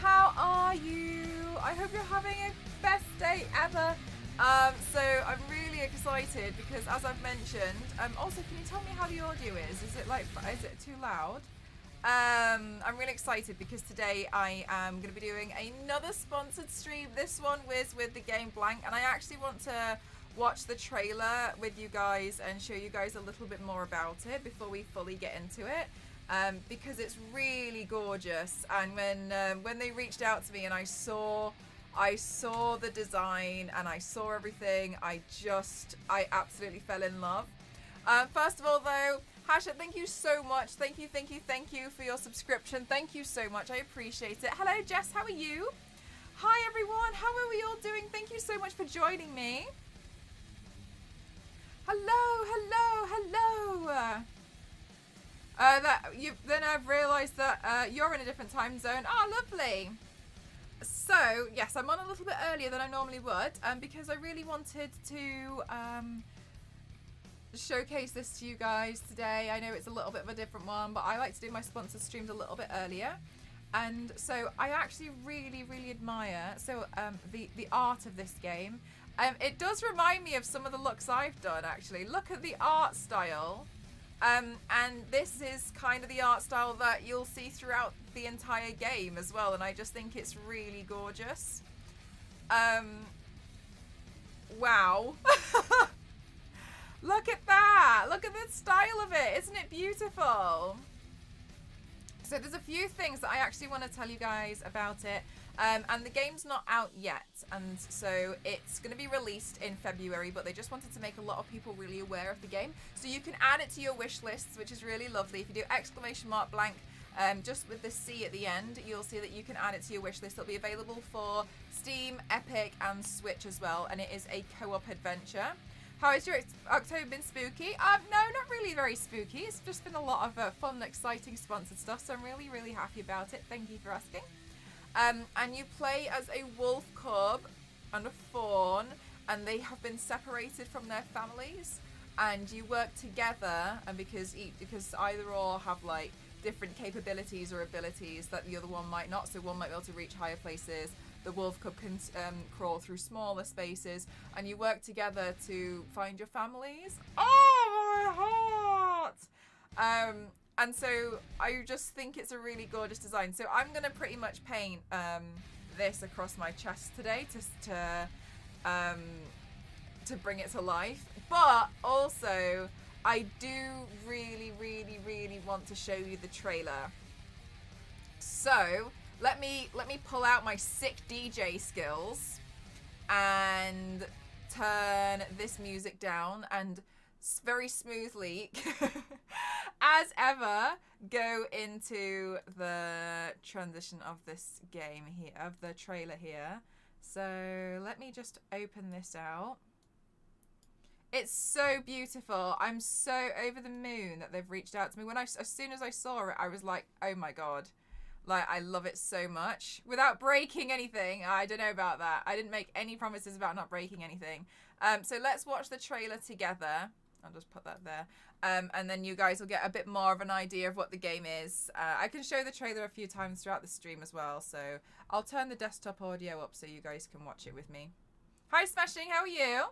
how are you? I hope you're having a best day ever. So I'm really excited because, as I've mentioned, also, can you tell me how the audio is? Is it too loud? I'm really excited because today I am going to be doing another sponsored stream. This one was with the game Blanc, and I actually want to watch the trailer with you guys and show you guys a little bit more about it before we fully get into it. Because it's really gorgeous, and when they reached out to me and I saw the design and I saw everything, I absolutely fell in love. First of all, though, Hasha, thank you so much. Thank you for your subscription. Thank you so much. I appreciate it. Hello, Jess. How are you? Hi, everyone. How are we all doing? Thank you so much for joining me. Hello. Then I've realised that you're in a different time zone. Oh, lovely. So, yes, I'm on a little bit earlier than I normally would, because I really wanted to showcase this to you guys today. I know it's a little bit of a different one, but I like to do my sponsored streams a little bit earlier. And so I actually really admire the art of this game. It does remind me of some of the looks I've done, actually. Look at the art style. And this is kind of the art style that you'll see throughout the entire game as well, and I just think it's really gorgeous. Wow. Look at that! Look at the style of it! Isn't it beautiful? So there's a few things that I actually want to tell you guys about it. And the game's not out yet, and so it's going to be released in February, but they just wanted to make a lot of people really aware of the game. So you can add it to your wish lists, which is really lovely. If you do !Blanc, just with the C at the end, you'll see that you can add it to your wish list. It'll be available for Steam, Epic, and Switch as well, and it is a co-op adventure. How has your October been? Spooky? No, not really very spooky. It's just been a lot of fun, exciting, sponsored stuff, so I'm really happy about it. Thank you for asking. And you play as a wolf cub and a fawn, and they have been separated from their families, and you work together, and because either or have like different capabilities or abilities that the other one might not. So one might be able to reach higher places. The wolf cub can crawl through smaller spaces, and you work together to find your families. Oh, my heart! And so I just think it's a really gorgeous design. So I'm going to pretty much paint this across my chest today to bring it to life. But also, I do really want to show you the trailer. So let me pull out my sick DJ skills and turn this music down and very smoothly, as ever, go into the transition of this game here, of the trailer here. So let me just open this out. It's so beautiful. I'm so over the moon that they've reached out to me. As soon as I saw it, I was like, oh my god. Like, I love it so much. Without breaking anything. I don't know about that. I didn't make any promises about not breaking anything. So let's watch the trailer together. I'll just put that there. And then you guys will get a bit more of an idea of what the game is. I can show the trailer a few times throughout the stream as well. So I'll turn the desktop audio up so you guys can watch it with me. Hi, Smashing. How are you?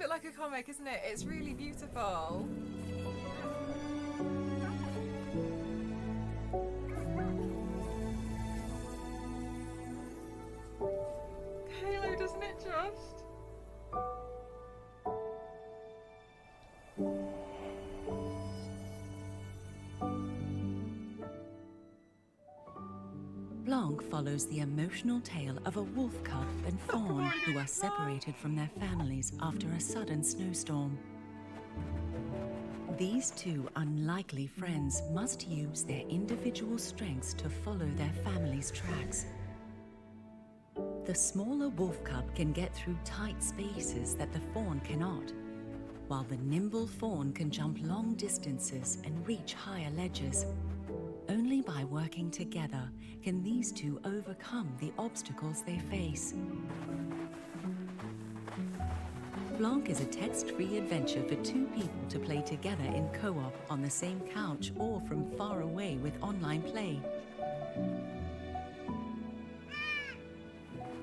Like a comic, isn't it? It's really beautiful. Halo, doesn't it just? Blanc follows the emotional tale of a wolf cub and fawn who are separated from their families after a sudden snowstorm. These two unlikely friends must use their individual strengths to follow their family's tracks. The smaller wolf cub can get through tight spaces that the fawn cannot, while the nimble fawn can jump long distances and reach higher ledges. Only by working together can these two overcome the obstacles they face. Blanc is a text-free adventure for two people to play together in co-op on the same couch or from far away with online play.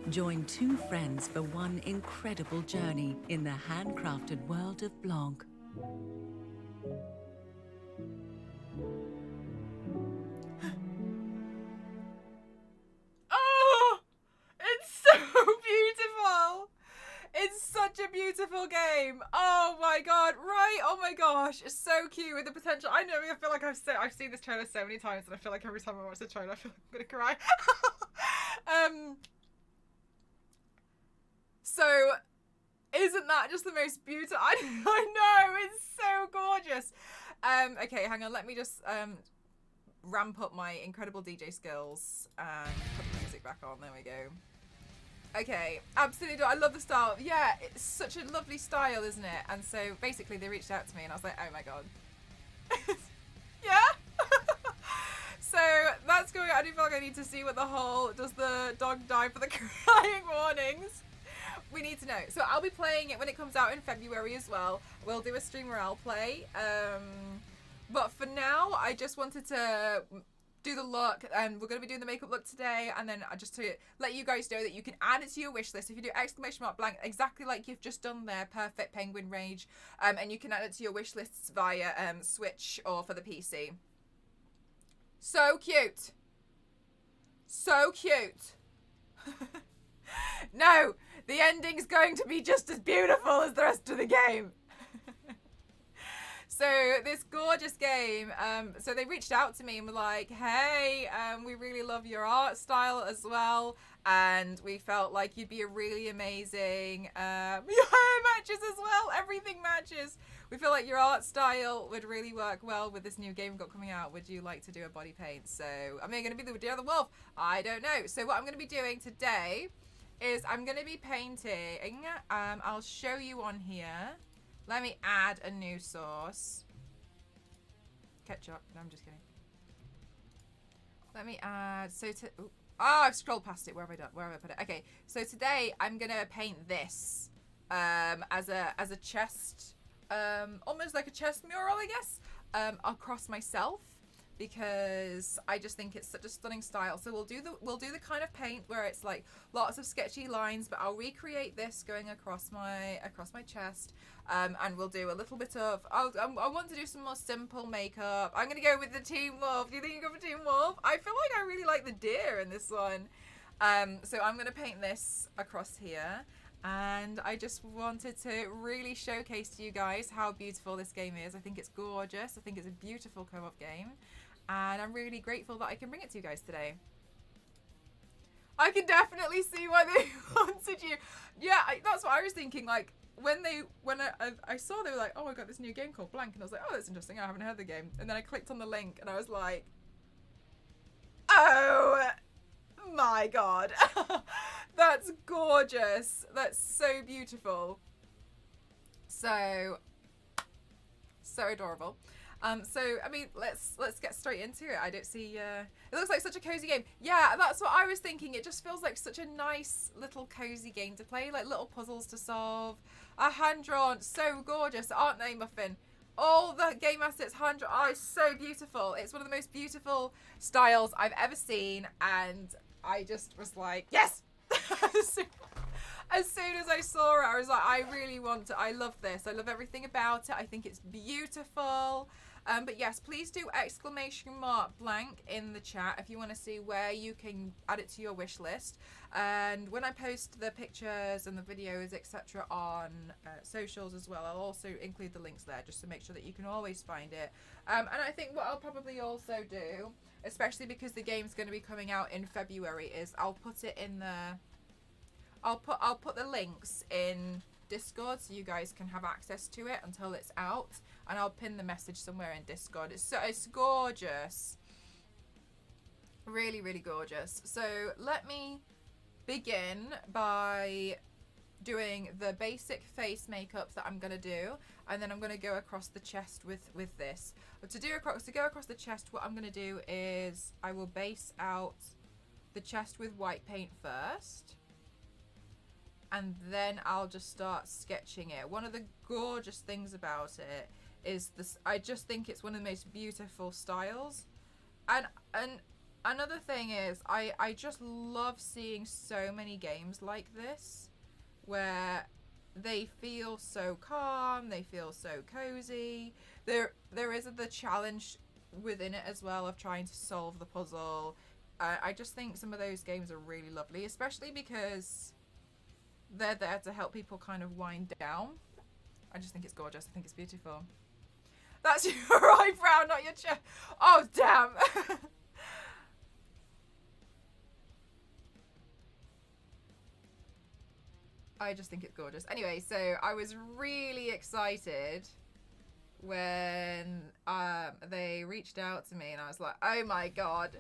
Join two friends for one incredible journey in the handcrafted world of Blanc. Oh, it's so beautiful. It's such a beautiful game. Oh my god, right? Oh my gosh, it's so cute with the potential. I know, I feel like I've seen this trailer so many times, and I feel like every time I watch the trailer, I feel like I'm gonna cry. So, isn't that just the most beautiful? I know, it's so gorgeous. Okay, hang on, let me just ramp up my incredible DJ skills and put the music back on. There we go. Okay, absolutely. I love the style. Yeah, it's such a lovely style, isn't it? And so basically they reached out to me and I was like, oh my god. Yeah? So that's going. I do feel like I need to see what the whole, does the dog die for the crying warnings? We need to know. So I'll be playing it when it comes out in February as well. We'll do a stream where I'll play. But for now, I just wanted to do the look, and we're going to be doing the makeup look today, and then just to let you guys know that you can add it to your wish list. If you do !Blanc, exactly like you've just done there, perfect penguin rage, and you can add it to your wish lists via Switch or for the PC. So cute. So cute. No, the ending's going to be just as beautiful as the rest of the game. So this gorgeous game, so they reached out to me and were like, hey, we really love your art style as well, and we felt like you'd be a really amazing, your hair matches as well, everything matches. We feel like your art style would really work well with this new game we've got coming out. Would you like to do a body paint? So, am I going to be the deer or the wolf? I don't know. So what I'm going to be doing today is I'm going to be painting, I'll show you on here. Let me add a new source. Ketchup. No, I'm just kidding. Let me add. So to. Oh, I've scrolled past it. Where have I done? Where have I put it? Okay. So today I'm gonna paint this as a chest, almost like a chest mural, I guess, across myself, because I just think it's such a stunning style. So we'll do the kind of paint where it's like lots of sketchy lines, but I'll recreate this going across my chest, and we'll do a little bit of. I want to do some more simple makeup. I'm gonna go with the Team Wolf. Do you think you go for Team Wolf? I feel like I really like the deer in this one. So I'm gonna paint this across here. And I just wanted to really showcase to you guys how beautiful this game is. I think it's gorgeous. I think it's a beautiful co-op game. And I'm really grateful that I can bring it to you guys today. I can definitely see why they wanted you. Yeah, that's what I was thinking. Like, when I saw, they were like, oh, I got this new game called Blanc. And I was like, oh, that's interesting. I haven't heard the game. And then I clicked on the link and I was like, oh my God. That's gorgeous. That's so beautiful. So adorable. So I mean, let's get straight into it. I don't see. It looks like such a cozy game. Yeah, that's what I was thinking. It just feels like such a nice little cozy game to play, like little puzzles to solve. Hand drawn, so gorgeous, aren't they, Muffin? All the game assets hand drawn. Oh, it's so beautiful. It's one of the most beautiful styles I've ever seen, and I just was like, yes. As soon as I saw it, I was like, I really want to. I love this. I love everything about it. I think it's beautiful. But yes, please do !Blanc in the chat if you want to see where you can add it to your wish list. And when I post the pictures and the videos, etc. on socials as well, I'll also include the links there just to make sure that you can always find it. And I think what I'll probably also do, especially because the game's going to be coming out in February, is I'll put it in the... I'll put the links in Discord so you guys can have access to it until it's out, and I'll pin the message somewhere in Discord. It's gorgeous, really, really gorgeous. So let me begin by doing the basic face makeup that I'm gonna do, and then I'm gonna go across the chest with this. But to go across the chest, what I'm gonna do is I will base out the chest with white paint first, and then I'll just start sketching it. One of the gorgeous things about it is this. I just think it's one of the most beautiful styles. And another thing is I just love seeing so many games like this where they feel so calm, they feel so cozy. There is the challenge within it as well of trying to solve the puzzle. I just think some of those games are really lovely, especially because they're there to help people kind of wind down. I just think it's gorgeous. I think it's beautiful. That's your eyebrow, not your chest. Oh, damn. I just think it's gorgeous. Anyway, so I was really excited when they reached out to me, and I was like, oh my god,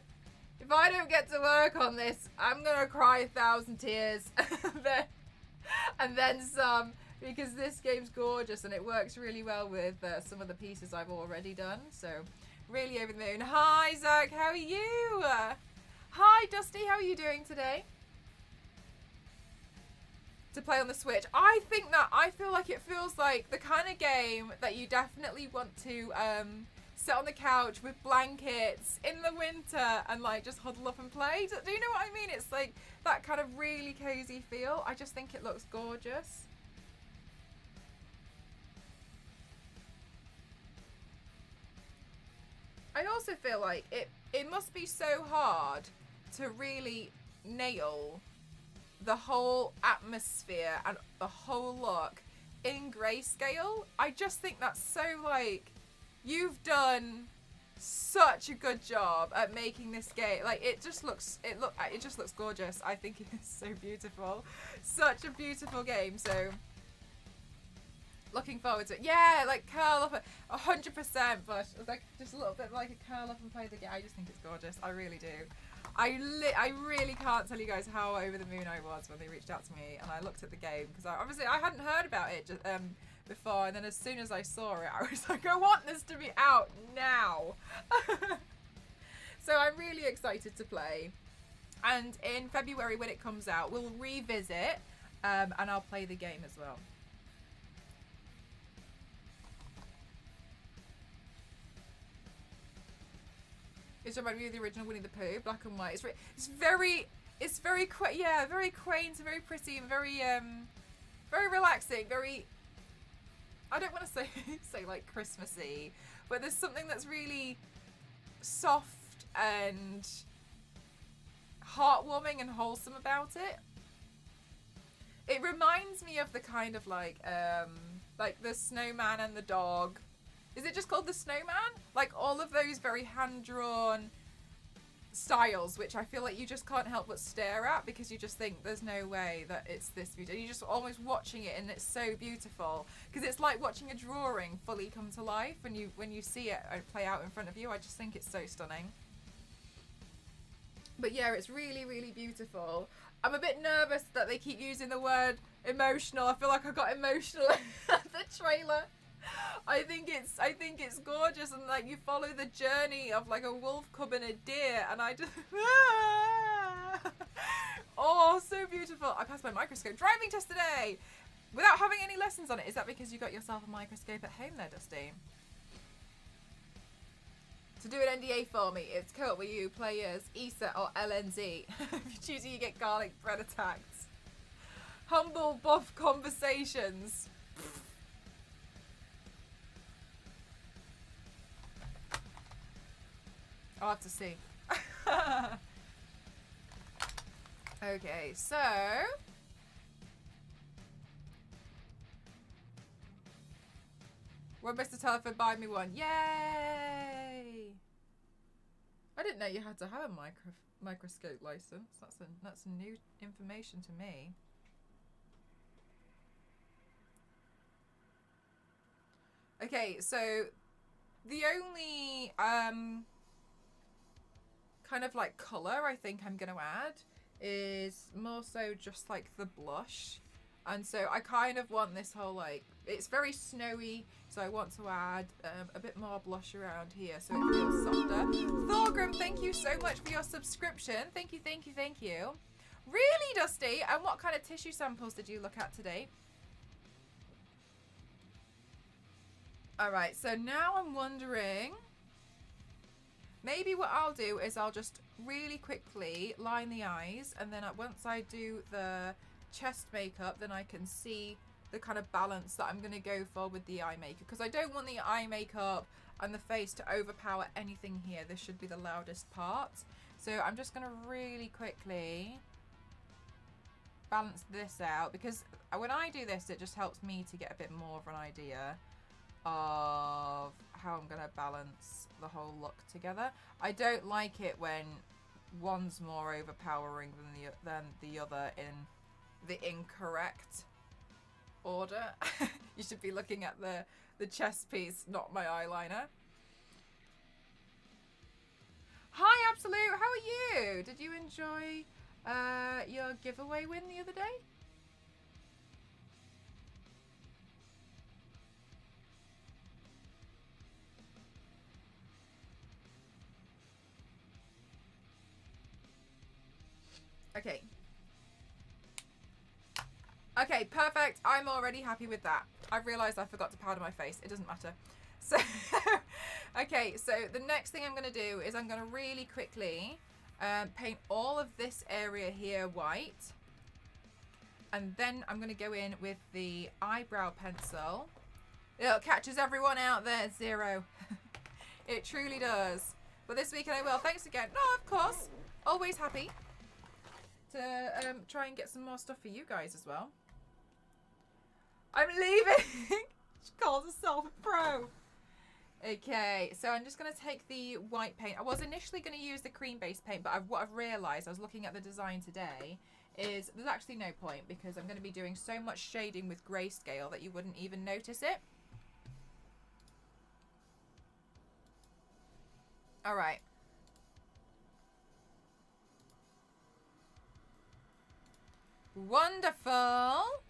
if I don't get to work on this, I'm gonna cry 1,000 tears. And then some, because this game's gorgeous and it works really well with some of the pieces I've already done. So really over the moon. Hi Zach, how are you? Hi Dusty, how are you doing today? To play on the Switch, I feel like it feels like the kind of game that you definitely want to sit on the couch with blankets in the winter and like just huddle up and play. Do you know what I mean? It's like that kind of really cozy feel. I just think it looks gorgeous. I also feel like it must be so hard to really nail the whole atmosphere and the whole look in grayscale. I just think that's so, like, you've done such a good job at making this game. Like, it just looks gorgeous. I think it is so beautiful. Such a beautiful game. So looking forward to it. Yeah, like curl up 100%, but like just a little bit like a curl up and play the game. I just think it's gorgeous. I really do. I really can't tell you guys how over the moon I was when they reached out to me and I looked at the game, because I hadn't heard about it before, and then as soon as I saw it, I was like, I want this to be out now. So I'm really excited to play, and in February when it comes out, we'll revisit and I'll play the game as well. It's reminding me of the original Winnie the Pooh, black and white. It's very quaint, very pretty, and very relaxing. Very, I don't want to say like Christmassy, but there's something that's really soft and heartwarming and wholesome about it. It reminds me of the kind of like the snowman and the dog. Is it just called The Snowman? Like all of those very hand-drawn styles, which I feel like you just can't help but stare at, because you just think there's no way that it's this beautiful. You're just almost watching it and it's so beautiful, because it's like watching a drawing fully come to life when you see it play out in front of you. I just think it's so stunning. But yeah, it's really, really beautiful. I'm a bit nervous that they keep using the word emotional. I feel like I got emotional at the trailer. I think it's gorgeous, and like you follow the journey of like a wolf cub and a deer, and I just oh, so beautiful. I passed my microscope driving test today without having any lessons on it. Is that because you got yourself a microscope at home there, Dusty? To do an NDA for me, it's cool. Will you play as ESA or LNZ? If you choose, you get garlic bread attacks. Humble buff conversations. I'll have to see. Okay, so will Mr. Telford buy me one? Yay! I didn't know you had to have a microscope license. That's new information to me. Okay, so the only kind of like colour I think I'm going to add is more so just like the blush. And so I kind of want this whole like, it's very snowy, so I want to add a bit more blush around here so it feels softer. Thorgrim, thank you so much for your subscription. Thank you, thank you, thank you. Really, Dusty? And what kind of tissue samples did you look at today? Alright, so now I'm wondering, maybe what I'll do is I'll just really quickly line the eyes, and then once I do the chest makeup, then I can see the kind of balance that I'm going to go for with the eye makeup, because I don't want the eye makeup and the face to overpower anything here. This should be the loudest part. So I'm just going to really quickly balance this out, because when I do this, it just helps me to get a bit more of an idea of how I'm going to balance the whole look together. I don't like it when one's more overpowering than the other in the incorrect order. You should be looking at the chest piece, not my eyeliner. Hi Absolute, how are you? Did you enjoy your giveaway win the other day? Okay. Okay, perfect. I'm already happy with that. I've realised I forgot to powder my face. It doesn't matter. So, okay, so the next thing I'm going to do is I'm going to really quickly paint all of this area here white. And then I'm going to go in with the eyebrow pencil. It catches everyone out there, Zero. It truly does. But this weekend I will. Thanks again. No, of course. Always happy to try and get some more stuff for you guys as well. I'm leaving. She calls herself a pro. Okay, so I'm just going to take the white paint. I was initially going to use the cream-based paint, but what I've realised, I was looking at the design today, is there's actually no point, because I'm going to be doing so much shading with grayscale that you wouldn't even notice it. All right. Wonderful.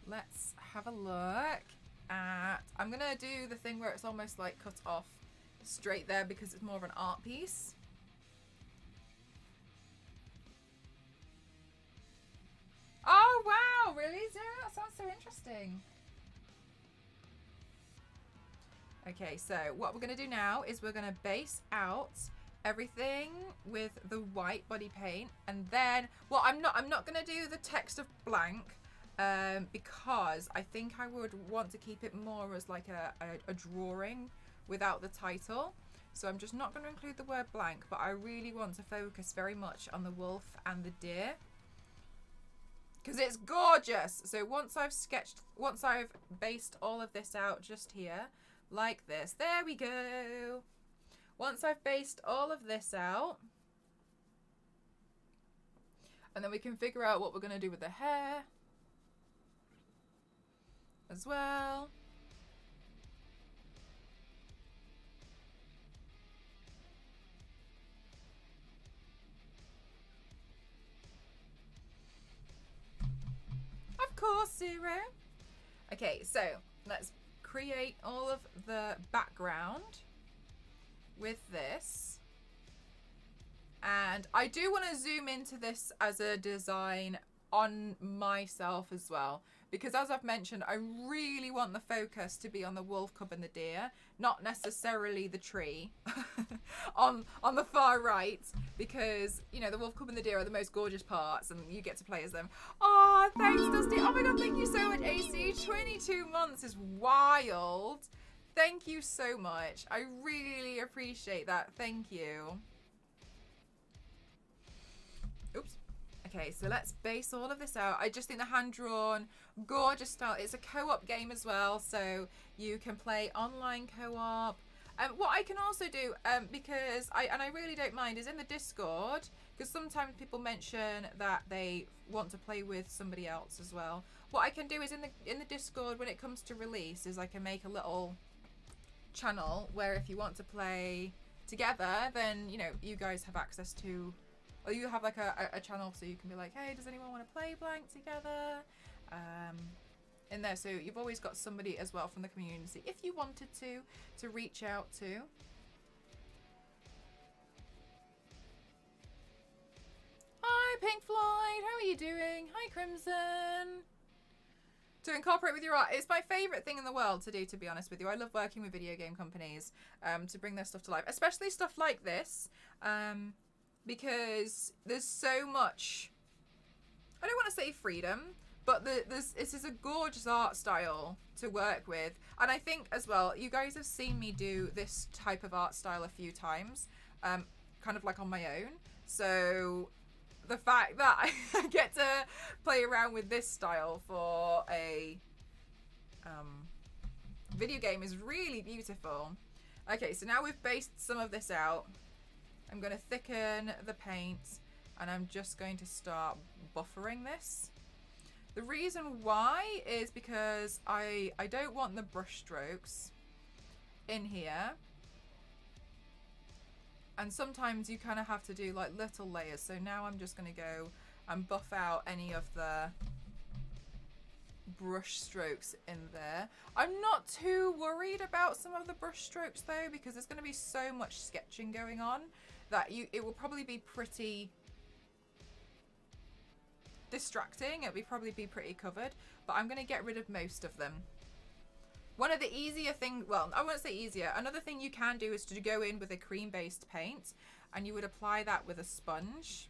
Let's have a look at, I'm going to do the thing where it's almost like cut off straight there because it's more of an art piece. Oh, wow. Really? That sounds so interesting. Okay, so what we're going to do now is we're going to base out everything with the white body paint, and then, well, I'm not going to do the text of Blanc because I think I would want to keep it more as like a drawing without the title. So I'm just not going to include the word Blanc, but I really want to focus very much on the wolf and the deer, because it's gorgeous. So once I've based all of this out just here, like this. There we go. Once I've based all of this out, and then we can figure out what we're going to do with the hair as well. Of course, Zero. Okay, so let's create all of the background with this, and I do want to zoom into this as a design on myself as well, because as I've mentioned, I really want the focus to be on the wolf cub and the deer, not necessarily the tree on the far right, because, you know, the wolf cub and the deer are the most gorgeous parts and you get to play as them. Oh, thanks, Dusty. Oh my god, thank you so much, AC. 22 months is wild. Thank you so much. I really appreciate that. Thank you. Oops. Okay, so let's base all of this out. I just think the hand-drawn, gorgeous style. It's a co-op game as well, so you can play online co-op. What I can also do, because I really don't mind, is in the Discord, because sometimes people mention that they want to play with somebody else as well. What I can do is in the Discord, when it comes to release, is I can make a little channel where if you want to play together, then, you know, you guys have access to, or you have like a channel, so you can be like, hey, does anyone want to play Blanc together? In there, so you've always got somebody as well from the community, if you wanted to reach out to. Hi, Pink Floyd, how are you doing? Hi, Crimson. To incorporate with your art, it's my favourite thing in the world to do, to be honest with you. I love working with video game companies to bring their stuff to life, especially stuff like this, because there's so much, I don't want to say freedom, but this is a gorgeous art style to work with. And I think as well, you guys have seen me do this type of art style a few times, kind of like on my own. So the fact that I get to play around with this style for a video game is really beautiful. Okay, so now we've based some of this out. I'm going to thicken the paint and I'm just going to start buffering this. The reason why is because I don't want the brush strokes in here. And sometimes you kind of have to do like little layers. So now I'm just going to go and buff out any of the brush strokes in there. I'm not too worried about some of the brush strokes though, because there's going to be so much sketching going on that it will probably be pretty distracting. It'll probably be pretty covered, but I'm going to get rid of most of them. One of the easier things, well, I won't say easier, another thing you can do is to go in with a cream based paint and you would apply that with a sponge,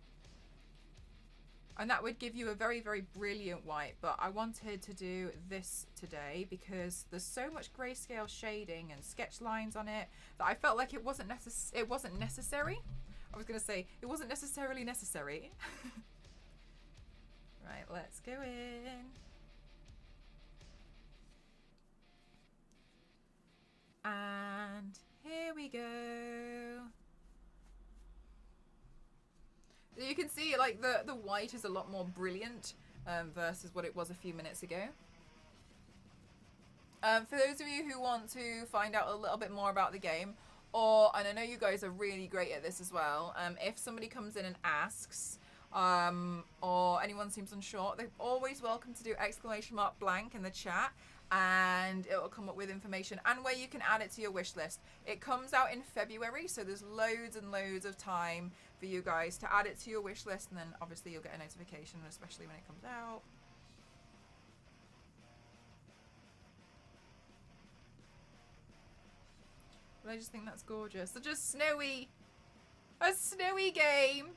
and that would give you a very, very brilliant white. But I wanted to do this today because there's so much grayscale shading and sketch lines on it that I felt like it wasn't necessary. I was going to say it wasn't necessarily necessary. Right, let's go in. And here we go. You can see like the white is a lot more brilliant versus what it was a few minutes ago. For those of you who want to find out a little bit more about the game, and I know you guys are really great at this as well, if somebody comes in and asks, or anyone seems unsure, they're always welcome to do !Blanc in the chat, and it will come up with information and where you can add it to your wish list. It comes out in February, so there's loads and loads of time for you guys to add it to your wish list, and then obviously you'll get a notification, especially when it comes out. But I just think that's gorgeous. Such a snowy game.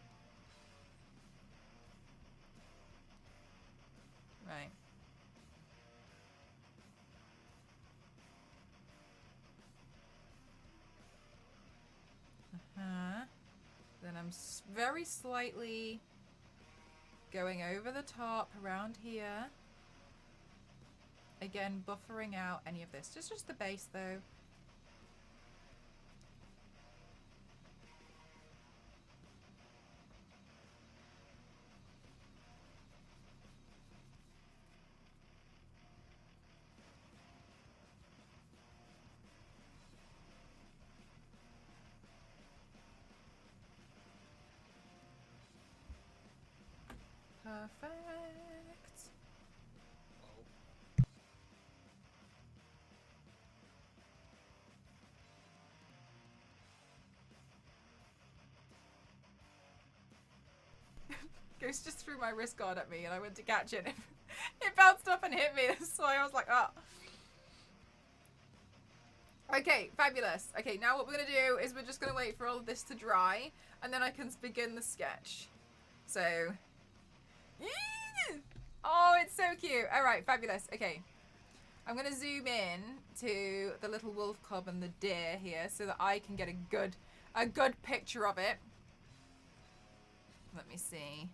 Right. Then I'm very slightly going over the top around here. Again, buffering out any of this. Just the base though. Perfect. Ghost just threw my wrist guard at me and I went to catch it. It bounced up and hit me. That's why I was like, oh. Okay, fabulous. Okay, now what we're going to do is we're just going to wait for all of this to dry, and then I can begin the sketch. So, oh, it's so cute. All right, fabulous. Okay, I'm going to zoom in to the little wolf cub and the deer here so that I can get a good picture of it. Let me see.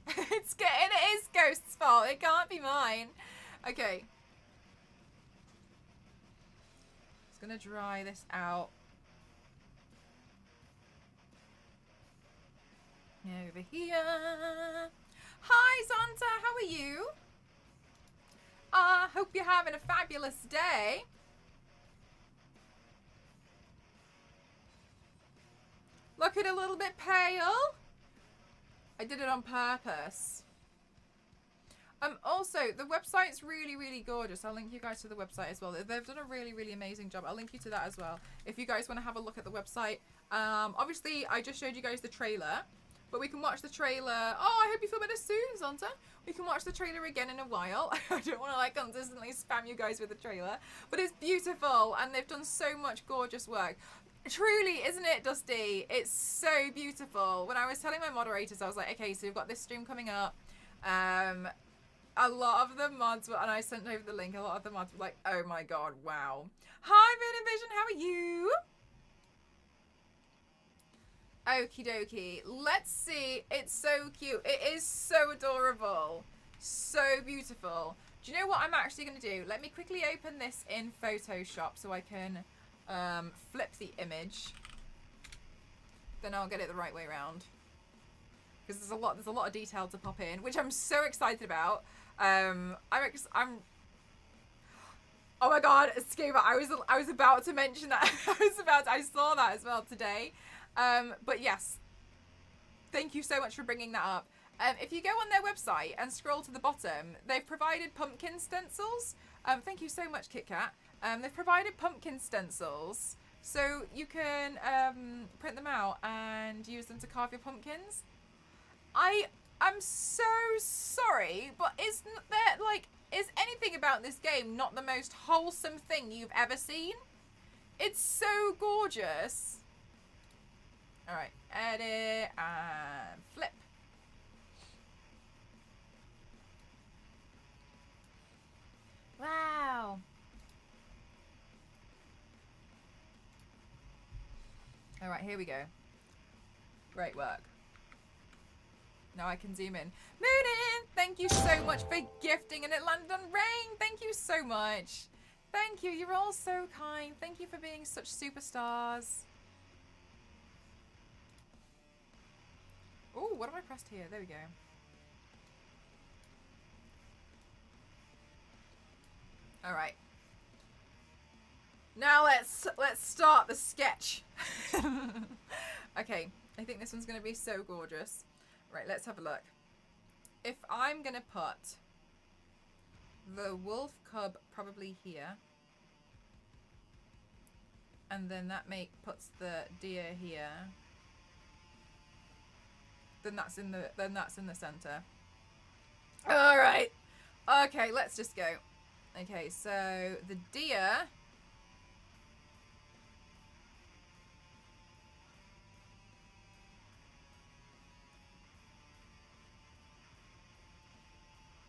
It is Ghost's fault. It can't be mine. Okay. Just gonna dry this out. Over here. Hi, Santa. How are you? I hope you're having a fabulous day. Looking a little bit pale. I did it on purpose. Also, the website's really, really gorgeous. I'll link you guys to the website as well. They've done a really, really amazing job. I'll link you to that as well if you guys want to have a look at the website. Obviously, I just showed you guys the trailer, but we can watch the trailer. Oh, I hope you feel better soon, Santa. We can watch the trailer again in a while. I don't want to like consistently spam you guys with the trailer, but it's beautiful and they've done so much gorgeous work. Truly, isn't it, Dusty? It's so beautiful. When I was telling my moderators, I was like, okay, so we've got this stream coming up. A lot of the mods were, and I sent over the link, a lot of the mods were like, oh my god, wow. Hi, Moon Vision, how are you? Okie dokie. Let's see. It's so cute. It is so adorable. So beautiful. Do you know what I'm actually going to do? Let me quickly open this in Photoshop so I can flip the image. Then I'll get it the right way around. Because there's a lot of detail to pop in, which I'm so excited about. I'm oh my god, Scuba, I was about to mention that. I saw that as well today. But yes, thank you so much for bringing that up. If you go on their website and scroll to the bottom, they've provided pumpkin stencils. Thank you so much, KitKat. They've provided pumpkin stencils, so you can print them out and use them to carve your pumpkins. I'm so sorry, but is anything about this game not the most wholesome thing you've ever seen? It's so gorgeous. All right, edit and flip. Wow. All right, here we go. Great work. Now I can zoom in. Moonin, thank you so much for gifting, and it landed on Rain. Thank you so much. Thank you. You're all so kind. Thank you for being such superstars. Oh, what have I pressed here? There we go. All right. Now let's start the sketch. Okay, I think this one's going to be so gorgeous. Right, let's have a look. If I'm going to put the wolf cub probably here, and then that puts the deer here, then that's in the center. All right. Okay, let's just go. Okay, so the deer.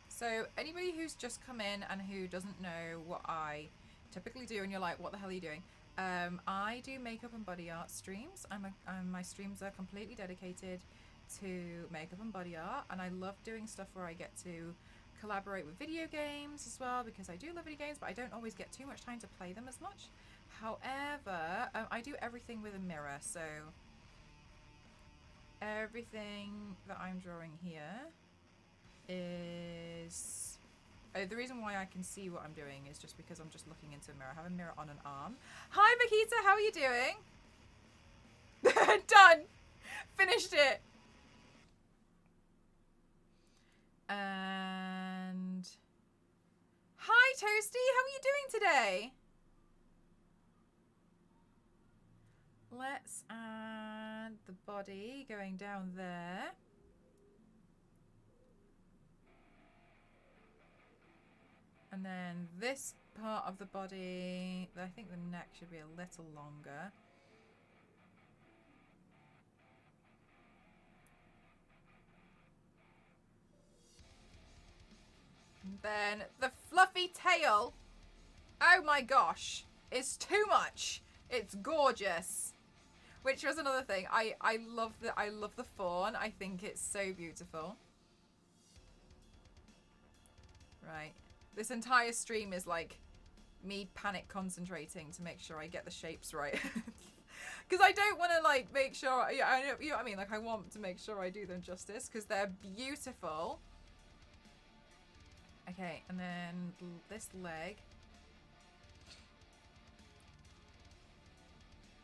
So anybody who's just come in and who doesn't know what I typically do, and you're like, what the hell are you doing? I do makeup and body art streams. My streams are completely dedicated to makeup and body art, and I love doing stuff where I get to collaborate with video games as well, because I do love video games, but I don't always get too much time to play them as much. However, I do everything with a mirror, so everything that I'm drawing here is... the reason why I can see what I'm doing is just because I'm just looking into a mirror. I have a mirror on an arm. Hi, Makita, how are you doing? Done! Finished it! And... Hi, Toasty, how are you doing today? Let's add the body going down there. And then this part of the body, I think the neck should be a little longer. And then the fluffy tail, oh my gosh, it's too much. It's gorgeous. Which was another thing. I love the fawn. I think it's so beautiful. Right. This entire stream is like me panic concentrating to make sure I get the shapes right. Because I don't want to like make sure, yeah, you know what I mean? Like I want to make sure I do them justice because they're beautiful. Okay, and then this leg.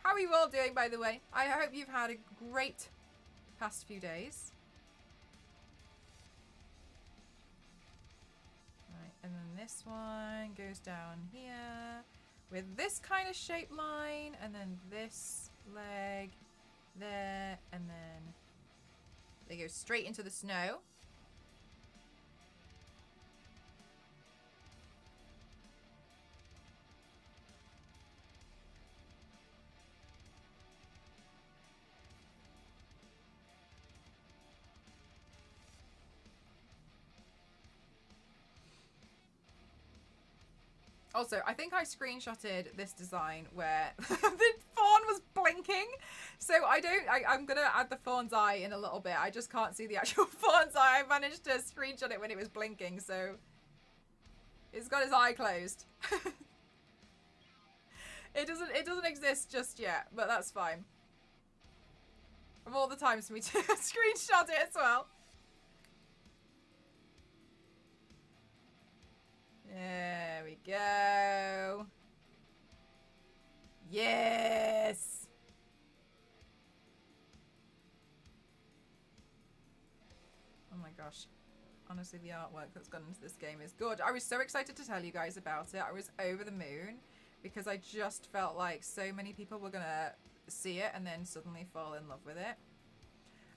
How are you all doing, by the way? I hope you've had a great past few days. Right, and then this one goes down here with this kind of shape line, and then this leg there, and then they go straight into the snow. Also, I think I screenshotted this design where the fawn was blinking. So I'm going to add the fawn's eye in a little bit. I just can't see the actual fawn's eye. I managed to screenshot it when it was blinking. So it's got his eye closed. It doesn't exist just yet, but that's fine. Of all the times for me to screenshot it as well. There we go. Yes. Oh my gosh. Honestly, the artwork that's gone into this game is good. I was so excited to tell you guys about it. I was over the moon because I just felt like so many people were going to see it and then suddenly fall in love with it.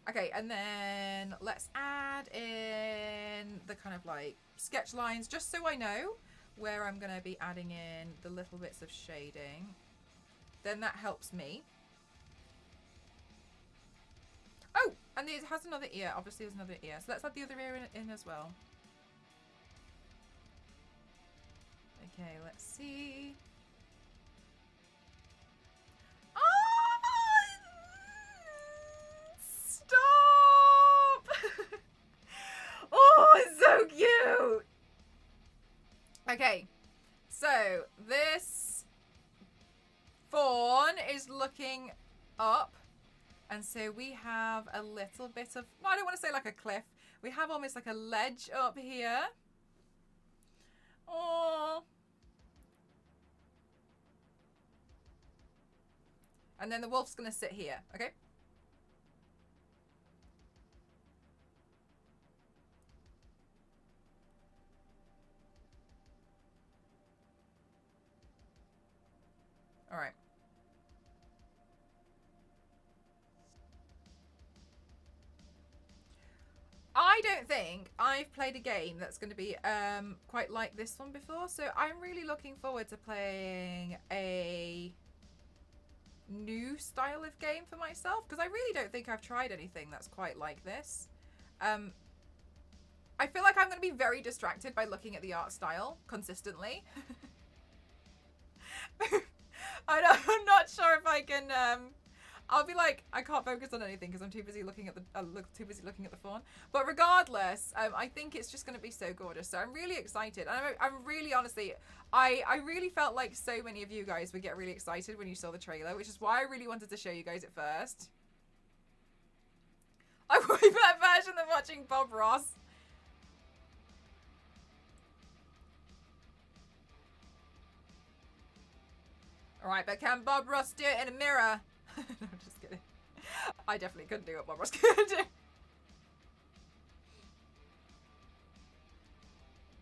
Okay, and then let's add in the kind of like sketch lines just so I know where I'm going to be adding in the little bits of shading. Then that helps me. Oh, and it has another ear. Obviously there's another ear. So let's add the other ear in as well. Okay, let's see. Stop! Oh, it's so cute! Okay, so this fawn is looking up, and so we have a little bit of, well, I don't want to say like a cliff. We have almost like a ledge up here. Oh. And then the wolf's gonna sit here, okay? All right. I don't think I've played a game that's going to be quite like this one before, so I'm really looking forward to playing a new style of game for myself, because I really don't think I've tried anything that's quite like this. I feel like I'm going to be very distracted by looking at the art style consistently. I'm not sure if I can. I'll be like, I can't focus on anything because I'm too busy looking at the looking at the fawn. But regardless, I think it's just going to be so gorgeous. So I'm really excited. And I'm really, honestly, I really felt like so many of you guys would get really excited when you saw the trailer, which is why I really wanted to show you guys it first. I way better version than watching Bob Ross. Alright, but can Bob Ross do it in a mirror? No, I'm just kidding. I definitely couldn't do what Bob Ross could do.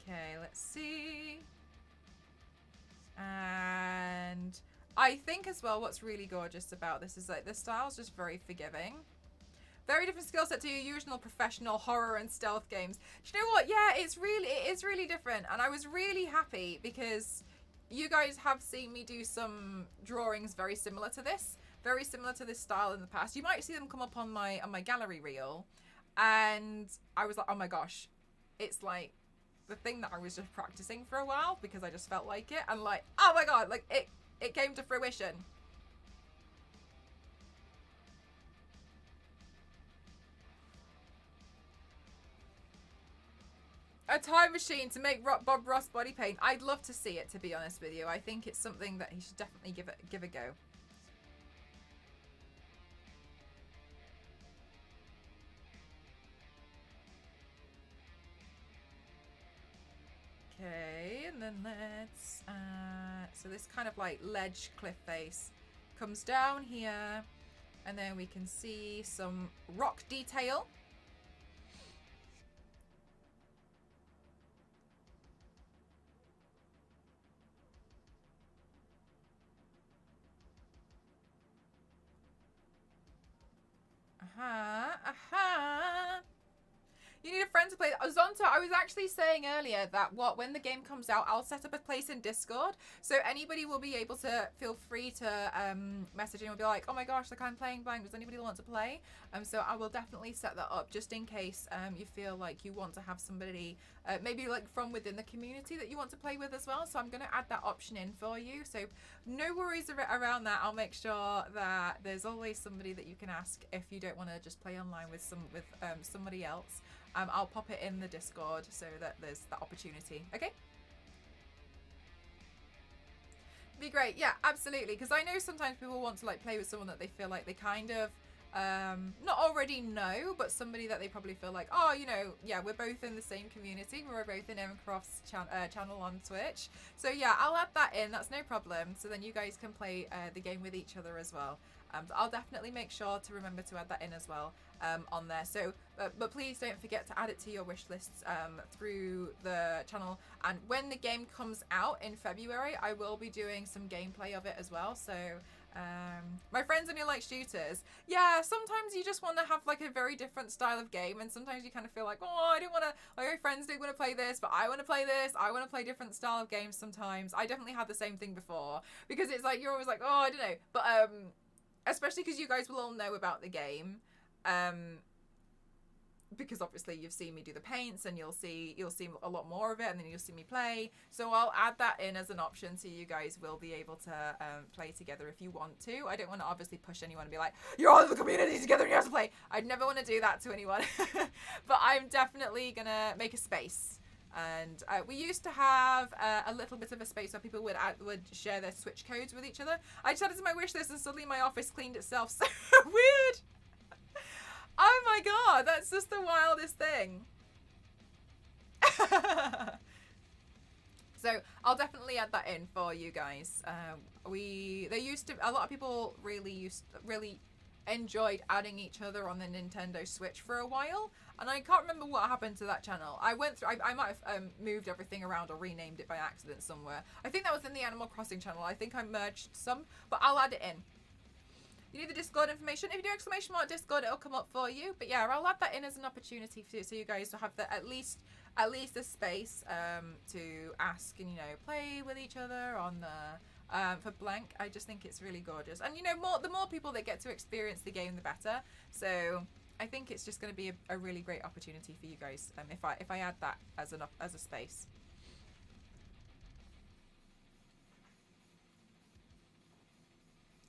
Okay, let's see. And I think as well what's really gorgeous about this is like the style's just very forgiving. Very different skill set to your usual professional horror and stealth games. Do you know what? Yeah, it is really different, and I was really happy because you guys have seen me do some drawings very similar to this style in the past. You might see them come up on my gallery reel, and I was like, oh my gosh, it's like the thing that I was just practicing for a while because I just felt like it, and like, oh my god, like it came to fruition. A time machine to make Bob Ross body paint. I'd love to see it, to be honest with you. I think it's something that he should definitely give a go. Okay, and then let's so this kind of like ledge cliff face comes down here, and then we can see some rock detail. You need a friend to play. Zonta, I was actually saying earlier that when the game comes out, I'll set up a place in Discord, so anybody will be able to feel free to message me and be like, oh my gosh, like I'm playing Blanc, does anybody want to play? So I will definitely set that up just in case you feel like you want to have somebody maybe like from within the community that you want to play with as well. So I'm going to add that option in for you, so no worries around that. I'll make sure that there's always somebody that you can ask if you don't want to just play online with somebody else. I'll pop it in the Discord so that there's that opportunity. Okay? Be great. Yeah, absolutely. Because I know sometimes people want to like play with someone that they feel like they kind of not already know, but somebody that they probably feel like, oh, you know, yeah, we're both in the same community. We're both in Evan Croft's channel on Twitch. So yeah, I'll add that in. That's no problem. So then you guys can play the game with each other as well. I'll definitely make sure to remember to add that in as well on there. So, but please don't forget to add it to your wish lists through the channel. And when the game comes out in February, I will be doing some gameplay of it as well. So, my friends only like shooters. Yeah, sometimes you just want to have like a very different style of game, and sometimes you kind of feel like, oh, I don't want to. My friends don't want to play this, but I want to play this. I want to play different style of games. Sometimes I definitely had the same thing before because it's like you're always like, oh, I don't know, but especially because you guys will all know about the game, because obviously you've seen me do the paints, and you'll see a lot more of it, and then you'll see me play. So I'll add that in as an option, so you guys will be able to play together if you want to. I don't want to obviously push anyone and be like, you're all in the community together and you have to play. I'd never want to do that to anyone. But I'm definitely gonna make a space. And we used to have a little bit of a space where people would share their Switch codes with each other. I just added to my wish list, and suddenly my office cleaned itself. So weird. Oh my god, that's just the wildest thing. So I'll definitely add that in for you guys. A lot of people really enjoyed adding each other on the Nintendo Switch for a while, and I can't remember what happened to that channel. I might have moved everything around or renamed it by accident somewhere. I think that was in the Animal Crossing channel. I think I merged some, but I'll add it in. You need the Discord information. If you do exclamation mark Discord, it'll come up for you. But yeah, I'll add that in as an opportunity for you, so you guys will have at least a space to ask and, you know, play with each other on the for Blanc. I just think it's really gorgeous, and you know, the more people that get to experience the game, the better. So I think it's just going to be a really great opportunity for you guys if I add that as a space.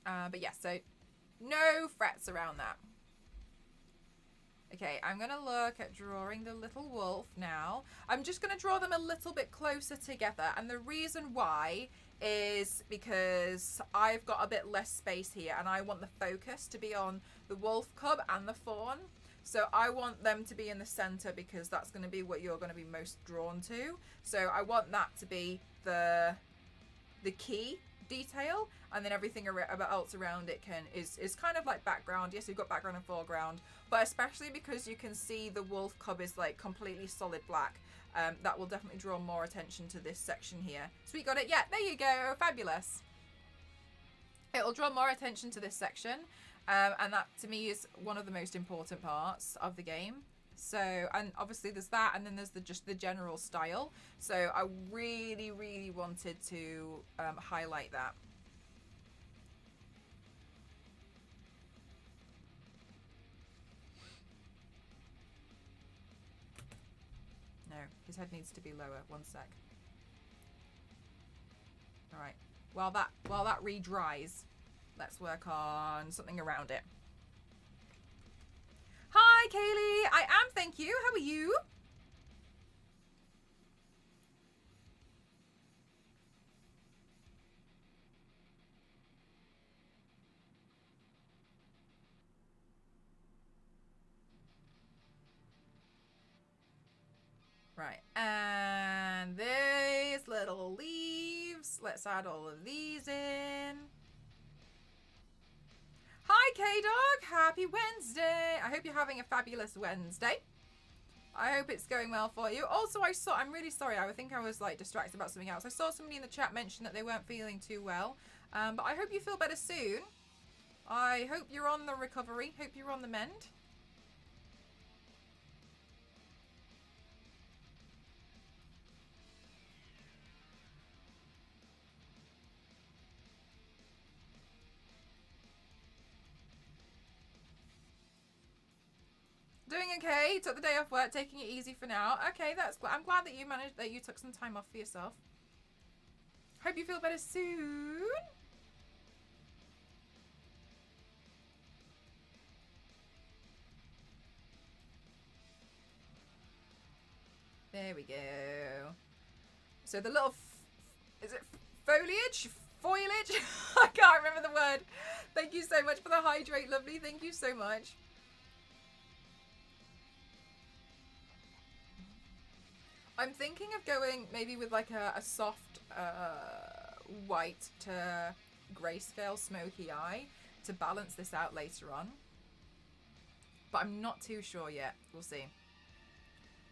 But yeah, so no frets around that. Okay, I'm going to look at drawing the little wolf now. I'm just going to draw them a little bit closer together, and the reason why is because I've got a bit less space here, and I want the focus to be on the wolf cub and the fawn. So I want them to be in the center because that's going to be what you're going to be most drawn to. So I want that to be the key detail, and then everything else around it is kind of like background. Yes, you've got background and foreground, but especially because you can see the wolf cub is like completely solid black, that will definitely draw more attention to this section here. Sweet, got it. Yeah, there you go. Fabulous. It will draw more attention to this section. And that to me is one of the most important parts of the game. So, and obviously there's that, and then there's just the general style. So I really, really wanted to highlight that. No, his head needs to be lower. One sec. All right. While that re-dries, let's work on something around it. Hi, Kaylee. I am, thank you. How are you? Right, and these little leaves. Let's add all of these in. Hi, K-Dog. Happy Wednesday. I hope you're having a fabulous Wednesday. I hope it's going well for you. Also, I'm really sorry. I think I was like distracted about something else. I saw somebody in the chat mention that they weren't feeling too well. But I hope you feel better soon. I hope you're on the recovery. Hope you're on the mend. Doing okay. Took the day off work, taking it easy for now. Okay, I'm glad that you took some time off for yourself. Hope you feel better soon. There we go. So the little, is it foliage? Foliage? I can't remember the word. Thank you so much for the hydrate, lovely. Thank you so much. I'm thinking of going maybe with like a soft white to grayscale smoky eye to balance this out later on. But I'm not too sure yet. We'll see.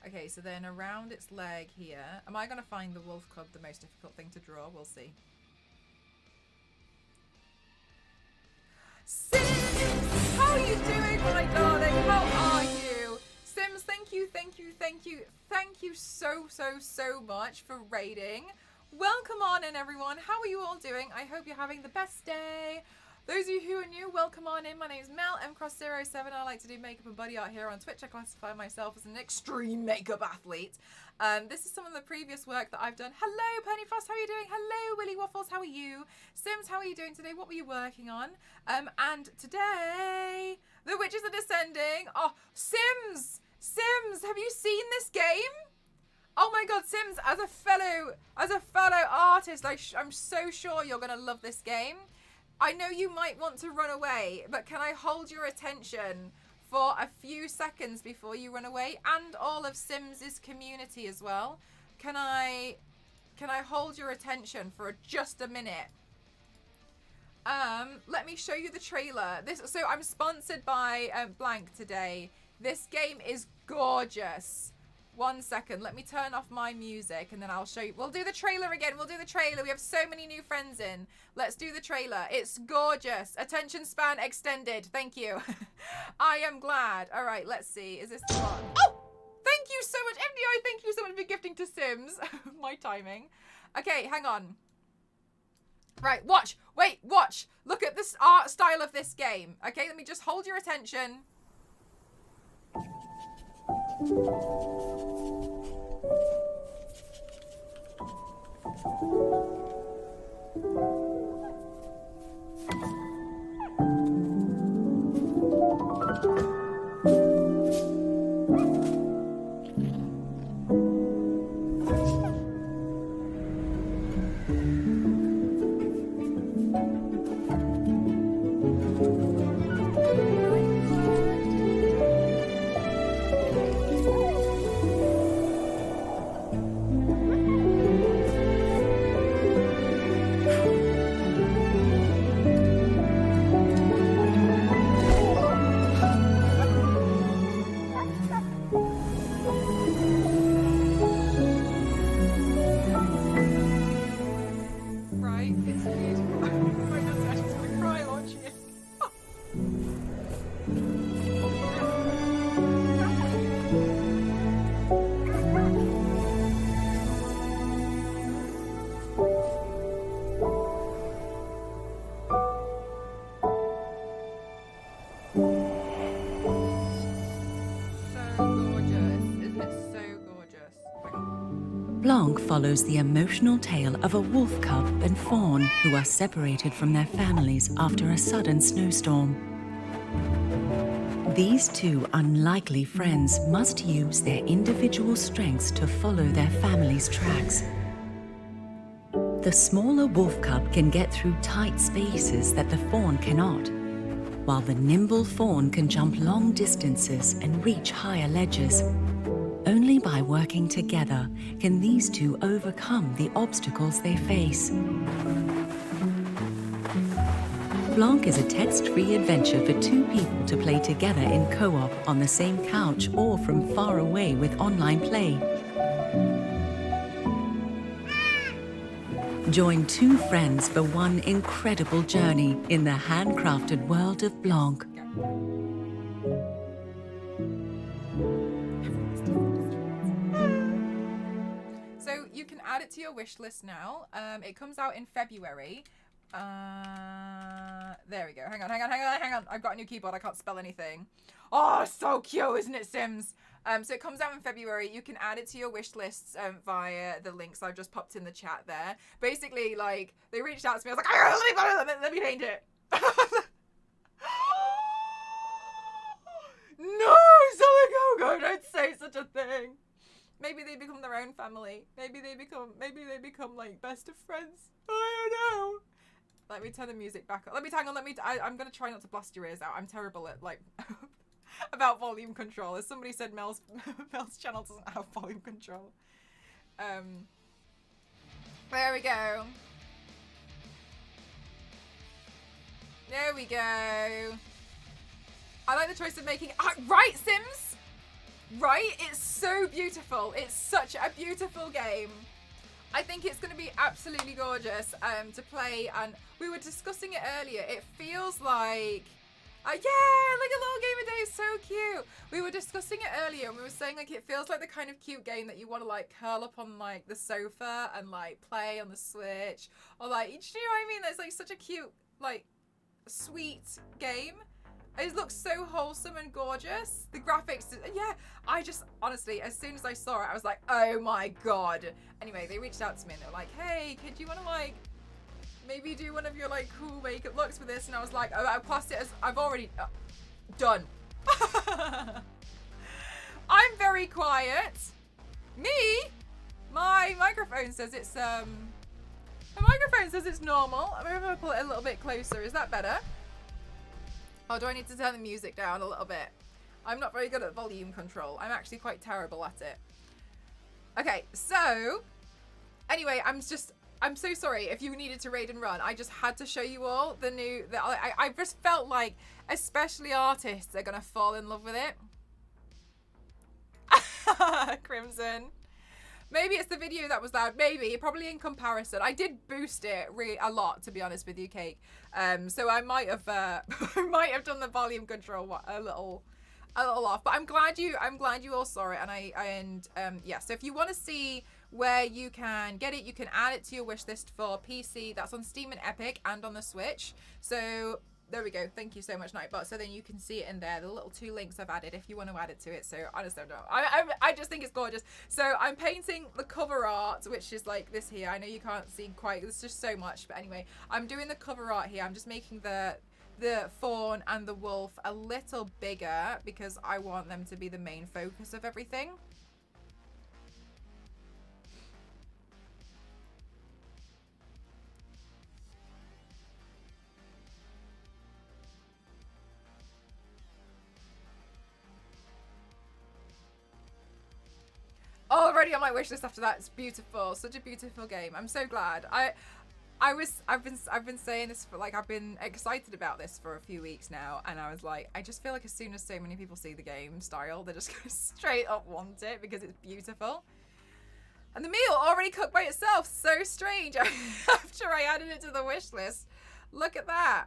Okay, so then around its leg here. Am I going to find the wolf cub the most difficult thing to draw? We'll see. Sims! How are you doing, my darling? How are you? Sims, thank you, thank you, thank you. Thank you so much for raiding. Welcome on in, everyone. How are you all doing? I hope you're having the best day. Those of you who are new, welcome on in. My name is Mel, mcross07. I like to do makeup and body art here on Twitch. I classify myself as an extreme makeup athlete. This is some of the previous work that I've done. Hello, Penny Frost, how are you doing? Hello, Willy Waffles, how are you? Sims, how are you doing today? What were you working on? And today, the witches are descending. Oh, Sims! Sims, have you seen this game? Oh my god, Sims, as a fellow artist, I'm so sure you're going to love this game. I know you might want to run away, but can I hold your attention for a few seconds before you run away? And all of Sims's community as well. Can I hold your attention for just a minute? Let me show you the trailer. So I'm sponsored by Blanc today. This game is gorgeous. 1 second, let me turn off my music and then I'll show you. We'll do the trailer again. We'll do the trailer. We have so many new friends in. Let's do the trailer. It's gorgeous. Attention span extended. Thank you. I am glad. All right, let's see. Is this the one? Oh, thank you so much. MDI, thank you so much for gifting to Sims. My timing. Okay, hang on. Right, watch. Wait, watch. Look at this art style of this game. Okay, let me just hold your attention. Blanc follows the emotional tale of a wolf cub and fawn who are separated from their families after a sudden snowstorm. These two unlikely friends must use their individual strengths to follow their family's tracks. The smaller wolf cub can get through tight spaces that the fawn cannot, while the nimble fawn can jump long distances and reach higher ledges. Only by working together can these two overcome the obstacles they face. Blanc is a text-free adventure for two people to play together in co-op on the same couch or from far away with online play. Join two friends for one incredible journey in the handcrafted world of Blanc. So you can add it to your wish list now. It comes out in February. There we go. Hang on. I've got a new keyboard. I can't spell anything. Oh, so cute, isn't it, Sims? So it comes out in February. You can add it to your wish lists via the links I've just popped in the chat there. Basically, like, they reached out to me. I was like, let me paint it. No, Go, don't say such a thing. Maybe they become their own family. Maybe they become like best of friends. I don't know. Let me turn the music back up. I'm gonna try not to blast your ears out. I'm terrible at like about volume control. As somebody said, Mel's channel doesn't have volume control. There we go. There we go. I like the choice of making right, Sims. Right? It's so beautiful. It's such a beautiful game. I think it's going to be absolutely gorgeous to play, and we were discussing it earlier. It feels like, yeah, like a little game a day is so cute. We were discussing it earlier, and we were saying like it feels like the kind of cute game that you want to like curl up on like the sofa and like play on the Switch, or like, do you know what I mean? It's like such a cute, like, sweet game. It looks so wholesome and gorgeous. The graphics, yeah, I just, honestly, as soon as I saw it, I was like, oh my god. Anyway, they reached out to me and they were like, hey, kid, do you want to like, maybe do one of your like cool makeup looks with this? And I was like, oh, I passed it as, I've already done. I'm very quiet. Me? My microphone says it's, the microphone says it's normal. I'm going to pull it a little bit closer. Is that better? Oh, do I need to turn the music down a little bit? I'm not very good at volume control. I'm actually quite terrible at it. Okay, so anyway, I'm so sorry if you needed to raid and run. I just had to show you all the new, I just felt like especially artists are gonna fall in love with it. Crimson. Maybe it's the video that was loud. Maybe, probably in comparison. I did boost it a lot, to be honest with you, Cake. So I might have done the volume control a little off. But I'm glad you all saw it. And yeah. So if you want to see where you can get it, you can add it to your wish list for PC. That's on Steam and Epic and on the Switch. So there we go. Thank you so much, Nightbot. So then you can see it in there. The little 2 links I've added if you want to add it to it. So I just don't know. I just think it's gorgeous. So I'm painting the cover art, which is like this here. I know you can't see quite. There's just so much. But anyway, I'm doing the cover art here. I'm just making the fawn and the wolf a little bigger because I want them to be the main focus of everything. Already on my wish list after that. It's beautiful. Such a beautiful game. I'm so glad. I've been saying this for like, I've been excited about this for a few weeks now, and I was like, I just feel like as soon as so many people see the game style, they're just gonna straight up want it because it's beautiful. And the meal already cooked by itself. So strange. After I added it to the wish list. Look at that.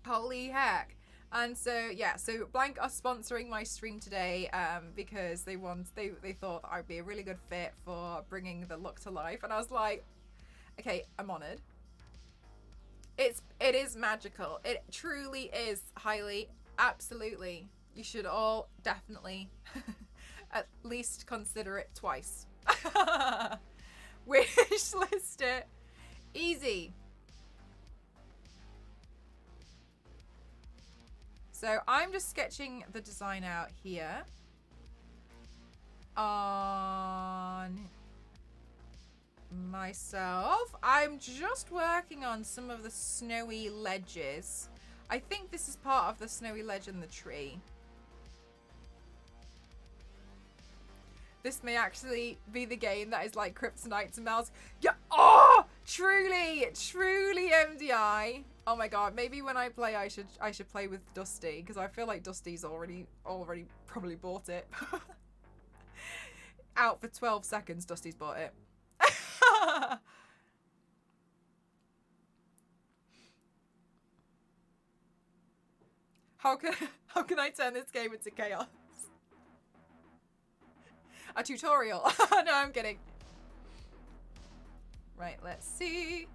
Holy heck. And so yeah, so Blanc are sponsoring my stream today because they thought I'd be a really good fit for bringing the look to life, and I was like, okay, I'm honored. It is magical. It truly is. Highly, absolutely. You should all definitely at least consider it twice. Wish list it. Easy. So I'm just sketching the design out here on myself. I'm just working on some of the snowy ledges. I think this is part of the snowy ledge in the tree. This may actually be the game that is like Kryptonite to Mel's. Yeah. Oh, truly, truly MDI. Oh my god. Maybe when I play, I should play with Dusty, because I feel like Dusty's already probably bought it. Out for 12 seconds, Dusty's bought it. How can I turn this game into chaos? A tutorial. No, I'm kidding. Right, let's see.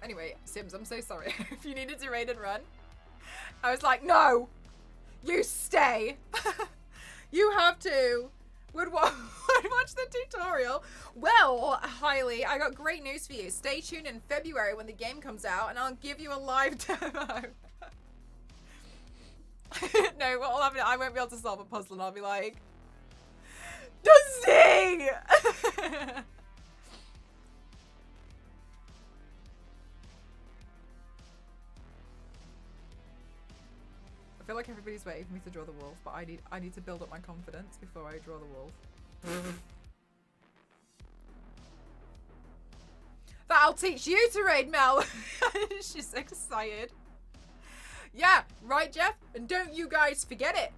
Anyway, Sims, I'm so sorry. If you needed to raid and run, I was like, no, you stay. You have to. Would watch the tutorial. Well, Hailey, I got great news for you. Stay tuned in February when the game comes out, and I'll give you a live demo. No, what'll happen? I won't be able to solve a puzzle, and I'll be like, Dusty! I feel like everybody's waiting for me to draw the wolf, but I need to build up my confidence before I draw the wolf. That'll teach you to raid, Mel. She's excited. Yeah, right, Jeff? And don't you guys forget it.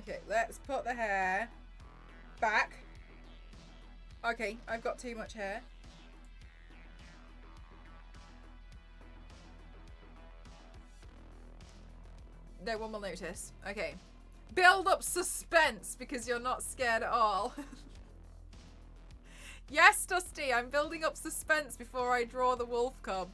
Okay, let's put the hair back. Okay, I've got too much hair. No one will notice. Okay. Build up suspense because you're not scared at all. Yes, Dusty, I'm building up suspense before I draw the wolf cub.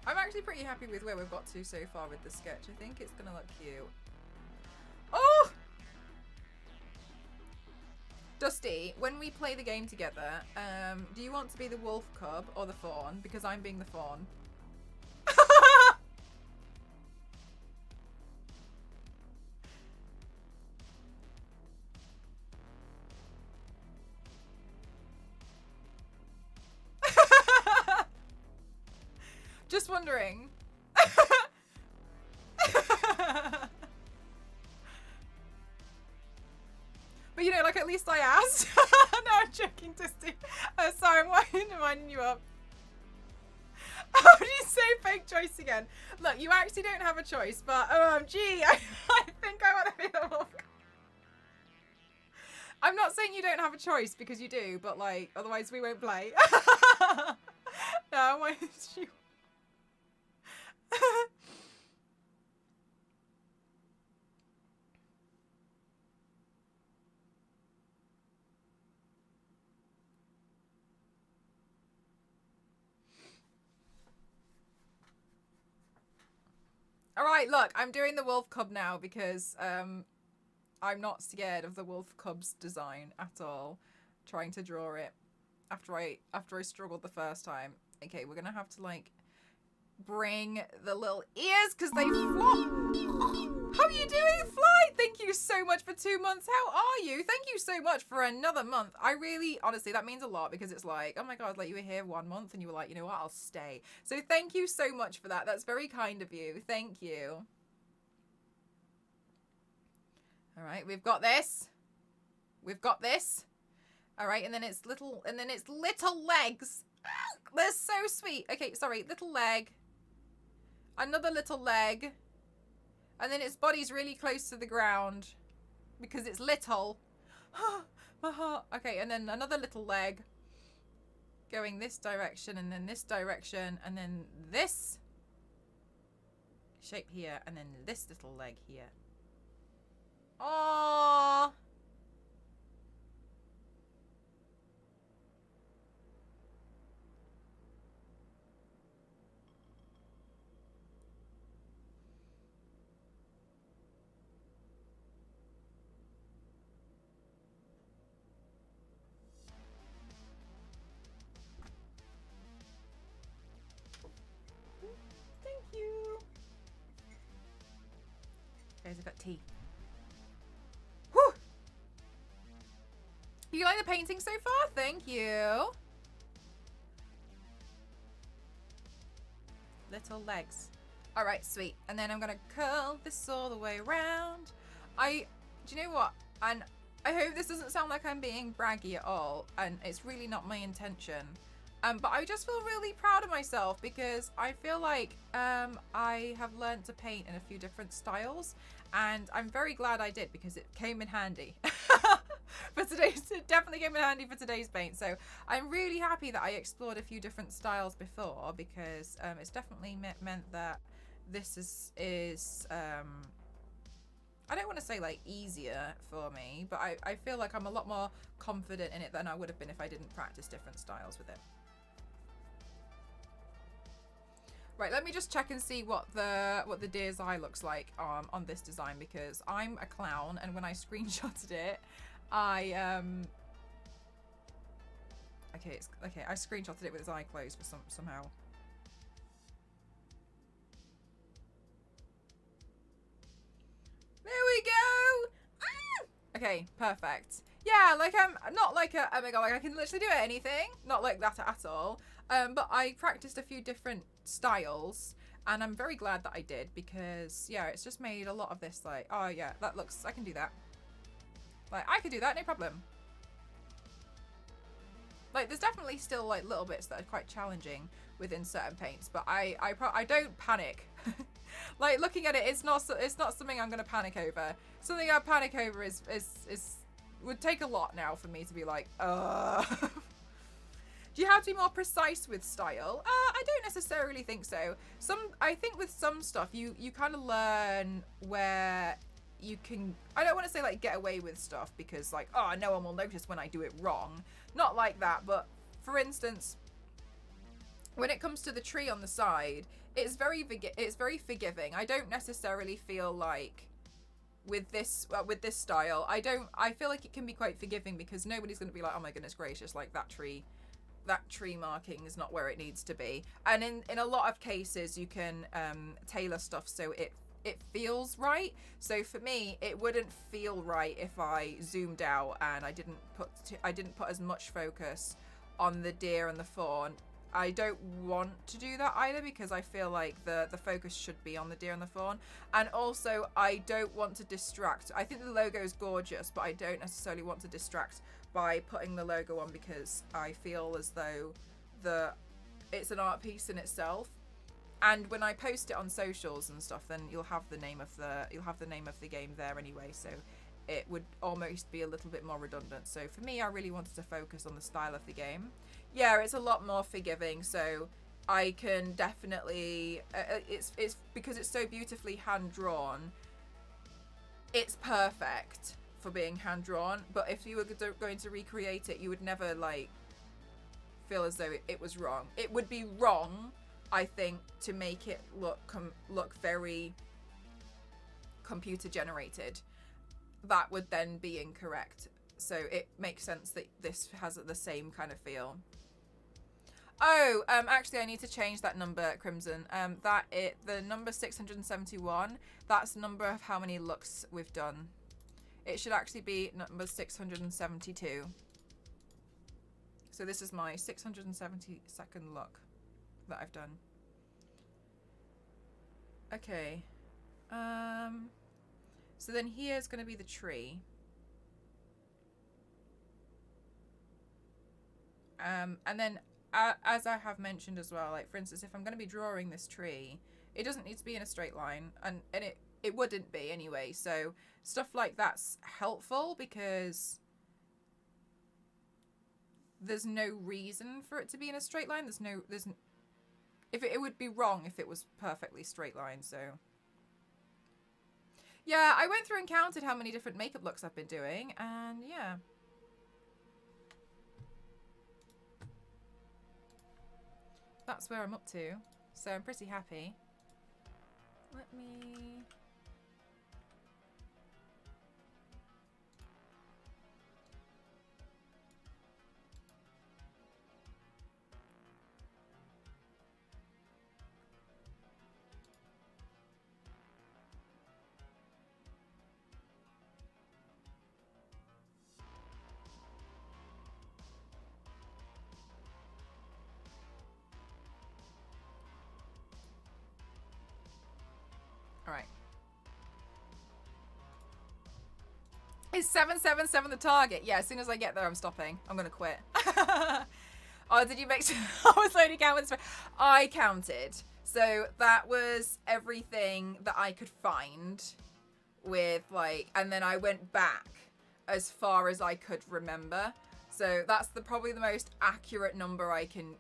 I'm actually pretty happy with where we've got to so far with the sketch. I think it's gonna look cute. Oh! Dusty, when we play the game together, do you want to be the wolf cub or the fawn? Because I'm being the fawn. Just wondering. But you know, like, at least I asked. No, I'm joking, Dusty. Sorry, I'm winding you up. How did you say fake choice again? Look, you actually don't have a choice, but OMG, I think I want to be the wolf. I'm not saying you don't have a choice, because you do, but like, otherwise we won't play. No, why is she... All right, look, I'm doing the wolf cub now because I'm not scared of the wolf cub's design at all. Trying to draw it after I struggled the first time. Okay, we're gonna have to like bring the little ears because they flop. How are you doing, Fly? Thank you so much for 2 months. How are you? Thank you so much for another month. I really, honestly, that means a lot because it's like, oh my God, like you were here 1 month and you were like, you know what, I'll stay. So thank you so much for that. That's very kind of you. Thank you. All right, we've got this. We've got this. All right, and then it's little legs. They're so sweet. Okay, sorry, little leg. Another little leg. And then its body's really close to the ground because it's little. My heart. Okay, and then another little leg going this direction and then this direction and then this shape here and then this little leg here. Aww. Guys, I've got tea. Whew! You like the painting so far? Thank you. Little legs. All right, sweet. And then I'm gonna curl this all the way around. Do you know what? And I hope this doesn't sound like I'm being braggy at all, and it's really not my intention. But I just feel really proud of myself because I feel like I have learned to paint in a few different styles, and I'm very glad I did because it came in handy for today's. It definitely came in handy for today's paint. So I'm really happy that I explored a few different styles before because it's definitely meant that this is I don't want to say like easier for me, but I feel like I'm a lot more confident in it than I would have been if I didn't practice different styles with it. Right, let me just check and see what the deer's eye looks like on this design because I'm a clown and when I screenshotted it, I screenshotted it with his eye closed for somehow. There we go. Okay, perfect. Yeah, like I'm not like a oh my god, like I can literally do anything, not like that at all. But I practiced a few different styles and I'm very glad that I did because yeah, it's just made a lot of this like, oh yeah, that looks, I can do that. Like I could do that, no problem. Like there's definitely still like little bits that are quite challenging within certain paints, but I don't panic. Like looking at it, it's not something I'm gonna panic over. Something I panic over is would take a lot now for me to be like, Do you have to be more precise with style? I don't necessarily think so. I think with some stuff, you kind of learn where you can, I don't want to say like get away with stuff because like, oh, no one will notice when I do it wrong. Not like that, but for instance, when it comes to the tree on the side, it's very forgiving. I don't necessarily feel like with this style, I feel like it can be quite forgiving because nobody's going to be like, oh my goodness gracious, like that tree marking is not where it needs to be. And in a lot of cases you can tailor stuff so it feels right. So for me, it wouldn't feel right if I zoomed out and I didn't put as much focus on the deer and the fawn. I don't want to do that either because I feel like the focus should be on the deer and the fawn. And also I don't want to distract. I think the logo is gorgeous, but I don't necessarily want to distract by putting the logo on because I feel as though it's an art piece in itself. And when I post it on socials and stuff, then you'll have the name of the game there anyway, so it would almost be a little bit more redundant. So for me, I really wanted to focus on the style of the game. Yeah, it's a lot more forgiving, so I can definitely it's because it's so beautifully hand drawn. It's perfect for being hand drawn, but if you were going to recreate it, you would never like feel as though it was wrong. It would be wrong, I think, to make it look very computer generated, that would then be incorrect. So it makes sense that this has the same kind of feel. Oh, actually, I need to change that number, Crimson. The number 671, that's the number of how many looks we've done. It should actually be number 672. So this is my 672nd look that I've done. Okay. So then here's going to be the tree. And then as I have mentioned as well, like for instance, if I'm going to be drawing this tree, it doesn't need to be in a straight line, and it wouldn't be anyway. So stuff like that's helpful because there's no reason for it to be in a straight line. It would be wrong if it was perfectly straight line. So yeah, I went through and counted how many different makeup looks I've been doing, and yeah. That's where I'm up to, so I'm pretty happy. Let me... All right. Is 777 the target? Yeah, as soon as I get there, I'm stopping. I'm going to quit. Oh, did you make sure I was only counting? I counted. So that was everything that I could find with like, and then I went back as far as I could remember. So that's probably the most accurate number I can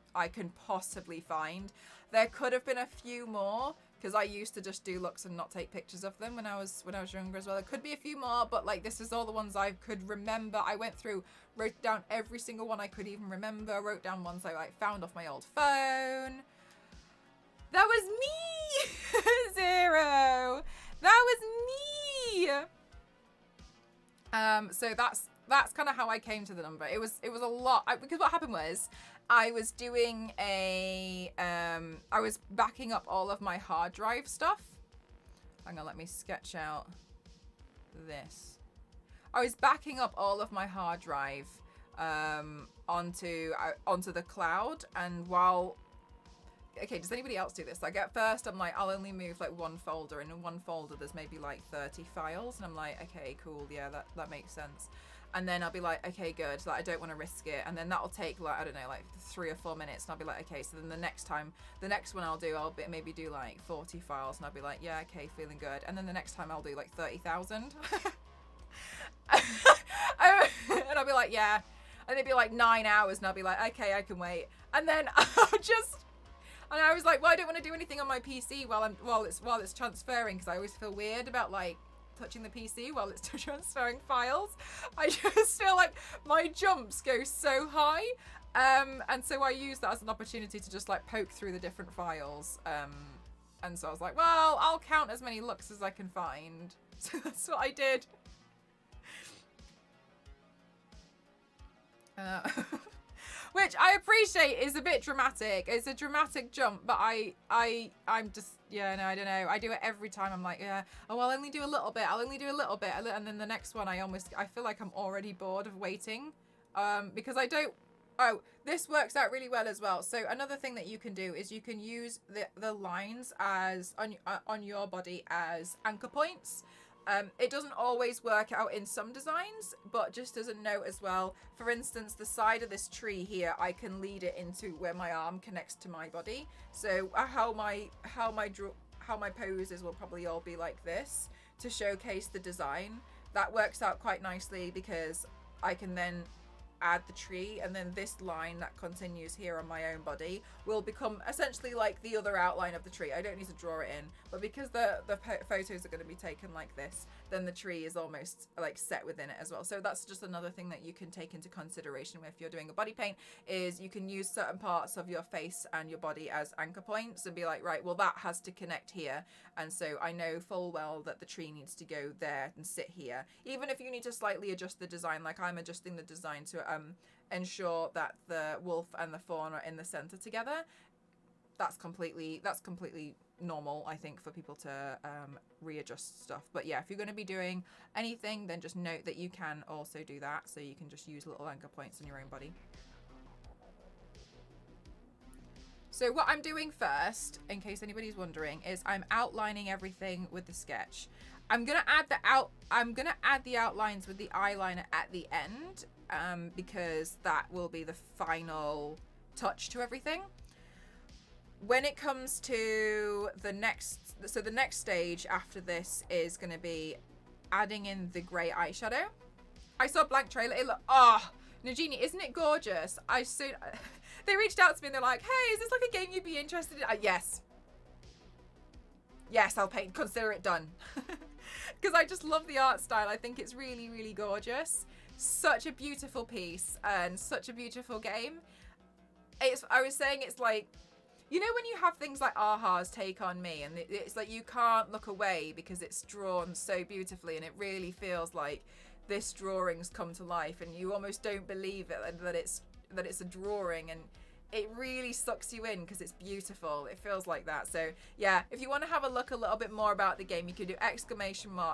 possibly find. There could have been a few more, because I used to just do looks and not take pictures of them when I was younger as well. There could be a few more, but like this is all the ones I could remember. I went through, wrote down every single one I could even remember, wrote down ones I like found off my old phone. That was me! 0! That was me! So that's kind of how I came to the number. It was a lot, because what happened was I was doing I was backing up all of my hard drive stuff. Hang on, let me sketch out this. I was backing up all of my hard drive onto the cloud, and while... Okay, does anybody else do this? Like at first I'm like, I'll only move like one folder, and in one folder there's maybe like 30 files, and I'm like, okay, cool, yeah, that makes sense. And then I'll be like, okay, good, like I don't want to risk it. And then that'll take like, I don't know, like 3 or 4 minutes, and I'll be like, okay, so then the next one I'll maybe do like 40 files, and I'll be like, yeah, okay, feeling good. And then the next time I'll do like 30,000. And I'll be like, yeah. And it'd be like 9 hours, and I'll be like, okay, I can wait. And then and I was like, well, I don't want to do anything on my PC while it's transferring, because I always feel weird about like touching the PC while it's transferring files. I just feel like my jumps go so high, and so I use that as an opportunity to just like poke through the different files, and so I was like, well, I'll count as many looks as I can find. So that's what I did. Which I appreciate is a bit dramatic. It's a dramatic jump, but I'm just, yeah, no, I don't know. I do it every time. I'm like, yeah, oh, I'll only do a little bit. I'll only do a little bit. And then the next one, I feel like I'm already bored of waiting, because I don't, oh, this works out really well as well. So another thing that you can do is you can use the lines as on your body as anchor points. It doesn't always work out in some designs, but just as a note as well, for instance, the side of this tree here, I can lead it into where my arm connects to my body. So how my poses will probably all be like this to showcase the design. That works out quite nicely because I can then add the tree, and then this line that continues here on my own body will become essentially like the other outline of the tree. I don't need to draw it in, but because the photos are going to be taken like this, then the tree is almost like set within it as well. So that's just another thing that you can take into consideration if you're doing a body paint, is you can use certain parts of your face and your body as anchor points and be like, right, well, that has to connect here, and so I know full well that the tree needs to go there and sit here. Even if you need to slightly adjust the design, like I'm adjusting the design to ensure that the wolf and the fawn are in the center together, that's completely normal, I think, for people to readjust stuff. But yeah, if you're going to be doing anything, then just note that you can also do that, so you can just use little anchor points in your own body. So what I'm doing first, in case anybody's wondering, is I'm outlining everything with the sketch. I'm gonna add the outlines with the eyeliner at the end, because that will be the final touch to everything. When it comes to the next stage after this is gonna be adding in the grey eyeshadow. I saw Blanc trailer. It looked, oh, Nagini, isn't it gorgeous? They reached out to me and they're like, hey, is this like a game you'd be interested in? Yes. Yes, I'll paint. Consider it done. Because I just love the art style. I think it's really, really gorgeous. Such a beautiful piece and such a beautiful game. I was saying it's like, you know when you have things like Aha's Take On Me, and it's like you can't look away because it's drawn so beautifully, and it really feels like this drawing's come to life, and you almost don't believe it that it's a drawing, and it really sucks you in because it's beautiful. It feels like that. So yeah, if you want to have a look a little bit more about the game, you can do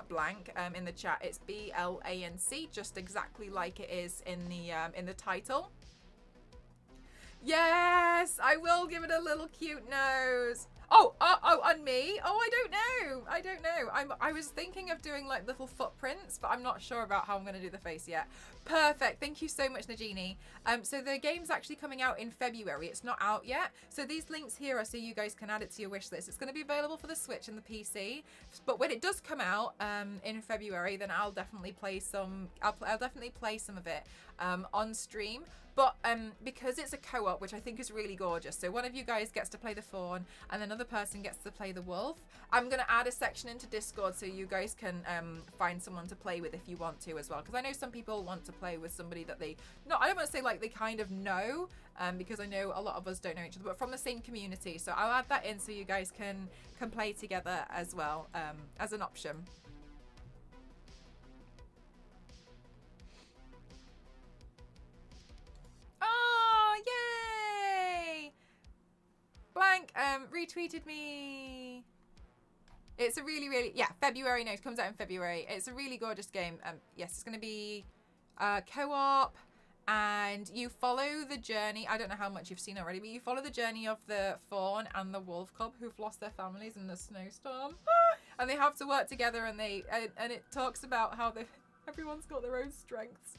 !Blanc in the chat. It's BLANC, just exactly like it is in the title. Yes, I will give it a little cute nose. Oh, on me? Oh, I don't know. I was thinking of doing like little footprints, but I'm not sure about how I'm going to do the face yet. Perfect. Thank you so much, Nagini. So the game's actually coming out in February. It's not out yet. So these links here are so you guys can add it to your wish list. It's going to be available for the Switch and the PC. But when it does come out in February, then I'll definitely play some. I'll definitely play some of it on stream. But because it's a co-op, which I think is really gorgeous, so one of you guys gets to play the fawn and another person gets to play the wolf, I'm going to add a section into Discord so you guys can find someone to play with if you want to as well. Because I know some people want to play with somebody that I don't want to say like they kind of know, because I know a lot of us don't know each other, but from the same community. So I'll add that in so you guys can play together as well, as an option. Oh, yay! Blanc retweeted me. It's a really, really, yeah, February. No, it comes out in February. It's a really gorgeous game. Yes, it's going to be co-op, and you follow the journey. I don't know how much you've seen already, but you follow the journey of the fawn and the wolf cub who've lost their families in the snowstorm, and they have to work together. And and it talks about how everyone's got their own strengths.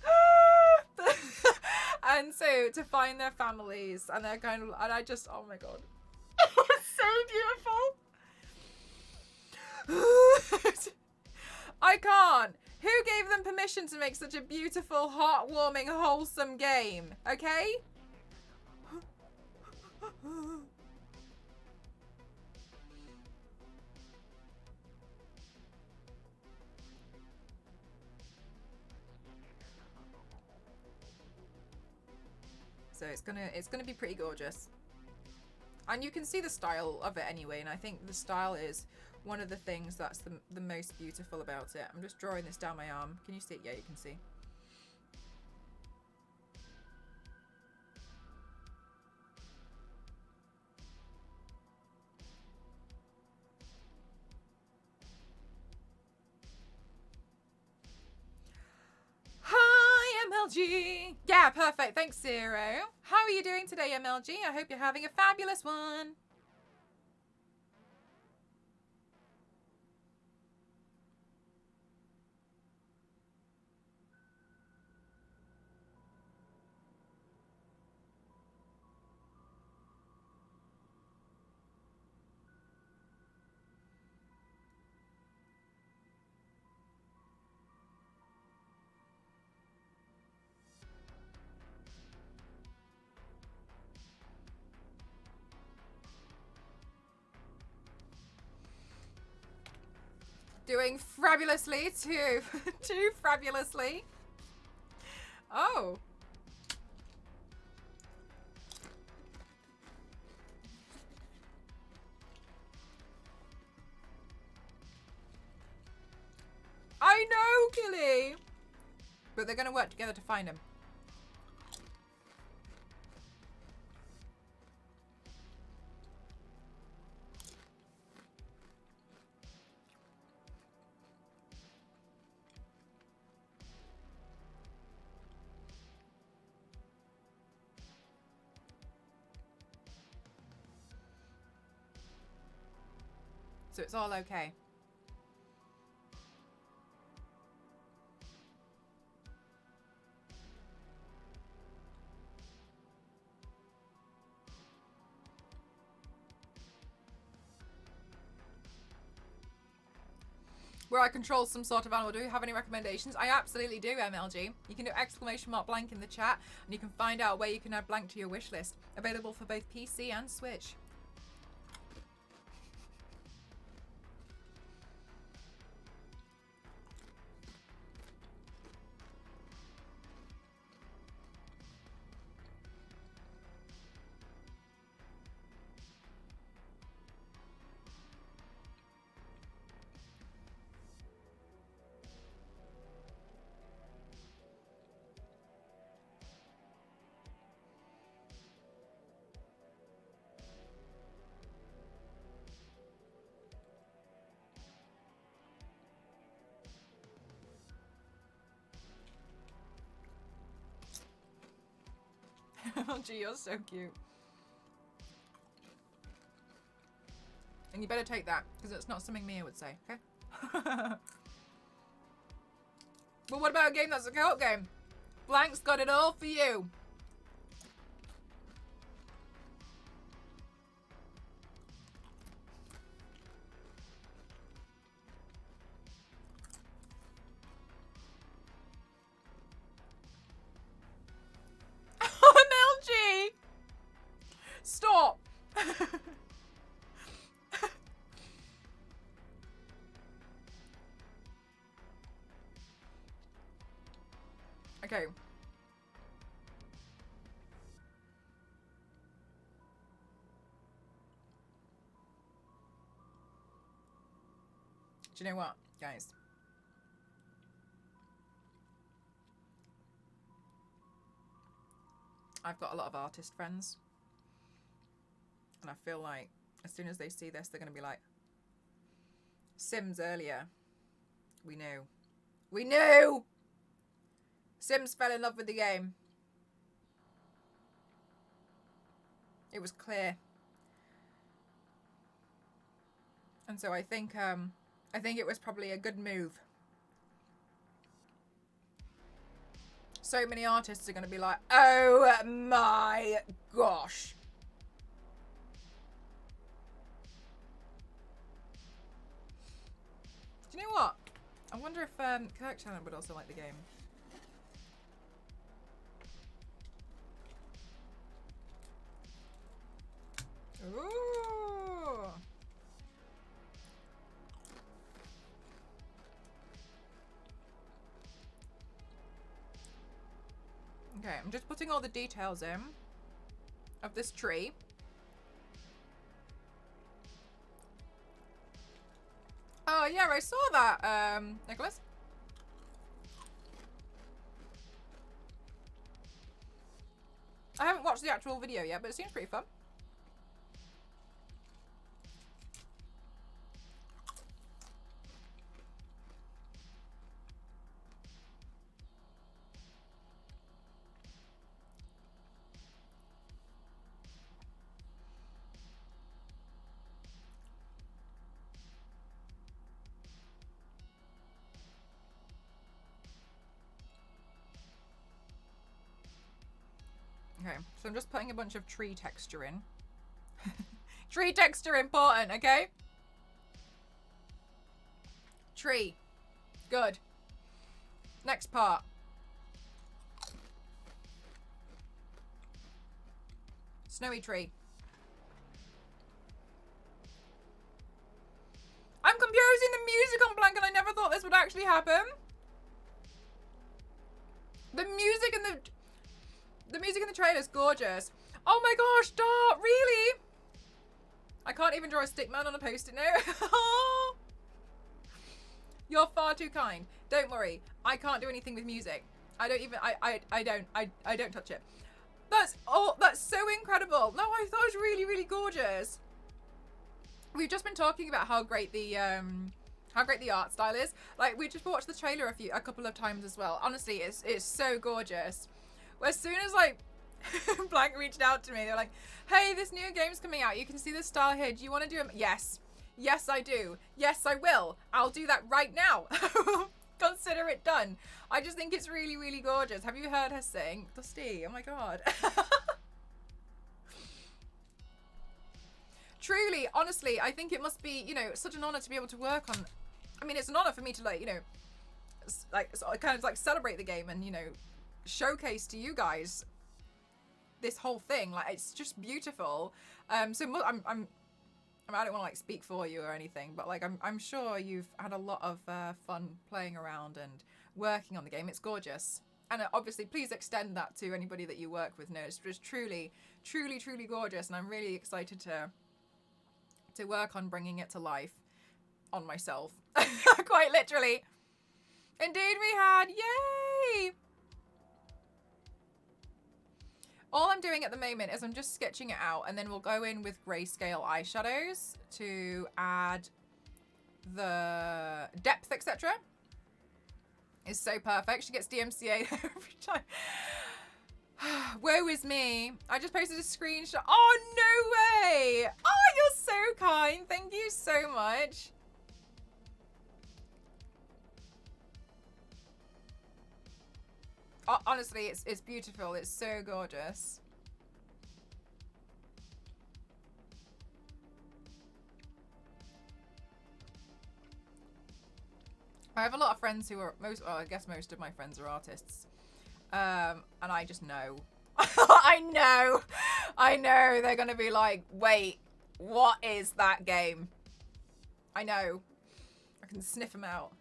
And so to find their families, and they're kind of, and I just, oh my god, it's so beautiful. I can't. Who gave them permission to make such a beautiful, heartwarming, wholesome game? Okay? So it's gonna be pretty gorgeous, and you can see the style of it anyway. And I think the style is one of the things that's the most beautiful about it. I'm just drawing this down my arm. Can you see it? Yeah, you can see. MLG. Yeah, perfect. Thanks, Zero. How are you doing today, MLG? I hope you're having a fabulous one. Doing fabulously too. Too fabulously. Oh. I know, Killy. But they're going to work together to find him. So it's all okay. Where I control some sort of animal. Do you have any recommendations? I absolutely do, MLG. You can do !Blanc in the chat, and you can find out where you can add Blanc to your wish list. Available for both PC and Switch. MLG, you're so cute. And you better take that, because it's not something Mia would say, okay? Well, what about a game that's a co-op game? Blanc's got it all for you. MLG! Stop! Okay. Do you know what, guys? I've got a lot of artist friends. And I feel like as soon as they see this, they're going to be like, Sims earlier. We knew. We knew! Sims fell in love with the game. It was clear. And so I think it was probably a good move. So many artists are going to be like, oh my gosh. Do you know what? I wonder if Kirk Chandler would also like the game. Ooh. Okay, I'm just putting all the details in of this tree. Oh yeah, I saw that, Nicholas. I haven't watched the actual video yet, but it seems pretty fun. Okay, so I'm just putting a bunch of tree texture in. Tree texture important, okay? Tree. Good. Next part. Snowy tree. I'm composing the music on Blanc and actually happen? The music in the trailer is gorgeous. Oh my gosh, Dart, really? I can't even draw a stick man on a post-it note. You're far too kind. Don't worry. I can't do anything with music. I don't even, I don't touch it. That's so incredible. No, I thought it was really, really gorgeous. We've just been talking about how great the art style is. Like, we just watched the trailer a couple of times as well. Honestly, it's so gorgeous. Well, as soon as like Blanc reached out to me, they're like, hey, this new game's coming out. You can see the style here. Do you want to do it? Yes. Yes, I do. Yes, I will. I'll do that right now. Consider it done. I just think it's really, really gorgeous. Have you heard her sing? Dusty, oh my God. Truly, honestly, I think it must be, you know, such an honor to be able to work on. I mean, it's an honor for me to, like, you know, like kind of like celebrate the game and, you know, showcase to you guys this whole thing. Like, it's just beautiful. So I don't want to like speak for you or anything, but like I'm sure you've had a lot of fun playing around and working on the game. It's gorgeous, and obviously please extend that to anybody that you work with. No, it's just truly, truly, truly gorgeous, and I'm really excited to work on bringing it to life on myself. Quite literally. Indeed we had. Yay! All I'm doing at the moment is I'm just sketching it out, and then we'll go in with grayscale eyeshadows to add the depth, etc. It's so perfect. She gets DMCA every time. Woe is me. I just posted a screenshot. Oh, no way. Oh, you're so kind. Thank you so much. Oh, honestly, it's beautiful. It's so gorgeous. I have a lot of friends who are I guess most of my friends are artists. And I just know. I know they're going to be like, wait, what is that game? I know. I can sniff them out.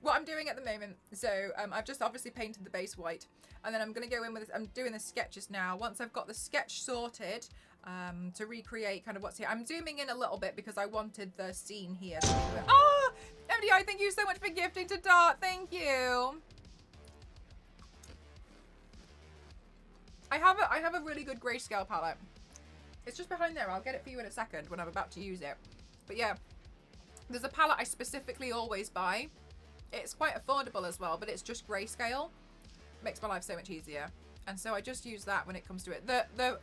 What I'm doing at the moment, so I've just obviously painted the base white, and then I'm going to go in with this. I'm doing the sketches now. Once I've got the sketch sorted to recreate kind of what's here, I'm zooming in a little bit because I wanted the scene here. Oh, MDI, thank you so much for gifting to Dart. Thank you. I have a really good grayscale palette. It's just behind there. I'll get it for you in a second when I'm about to use it. But yeah, there's a palette I specifically always buy. It's quite affordable as well, but it's just grayscale. Makes my life so much easier. And so I just use that when it comes to it. The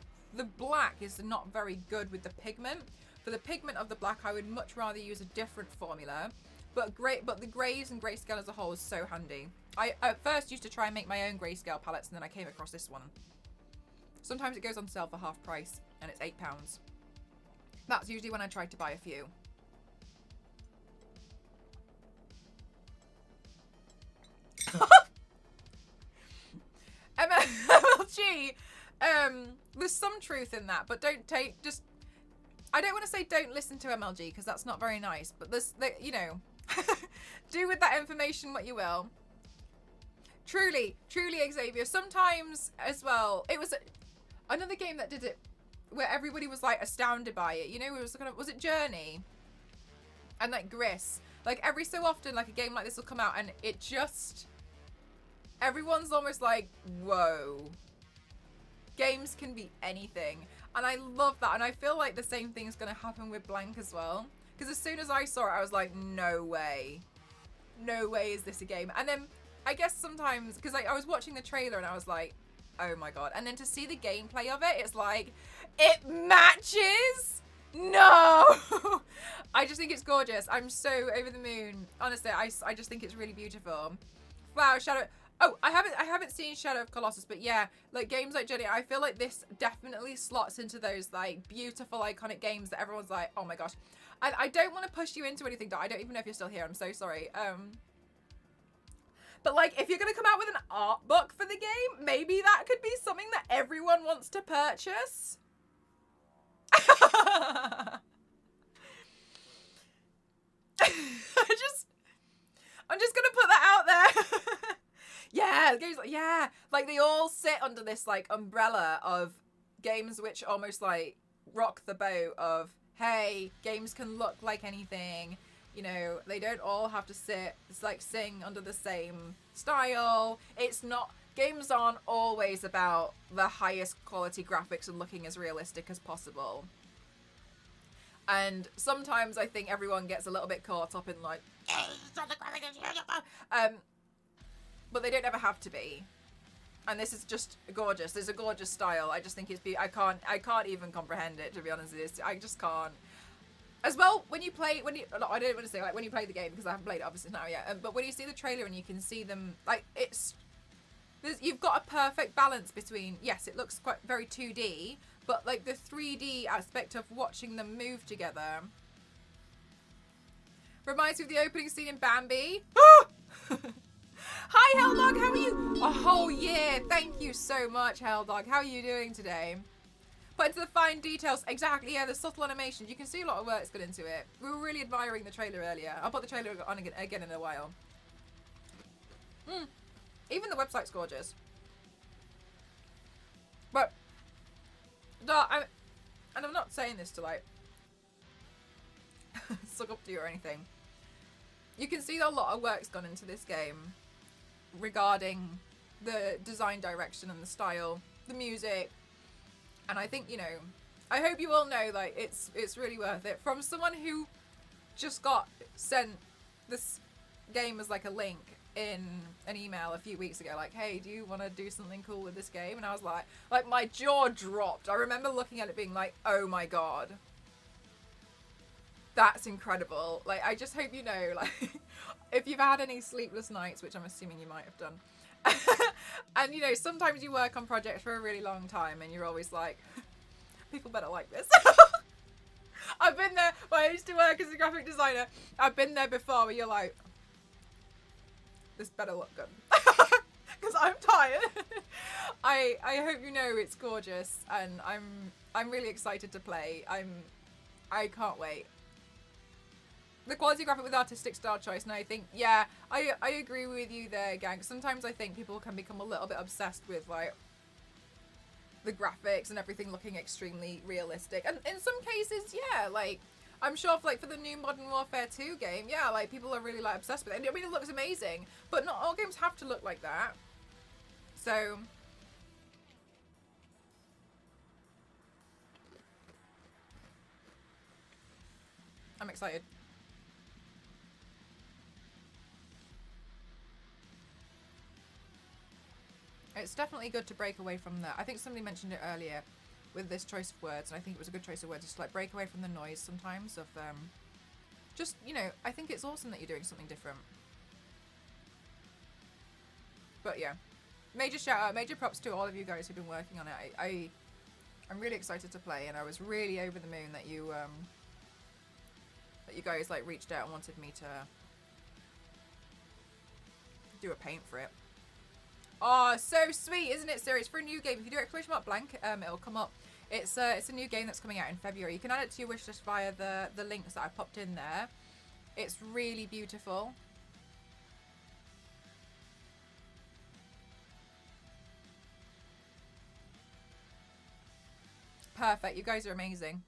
black is not very good with the pigment. For the pigment of the black, I would much rather use a different formula. But the greys and grayscale as a whole is so handy. I at first used to try and make my own grayscale palettes, and then I came across this one. Sometimes it goes on sale for half price, and it's £8. That's usually when I try to buy a few. MLG, there's some truth in that, but don't take just. I don't want to say don't listen to MLG because that's not very nice, but there's, you know, do with that information what you will. Truly, Xavier. Sometimes as well, it was another game that did it where everybody was like astounded by it. You know, it was kind of, was it Journey? And like Gris. Like every so often, like a game like this will come out and it just. Everyone's almost like, whoa. Games can be anything. And I love that. And I feel like the same thing is going to happen with Blanc as well. Because as soon as I saw it, I was like, no way. No way is this a game. And then I guess sometimes, because I was watching the trailer and I was like, oh my God. And then to see the gameplay of it, it's like, it matches? No. I just think it's gorgeous. I'm so over the moon. Honestly, I just think it's really beautiful. Wow, Shadow. Oh, I haven't seen Shadow of Colossus, but yeah, like games like Journey, I feel like this definitely slots into those like beautiful, iconic games that everyone's like, oh my gosh. I don't want to push you into anything, I don't even know if you're still here. I'm so sorry. But like, if you're gonna come out with an art book for the game, maybe that could be something that everyone wants to purchase. the games, yeah, like they all sit under this like umbrella of games which almost like rock the boat of, hey, games can look like anything, you know, they don't all have to sing under the same style. It's not, games aren't always about the highest quality graphics and looking as realistic as possible. And sometimes I think everyone gets a little bit caught up in like, but they don't ever have to be. And this is just gorgeous. There's a gorgeous style. I just think it's I can't even comprehend it, to be honest with you. I just can't. As well, when you play, I don't want to say like when you play the game, because I haven't played it obviously now yet. But when you see the trailer and you can see them, like you've got a perfect balance between, yes, it looks quite very 2D, but like the 3D aspect of watching them move together reminds me of the opening scene in Bambi. Hi, Helldog, how are you? A whole year. Thank you so much, Helldog. How are you doing today? But into the fine details. Exactly, yeah, the subtle animations. You can see a lot of work's gone into it. We were really admiring the trailer earlier. I'll put the trailer on again in a while. Even the website's gorgeous. But, and I'm not saying this to like suck up to you or anything. You can see a lot of work's gone into this game regarding the design direction and the style, the music, and I think, you know, I hope you all know, like, it's really worth it. From someone who just got sent this game as like a link in an email a few weeks ago, like, hey, do you want to do something cool with this game? And I was like my jaw dropped. I remember looking at it being like, oh my god, that's incredible. Like, I just hope you know, like, if you've had any sleepless nights, which I'm assuming you might have done, and, you know, sometimes you work on projects for a really long time and you're always like, people better like this. I've been there when I used to work as a graphic designer. I've been there before where you're like, this better look good. Because I'm tired. I hope you know it's gorgeous, and I'm really excited to play. I can't wait. The quality graphic with artistic style choice, and I think, yeah, I agree with you there, gang. Sometimes I think people can become a little bit obsessed with like the graphics and everything looking extremely realistic, and in some cases, yeah, like I'm sure for the new Modern Warfare 2 game, yeah, like people are really like obsessed with it. I mean, it looks amazing, but not all games have to look like that. So I'm excited. It's definitely good to break away from I think somebody mentioned it earlier with this choice of words, and I think it was a good choice of words, just like break away from the noise sometimes of just, you know, I think it's awesome that you're doing something different. But yeah, major shout out, major props to all of you guys who've been working on it. I'm really excited to play, and I was really over the moon that you guys like reached out and wanted me to do a paint for it. Oh, so sweet, isn't it, Siri? It's for a new game. If you do exclamation mark Blanc, it'll come up. It's a new game that's coming out in February. You can add it to your wish list via the links that I popped in there. It's really beautiful. Perfect. You guys are amazing.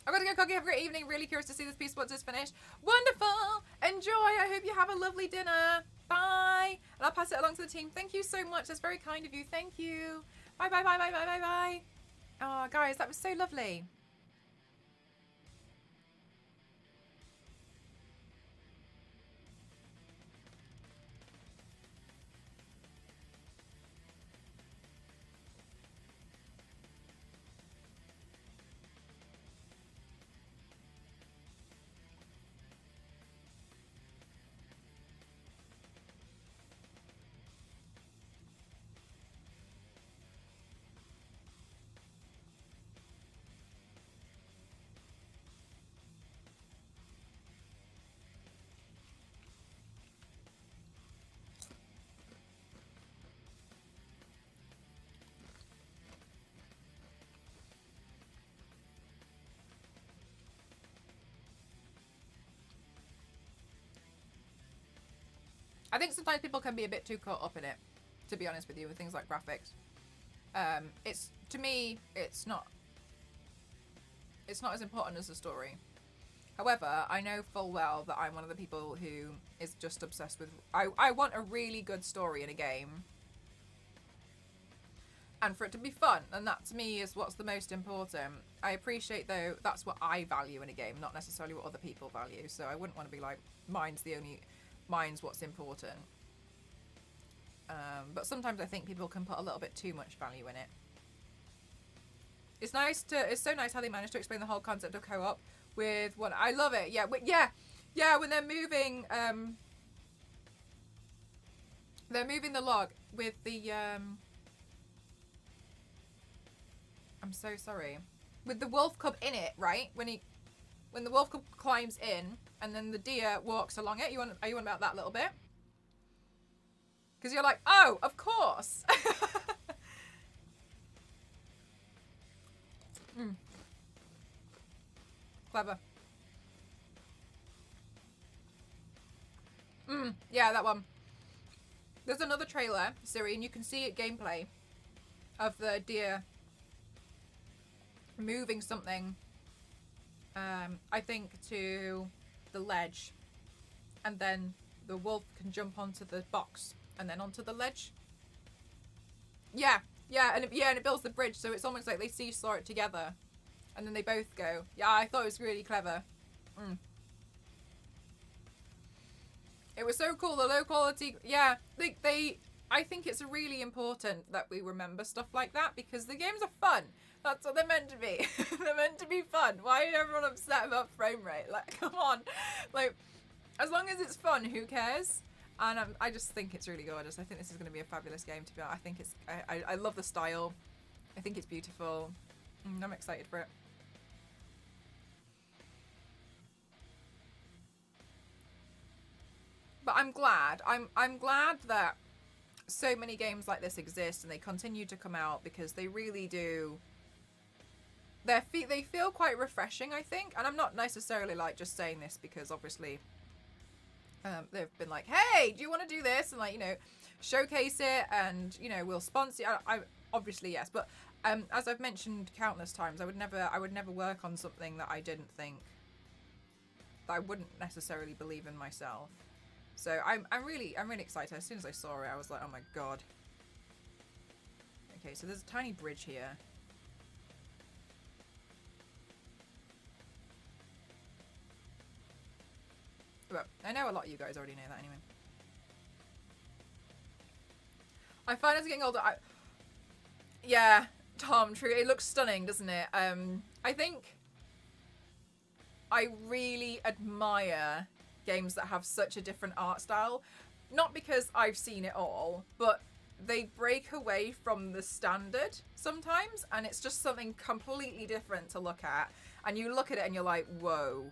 I've got to go, Coggy. Have a great evening. Really curious to see this piece once it's finished. Wonderful. Enjoy. I hope you have a lovely dinner. Bye. And I'll pass it along to the team. Thank you so much. That's very kind of you. Thank you. Bye, bye, bye, bye, bye, bye, bye. Oh, guys, that was so lovely. I think sometimes people can be a bit too caught up in it, to be honest with you, with things like graphics. It's, to me, it's not as important as the story. However, I know full well that I'm one of the people who is just obsessed with... I want a really good story in a game. And for it to be fun. And that, to me, is what's the most important. I appreciate, though, that's what I value in a game, not necessarily what other people value. So I wouldn't want to be like, mine's what's important. But sometimes I think people can put a little bit too much value in it. It's so nice how they managed to explain the whole concept of co-op with what I love it. Yeah, when they're moving the log with the I'm so sorry. With the wolf cub in it, right? When the wolf cub climbs in and then the deer walks along it. Are you on about that little bit? Because you're like, oh, of course. Clever. Yeah, that one. There's another trailer, Siri, and you can see it gameplay of the deer moving something, I think, to the ledge, and then the wolf can jump onto the box and then onto the ledge. Yeah, and it builds the bridge, so it's almost like they seesaw it together, and then they both go. Yeah, I thought it was really clever. It was so cool. The low quality. Yeah, I think it's really important that we remember stuff like that because the games are fun. That's what they're meant to be. They're meant to be fun. Why is everyone upset about frame rate? Like, come on. Like, as long as it's fun, who cares? And I just think it's really gorgeous. I think this is going to be a fabulous game, to be honest. I think it's... I love the style. I think it's beautiful. I'm excited for it. But I'm glad. I'm glad that so many games like this exist and they continue to come out because they really do... They feel quite refreshing, I think. And I'm not necessarily like just saying this because obviously they've been like, hey, do you want to do this? And like, you know, showcase it and, you know, we'll sponsor it. I obviously, yes. But as I've mentioned countless times, I would never work on something that I didn't think, that I wouldn't necessarily believe in myself. So I'm really excited. As soon as I saw it, I was like, oh my God. Okay, so there's a tiny bridge here. But I know a lot of you guys already know that anyway. I find as I'm getting older, yeah, Tom, true. It looks stunning, doesn't it? I think I really admire games that have such a different art style. Not because I've seen it all, but they break away from the standard sometimes, and it's just something completely different to look at. And you look at it and you're like, whoa.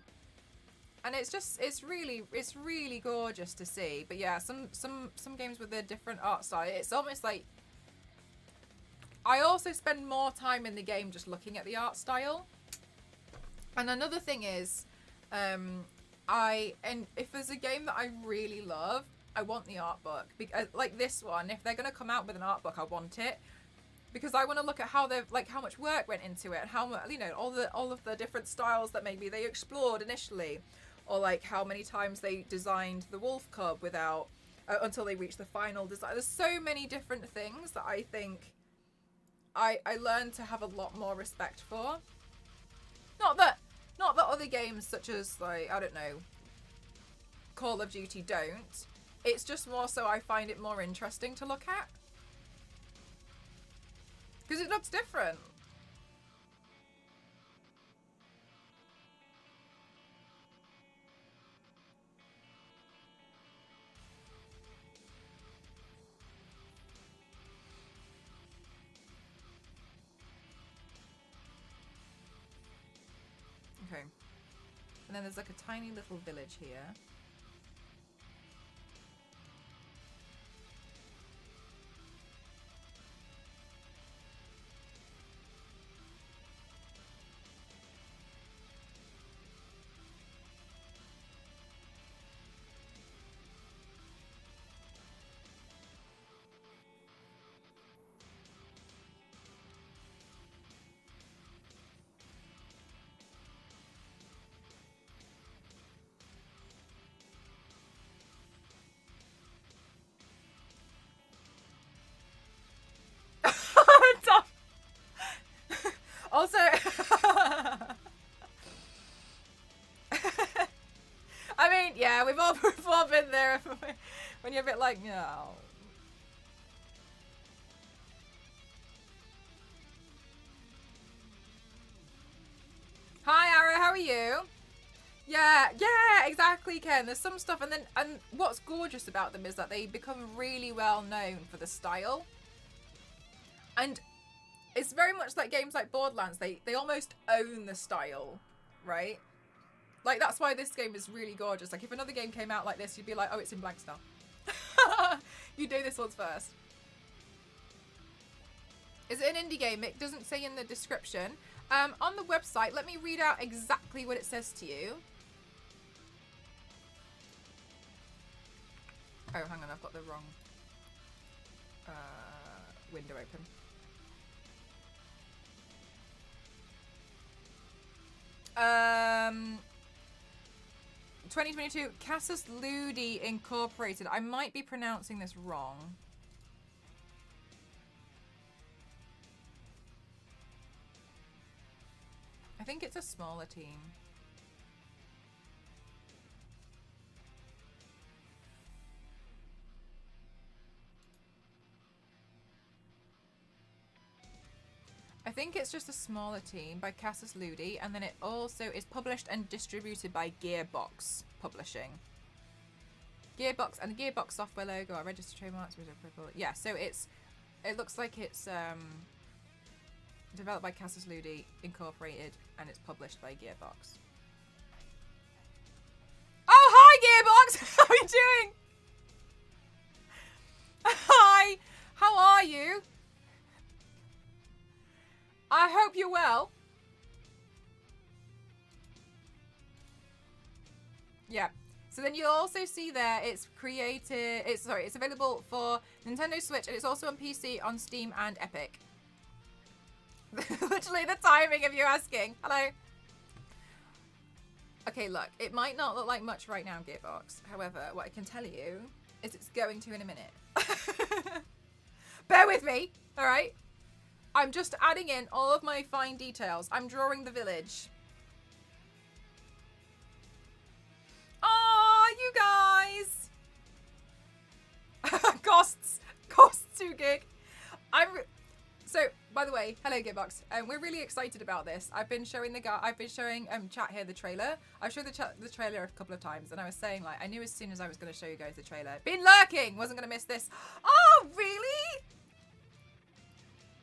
And it's really gorgeous to see. But yeah, some games with a different art style, it's almost like I also spend more time in the game just looking at the art style. And another thing is, if there's a game that I really love, I want the art book. Because, like this one, if they're gonna come out with an art book, I want it. Because I want to look at how they've, like, how much work went into it, and how much, you know, all of the different styles that maybe they explored initially. Or like how many times they designed the wolf cub without until they reached the final design. There's so many different things that I think I learned to have a lot more respect for. Not that other games such as, like, I don't know, Call of Duty don't. It's just more so I find it more interesting to look at. Because it looks different. Okay. And then there's like a tiny little village here. Also, I mean, yeah, we've all been there when you're a bit like, no. Hi, Ara, how are you? Yeah, exactly, Ken. There's some stuff, and what's gorgeous about them is that they become really well known for the style. And it's very much like games like Borderlands. They almost own the style, right? Like, that's why this game is really gorgeous. Like, if another game came out like this, you'd be like, oh, it's in Blanc style. You do this one's first. Is it an indie game? It doesn't say in the description. On the website, let me read out exactly what it says to you. Oh, hang on, I've got the wrong window open. 2022, Casus Ludi Incorporated. I might be pronouncing this wrong. I think it's a smaller team. I think it's just a smaller team by Casus Ludi, and then it also is published and distributed by Gearbox Publishing. Gearbox and the Gearbox software logo are registered trademarks. Yeah, so it looks like it's developed by Casus Ludi Incorporated, and it's published by Gearbox. Oh, hi Gearbox! How are you doing? Hi, how are you? I hope you're well. Yeah. So then you'll also see there it's it's available for Nintendo Switch, and it's also on PC, on Steam and Epic. Literally the timing of you asking. Hello. Okay, look, it might not look like much right now, Gearbox. However, what I can tell you is it's going to in a minute. Bear with me, all right? I'm just adding in all of my fine details. I'm drawing the village. Oh, you guys. Costs 2 gig. So, by the way, hello Gearbox. We're really excited about this. I've been showing chat here the trailer. I've showed the trailer a couple of times, and I was saying, like, I knew as soon as I was going to show you guys the trailer. Been lurking, wasn't going to miss this. Oh, really?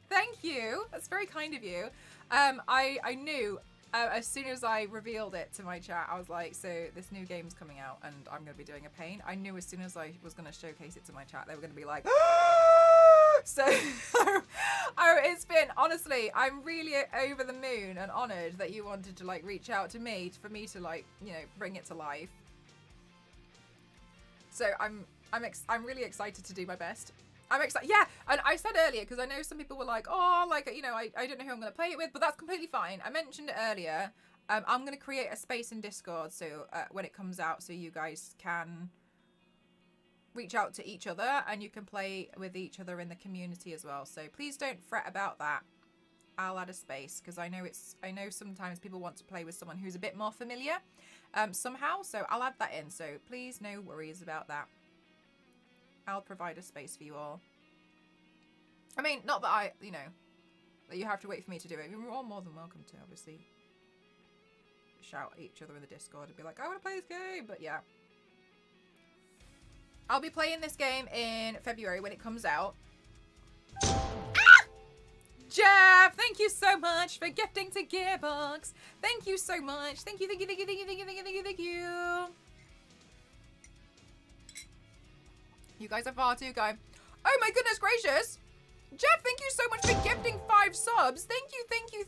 Thank you. That's very kind of you. I knew as soon as I revealed it to my chat, I was like, so this new game's coming out and I'm going to be doing a paint. I knew as soon as I was going to showcase it to my chat, they were going to be like, so it's been, honestly, I'm really over the moon and honored that you wanted to like reach out to me for me to like, you know, bring it to life. So I'm really excited to do my best. I'm excited. Yeah, and I said earlier, because I know some people were like, oh, like, you know, I don't know who I'm going to play it with, but that's completely fine. I mentioned it earlier. I'm going to create a space in Discord so when it comes out, so you guys can reach out to each other and you can play with each other in the community as well. So please don't fret about that. I'll add a space because I know sometimes people want to play with someone who's a bit more familiar somehow. So I'll add that in. So please, no worries about that. I'll provide a space for you all. I mean, not that that you have to wait for me to do it. You're all more than welcome to, obviously, shout at each other in the Discord and be like, I want to play this game. But yeah. I'll be playing this game in February when it comes out. Ah! Jeff, thank you so much for gifting to Gearbox. Thank you so much. Thank you. You guys are far too kind. Oh my goodness gracious. Jeff, thank you so much for gifting 5 subs. Thank you. Thank you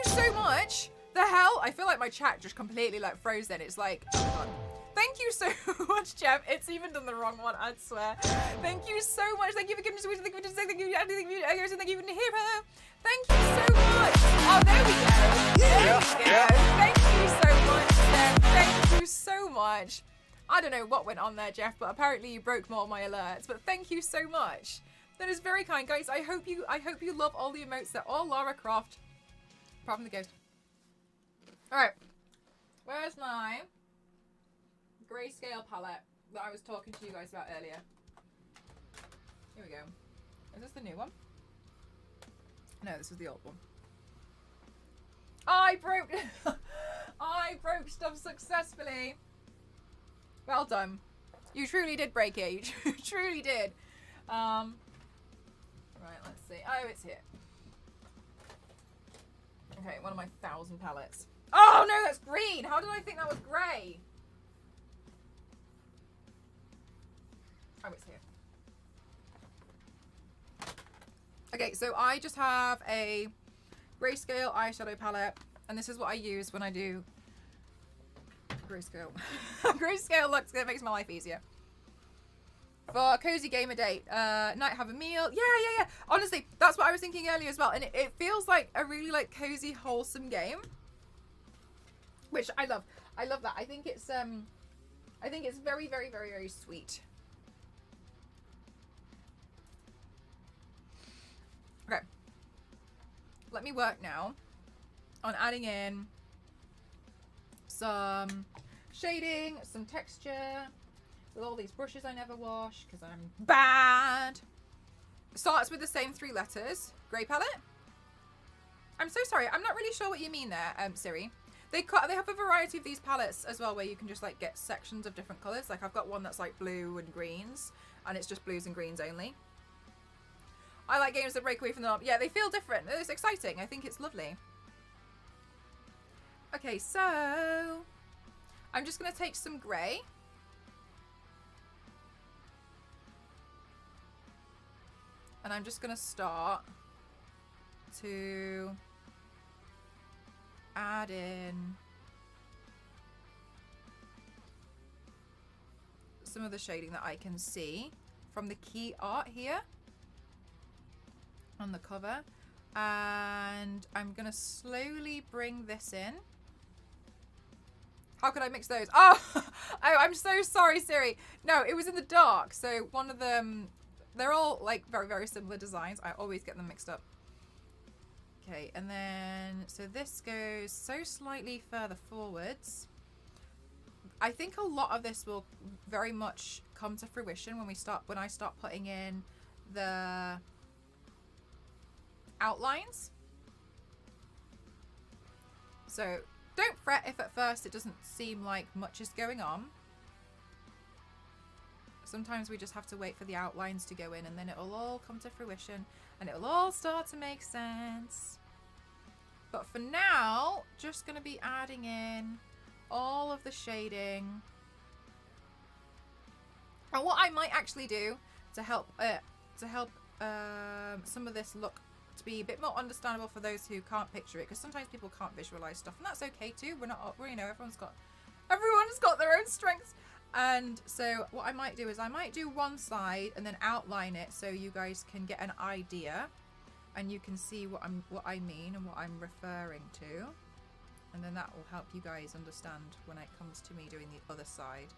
so much. The hell? I feel like my chat just completely like froze then. It's like, oh my god. Thank you so much, Jeff. It's even done the wrong one, I swear. Thank you so much. Thank you for giving us a wish. Thank you for saying thank you. Thank you for the hero. Thank you so much. Oh, there we go. There we go. Thank you so much, Jeff. Thank you so much. I don't know what went on there, Jeff, but apparently you broke more of my alerts. But thank you so much. That is very kind, guys. I hope you love all the emotes. They're all Lara Croft. Apart from the ghost. Alright. Where's my grayscale palette that I was talking to you guys about earlier? Here we go. Is this the new one? No, this is the old one. I broke I broke stuff successfully. Well done. You truly did break it. You truly did. Right, let's see. Oh, it's here. Okay, one of my 1,000 palettes. Oh no, that's green! How did I think that was grey? Oh, it's here. Okay, so I just have a grayscale eyeshadow palette, and this is what I use when I do grayscale. Grayscale looks good, it makes my life easier. For a cozy gamer date, night have a meal. Yeah. Honestly, that's what I was thinking earlier as well, and it feels like a really like cozy, wholesome game, which I love. I love that. I think it's very, very, very, very sweet. Okay, let me work now on adding in some shading, some texture. With all these brushes I never wash because I'm bad. Starts with the same 3 letters. Grey palette. I'm so sorry. I'm not really sure what you mean there, Siri. They have a variety of these palettes as well where you can just like get sections of different colours. Like I've got one that's like blue and greens and it's just blues and greens only. I like games that break away from the norm. Yeah, they feel different. It's exciting. I think it's lovely. Okay, so I'm just going to take some grey. And I'm just going to start to add in some of the shading that I can see from the key art here on the cover. And I'm going to slowly bring this in. How could I mix those? Oh, I'm so sorry, Siri. No, it was in the dark. So one of them... They're all like very, very similar designs. I always get them mixed up. Okay, and then, so this goes so slightly further forwards. I think a lot of this will very much come to fruition when I start putting in the outlines. So don't fret if at first it doesn't seem like much is going on. Sometimes we just have to wait for the outlines to go in and then it'll all come to fruition and it'll all start to make sense. But for now, just going to be adding in all of the shading. And what I might actually do to help some of this look to be a bit more understandable for those who can't picture it, because sometimes people can't visualize stuff, and that's okay too. Everyone's got their own strengths. And so what I might do is I might do one side and then outline it so you guys can get an idea and you can see what I mean and what I'm referring to, and then that will help you guys understand when it comes to me doing the other side.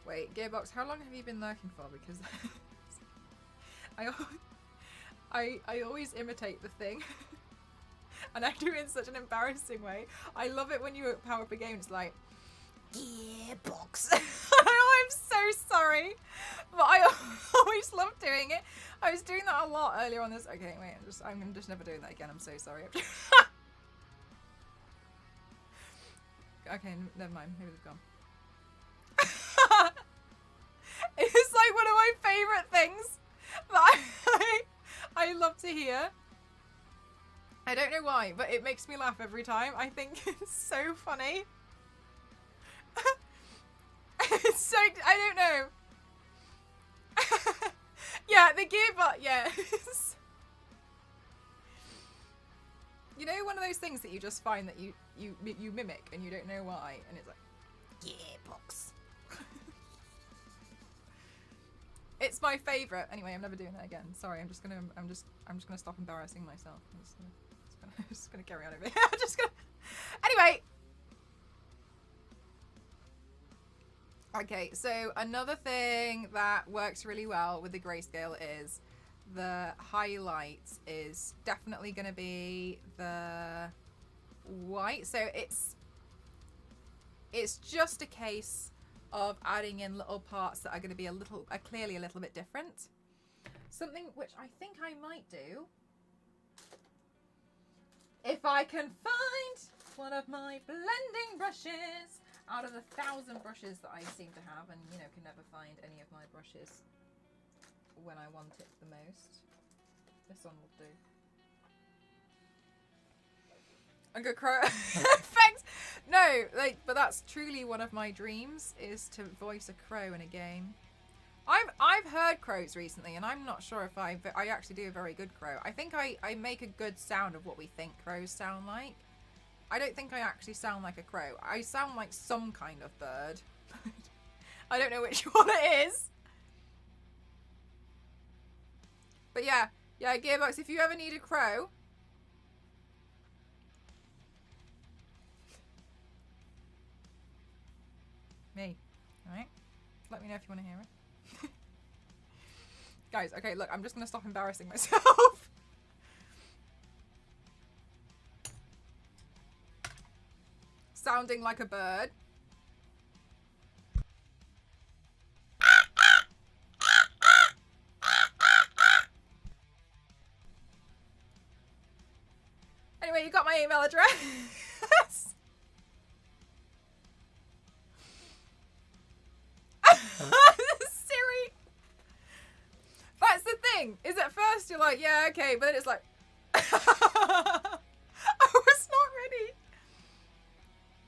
Wait, Gearbox, how long have you been lurking for? Because I always imitate the thing. And I do it in such an embarrassing way. I love it when you power up a game. It's like, Gearbox. I'm so sorry. But I always love doing it. I was doing that a lot earlier on this. Okay, wait. I'm just never doing that again. I'm so sorry. Okay, never mind. Maybe it's gone. It's like one of my favourite things that I love to hear. I don't know why, but it makes me laugh every time. I think it's so funny. It's so... I don't know. Yeah, the gearbox... Yeah. You know, one of those things that you just find that you mimic and you don't know why, and it's like, Gearbox. It's my favourite. Anyway, I'm never doing that again. Sorry, I'm just gonna stop embarrassing myself. I'm just gonna carry on over here. Anyway. Okay, so another thing that works really well with the grayscale is the highlight is definitely going to be the white. So it's just a case of adding in little parts that are going to be clearly a little bit different. Something which I think I might do, if I can find one of my blending brushes out of the 1,000 brushes that I seem to have, and you know, can never find any of my brushes when I want it the most. This one will do. A good crow. Thanks. No, but that's truly one of my dreams, is to voice a crow in a game. I've heard crows recently, and I'm not sure if I actually do a very good crow. I think I make a good sound of what we think crows sound like. I don't think I actually sound like a crow. I sound like some kind of bird. I don't know which one it is. But yeah, Gearbox, if you ever need a crow, me, alright? Let me know if you want to hear it. Guys, okay, look, I'm just going to stop embarrassing myself. Sounding like a bird. Anyway, you got my email address. Siri. That's the thing, is at first you're like, yeah, okay, but then it's like, I was not ready.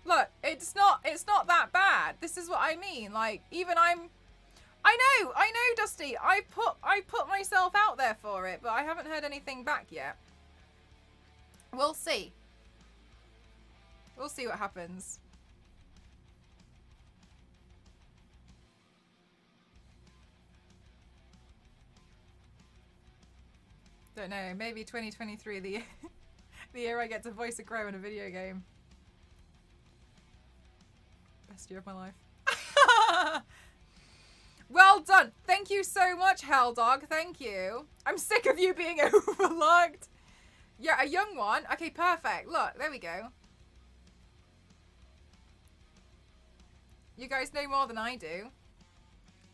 Look, it's not that bad. This is what I mean. Like, even I know, Dusty. I put myself out there for it, but I haven't heard anything back yet. We'll see. We'll see what happens. Don't know. Maybe 2023, the year I get to voice a crow in a video game. Best year of my life. Well done. Thank you so much, Helldog. Thank you. I'm sick of you being overlooked. Yeah, a young one. Okay, perfect. Look, there we go. You guys know more than I do,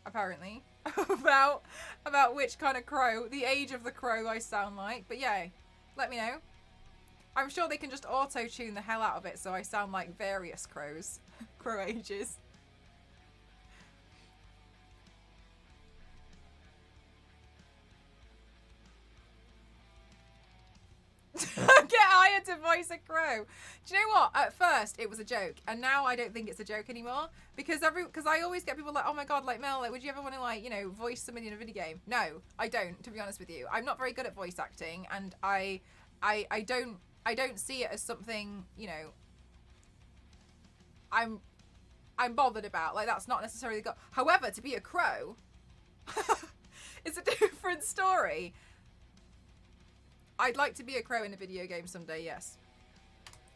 apparently, about which kind of crow, the age of the crow I sound like. But yeah, let me know. I'm sure they can just auto-tune the hell out of it so I sound like various crows. Crow ages. Get hired to voice a crow. Do you know what? At first it was a joke, and now I don't think it's a joke anymore, because I always get people like, oh my god, like Mel, like, would you ever want to, like, you know, voice somebody in a video game? No, I don't, to be honest with you. I'm not very good at voice acting, and I don't see it as something, you know, I'm bothered about. Like, that's not necessarily the goal. However, to be a crow is a different story. I'd like to be a crow in a video game someday, yes.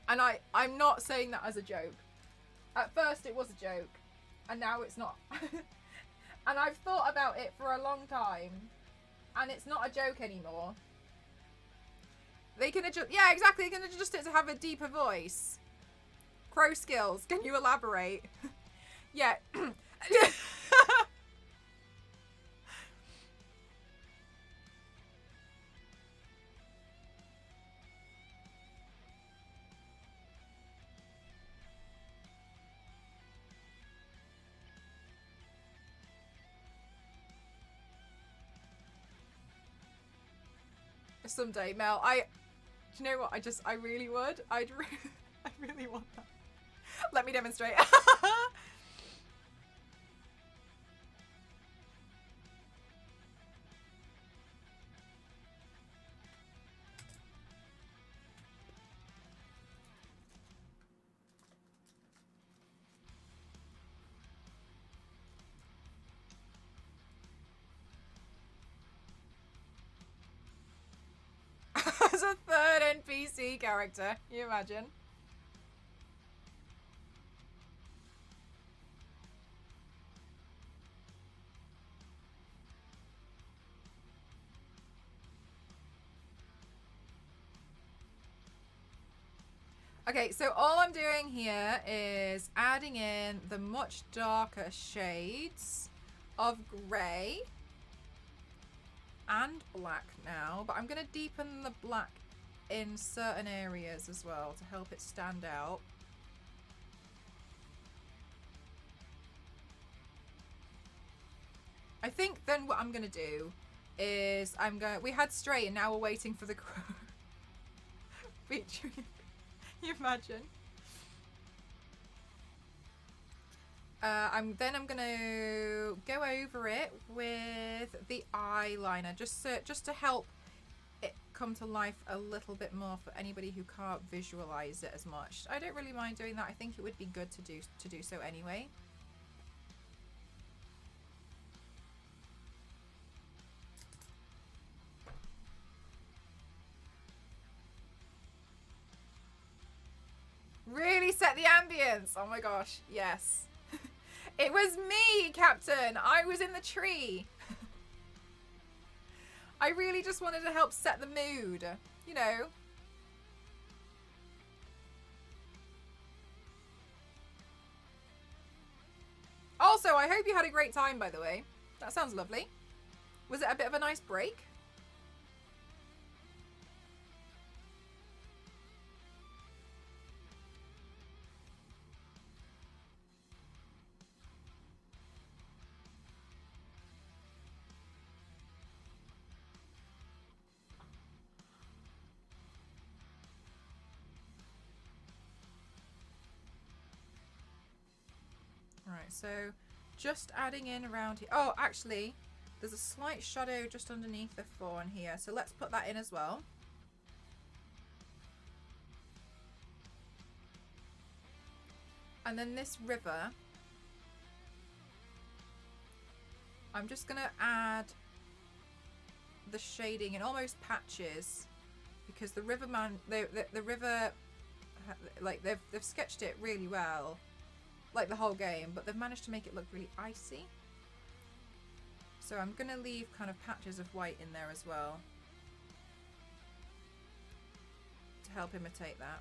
And I'm not saying that as a joke. At first it was a joke, and now it's not. And I've thought about it for a long time, and it's not a joke anymore. They can adjust, yeah, exactly, they can adjust it to have a deeper voice. Crow skills, can you elaborate? Yeah. Someday, Mel. Do you know what? I really would. I really want that. Let me demonstrate. As a third NPC character, can you imagine? Okay, so all I'm doing here is adding in the much darker shades of grey and black now, but I'm going to deepen the black in certain areas as well to help it stand out. I think then what I'm going to do is we had Stray and now we're waiting for the crow. Featuring, you imagine? I'm gonna go over it with the eyeliner just to help it come to life a little bit more for anybody who can't visualize it as much. I don't really mind doing that. I think it would be good to do so anyway. Really set the ambience. Oh my gosh, yes. It was me, Captain. I was in the tree. I really just wanted to help set the mood, you know. Also, I hope you had a great time, by the way. That sounds lovely. Was it a bit of a nice break? Right, so just adding in around here. Oh, actually, there's a slight shadow just underneath the fawn here. So let's put that in as well. And then this river, I'm just going to add the shading in almost patches because the river the river, like they've sketched it really well. Like the whole game, but they've managed to make it look really icy. So I'm going to leave kind of patches of white in there as well to help imitate that.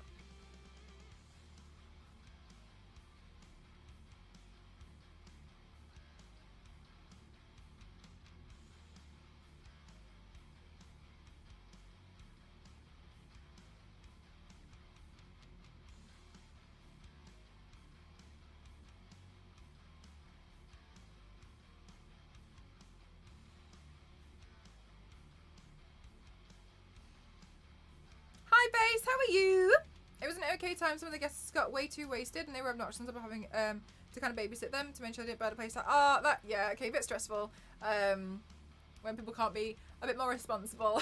Hi Base, how are you? It was an okay time. Some of the guests got way too wasted and they were obnoxious about having to kind of babysit them to make sure they didn't burn a place. Oh, that, yeah, okay, a bit stressful when people can't be a bit more responsible.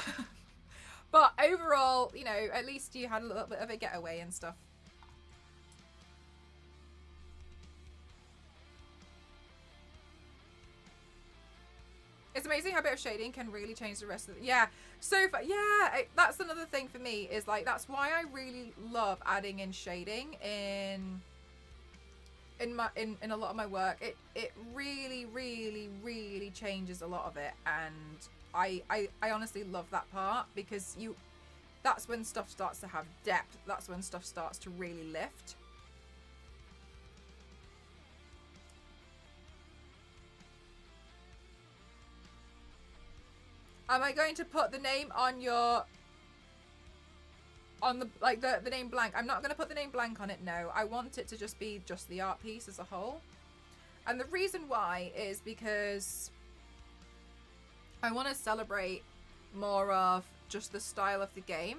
But overall, you know, at least you had a little bit of a getaway and stuff. It's amazing how a bit of shading can really change the rest of it. Yeah, so far, yeah, that's another thing for me is like, that's why I really love adding in shading in a lot of my work. It really changes a lot of it, and I honestly love that part because that's when stuff starts to have depth. That's when stuff starts to really lift. Am I going to put the name on your... on the, like, the name Blanc? I'm not going to put the name Blanc on it, no. I want it to just be just the art piece as a whole. And the reason why is because I want to celebrate more of just the style of the game.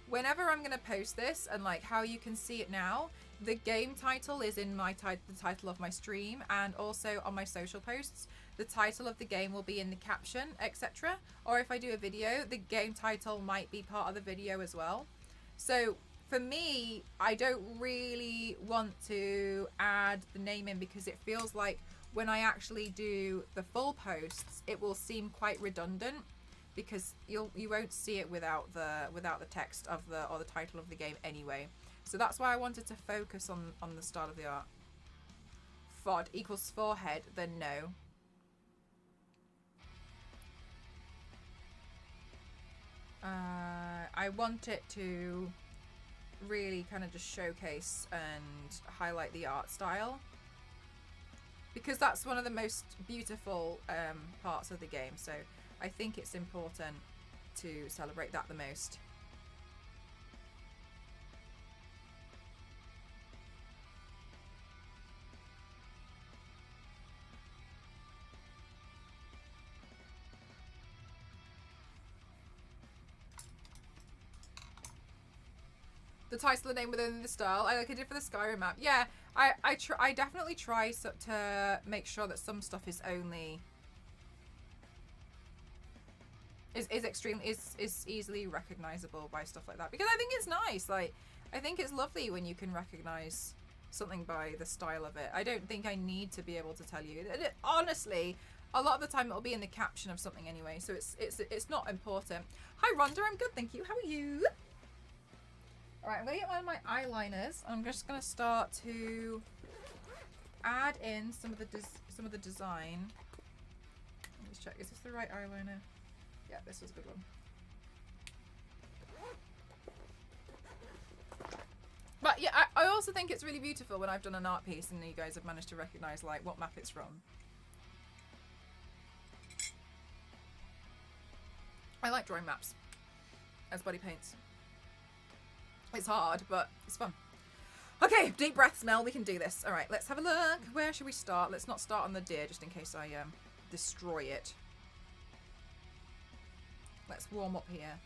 Whenever I'm going to post this, and like how you can see it now, the game title is in my the title of my stream, and also on my social posts. The title of the game will be in the caption, etc. Or if I do a video, the game title might be part of the video as well. So for me, I don't really want to add the name in because it feels like when I actually do the full posts, it will seem quite redundant because you won't see it without the text of the title of the game anyway. So that's why I wanted to focus on the style of the art. FOD equals forehead, then no. I want it to really kind of just showcase and highlight the art style, because that's one of the most beautiful parts of the game. So I think it's important to celebrate that the most. The title of the name within the style, like I did for the Skyrim map. Yeah, I definitely try to make sure that some stuff is only is easily recognizable by stuff like that, because I think it's nice. Like, I think it's lovely when you can recognize something by the style of it. I don't think I need to be able to tell you. Honestly, a lot of the time it'll be in the caption of something anyway, so it's not important. Hi Rhonda, I'm good, thank you. How are you? Alright, I'm going to get one of my eyeliners. I'm just going to start to add in some of the design. Let me just check. Is this the right eyeliner? Yeah, this was a good one. But yeah, I also think it's really beautiful when I've done an art piece and you guys have managed to recognise like what map it's from. I like drawing maps as body paints. It's hard, but it's fun. Okay, deep breaths, Mel. We can do this. All right, let's have a look. Where should we start? Let's not start on the deer, just in case I destroy it. Let's warm up here.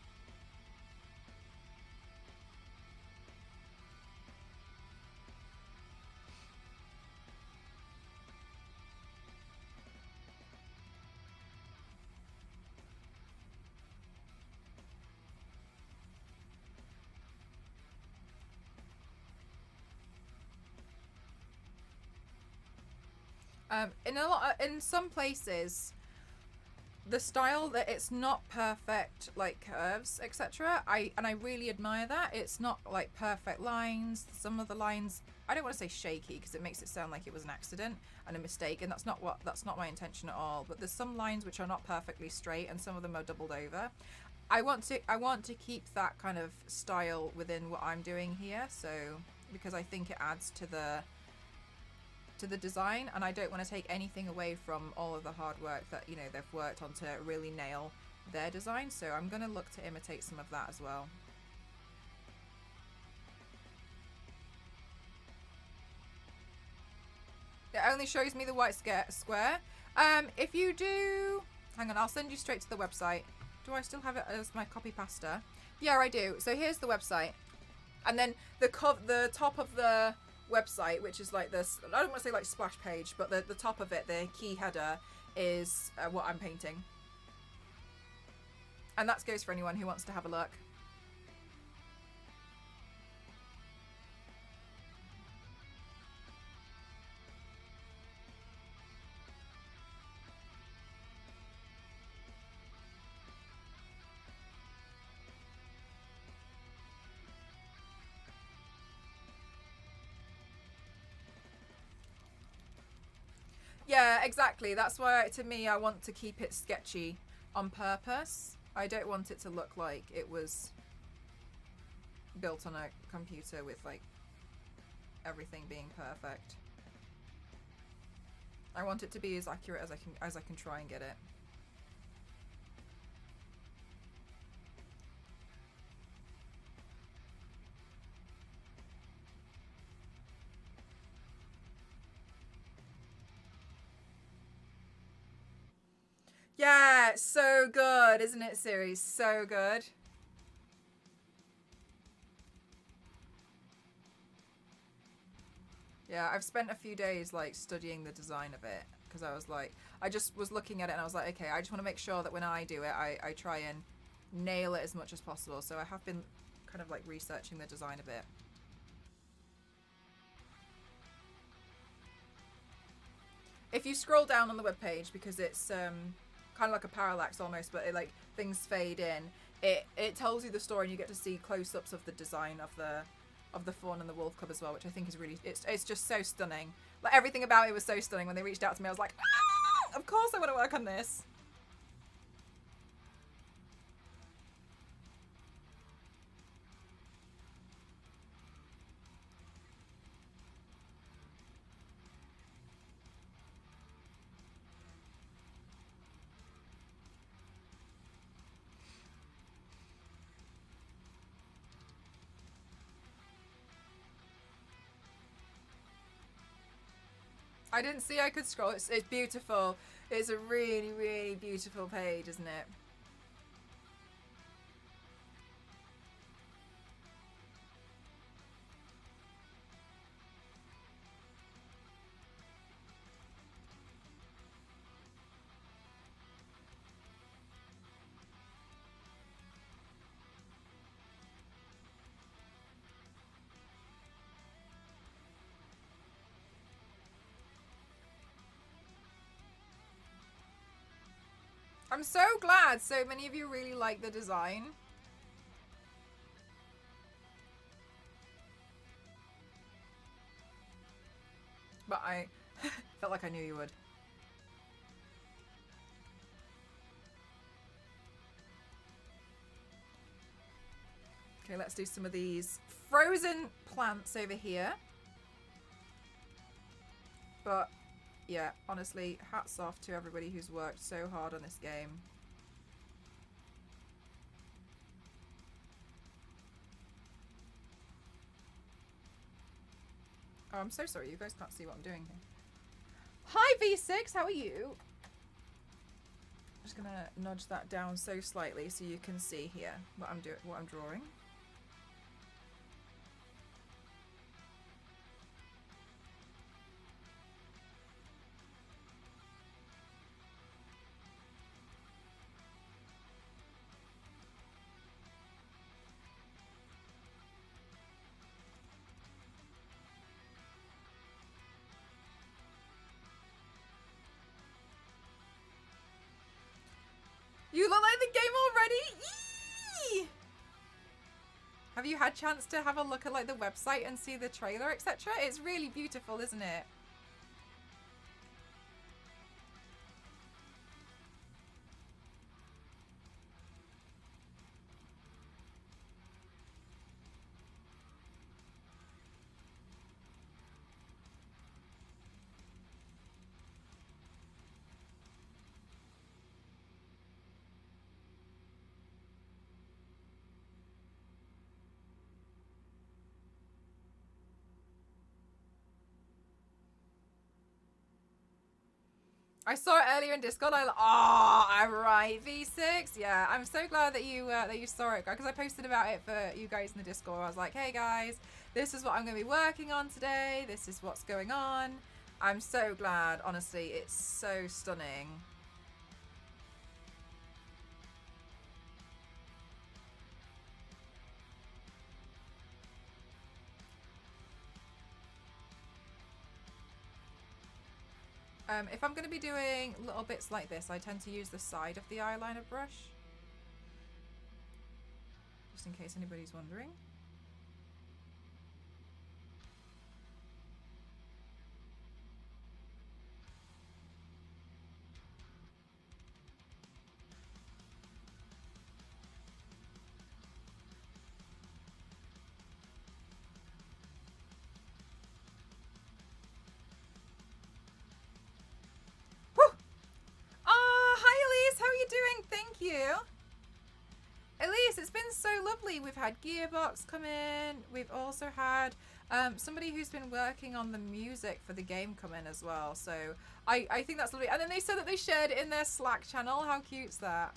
In some places, the style that it's not perfect, like curves, etc. I really admire that. It's not like perfect lines. Some of the lines, I don't want to say shaky because it makes it sound like it was an accident and a mistake, and that's not my intention at all. But there's some lines which are not perfectly straight, and some of them are doubled over. I want to keep that kind of style within what I'm doing here, so because I think it adds to the design, and I don't want to take anything away from all of the hard work that, you know, they've worked on to really nail their design. So I'm going to look to imitate some of that as well. It only shows me the white square. If you do, hang on, I'll send you straight to the website. Do I still have it as my copy pasta? Yeah, I do. So here's the website, and then the top of the website, which is like this, I don't want to say like splash page, but the top of it, the key header, is what I'm painting, and that goes for anyone who wants to have a look. Yeah, exactly. That's why, to me, I want to keep it sketchy on purpose. I don't want it to look like it was built on a computer with like everything being perfect. I want it to be as accurate as I can try and get it. Yeah, so good, isn't it, series? So good. Yeah, I've spent a few days like studying the design of it, because I was like, I just was looking at it and I was like, okay, I just want to make sure that when I do it, I try and nail it as much as possible. So I have been kind of like researching the design a bit. If you scroll down on the webpage, because it's kind of like a parallax almost, but it like things fade in, it tells you the story, and you get to see close-ups of the design of the fawn and the wolf cub as well, which I think is really, it's just so stunning. Like, everything about it was so stunning. When they reached out to me, I was like, ah, of course I want to work on this. I didn't see I could scroll. It's beautiful. It's a really, really beautiful page, isn't it? I'm so glad so many of you really like the design. But I felt like I knew you would. Okay, let's do some of these frozen plants over here. But yeah, honestly, hats off to everybody who's worked so hard on this game. Oh, I'm so sorry. You guys can't see what I'm doing here. Hi, V6. How are you? I'm just going to nudge that down so slightly so you can see here what I'm doing, what I'm drawing. You look like the game already? Yee! Have you had chance to have a look at like the website and see the trailer, etc.? It's really beautiful, isn't it? I saw it earlier in Discord. I'm right, V6. Yeah, I'm so glad that you saw it, because I posted about it for you guys in the Discord. I was like, hey guys, this is what I'm going to be working on today. This is what's going on. I'm so glad. Honestly, it's so stunning. If I'm going to be doing little bits like this, I tend to use the side of the eyeliner brush. Just in case anybody's wondering. Thank you. Elise, it's been so lovely. We've had Gearbox come in. We've also had somebody who's been working on the music for the game come in as well. So I think that's lovely. And then they said that they shared it in their Slack channel. How cute's that?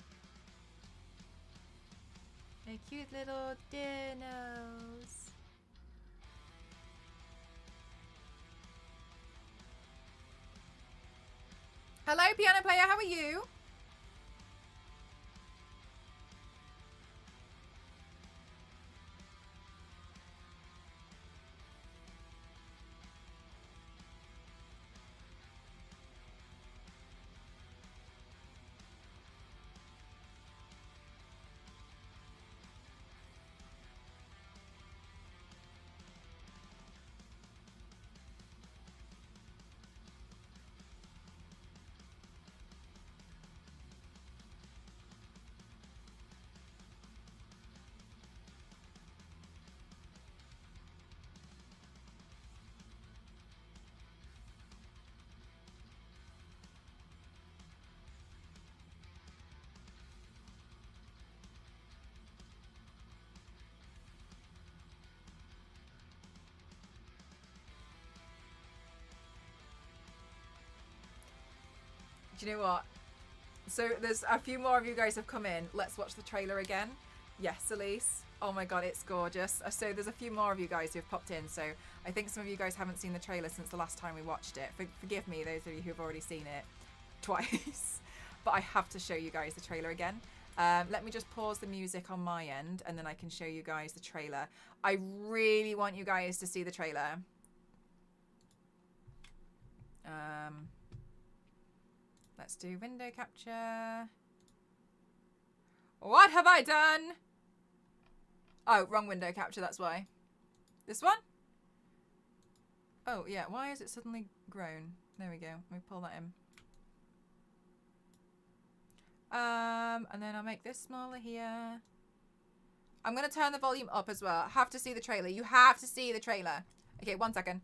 They're cute little dinos. Hello, piano player. How are you? Do you know what? So there's a few more of you guys have come in. Let's watch the trailer again. Yes, Elise. Oh my god, it's gorgeous. So there's a few more of you guys who've popped in. So I think some of you guys haven't seen the trailer since the last time we watched it. Forgive me, those of you who've already seen it twice. But I have to show you guys the trailer again. Let me just pause the music on my end and then I can show you guys the trailer. I really want you guys to see the trailer. Let's do window capture. What have I done? Oh, wrong window capture, that's why. This one? Oh, yeah, why is it suddenly grown? There we go, let me pull that in. And then I'll make this smaller here. I'm going to turn the volume up as well. I have to see the trailer. You have to see the trailer. Okay, 1 second.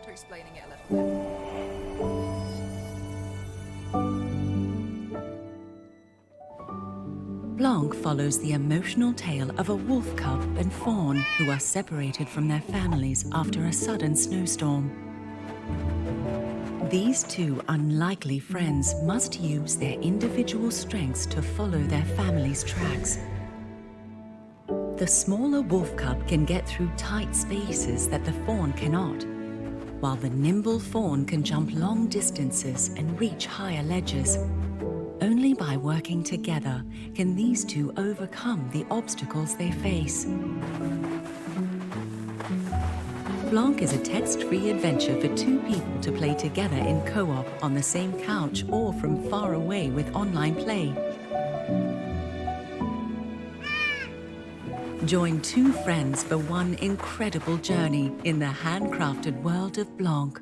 Explaining it a little bit. Blanc follows the emotional tale of a wolf cub and fawn who are separated from their families after a sudden snowstorm. These two unlikely friends must use their individual strengths to follow their family's tracks. The smaller wolf cub can get through tight spaces that the fawn cannot, while the nimble fawn can jump long distances and reach higher ledges. Only by working together can these two overcome the obstacles they face. Blanc is a text-free adventure for two people to play together in co-op on the same couch or from far away with online play. Join two friends for one incredible journey in the handcrafted world of Blanc.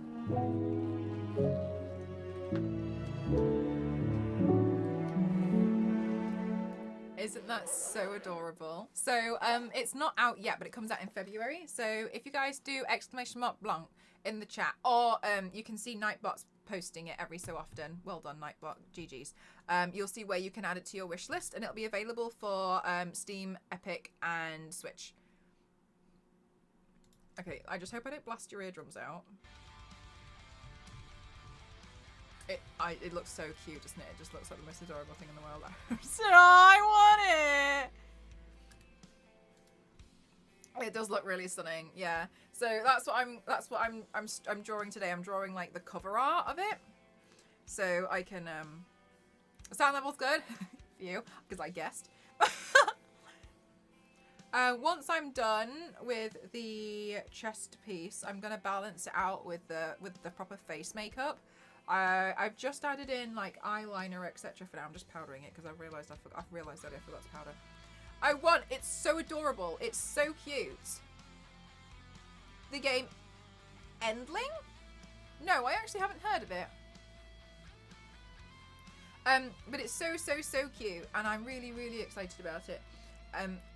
Isn't that so adorable? So it's not out yet, but it comes out in February. So if you guys do !Blanc in the chat, or you can see Nightbot's posting it every so often. Well done, Nightbot. GG's. You'll see where you can add it to your wish list, and it'll be available for Steam, Epic, and Switch. Okay, I just hope I don't blast your eardrums out. It looks so cute, doesn't it? It just looks like the most adorable thing in the world. So I want it. It does look really stunning, yeah. So that's what I'm drawing today. I'm drawing like the cover art of it, so I can sound level's good for you because I guessed. Once I'm done with the chest piece, I'm gonna balance it out with the proper face makeup. I've just added in like eyeliner, etc. for now. I'm just powdering it because I've realised that I forgot to powder. It's so adorable. It's so cute. The game Endling? No, I actually haven't heard of it. But it's so cute, and I'm really excited about it.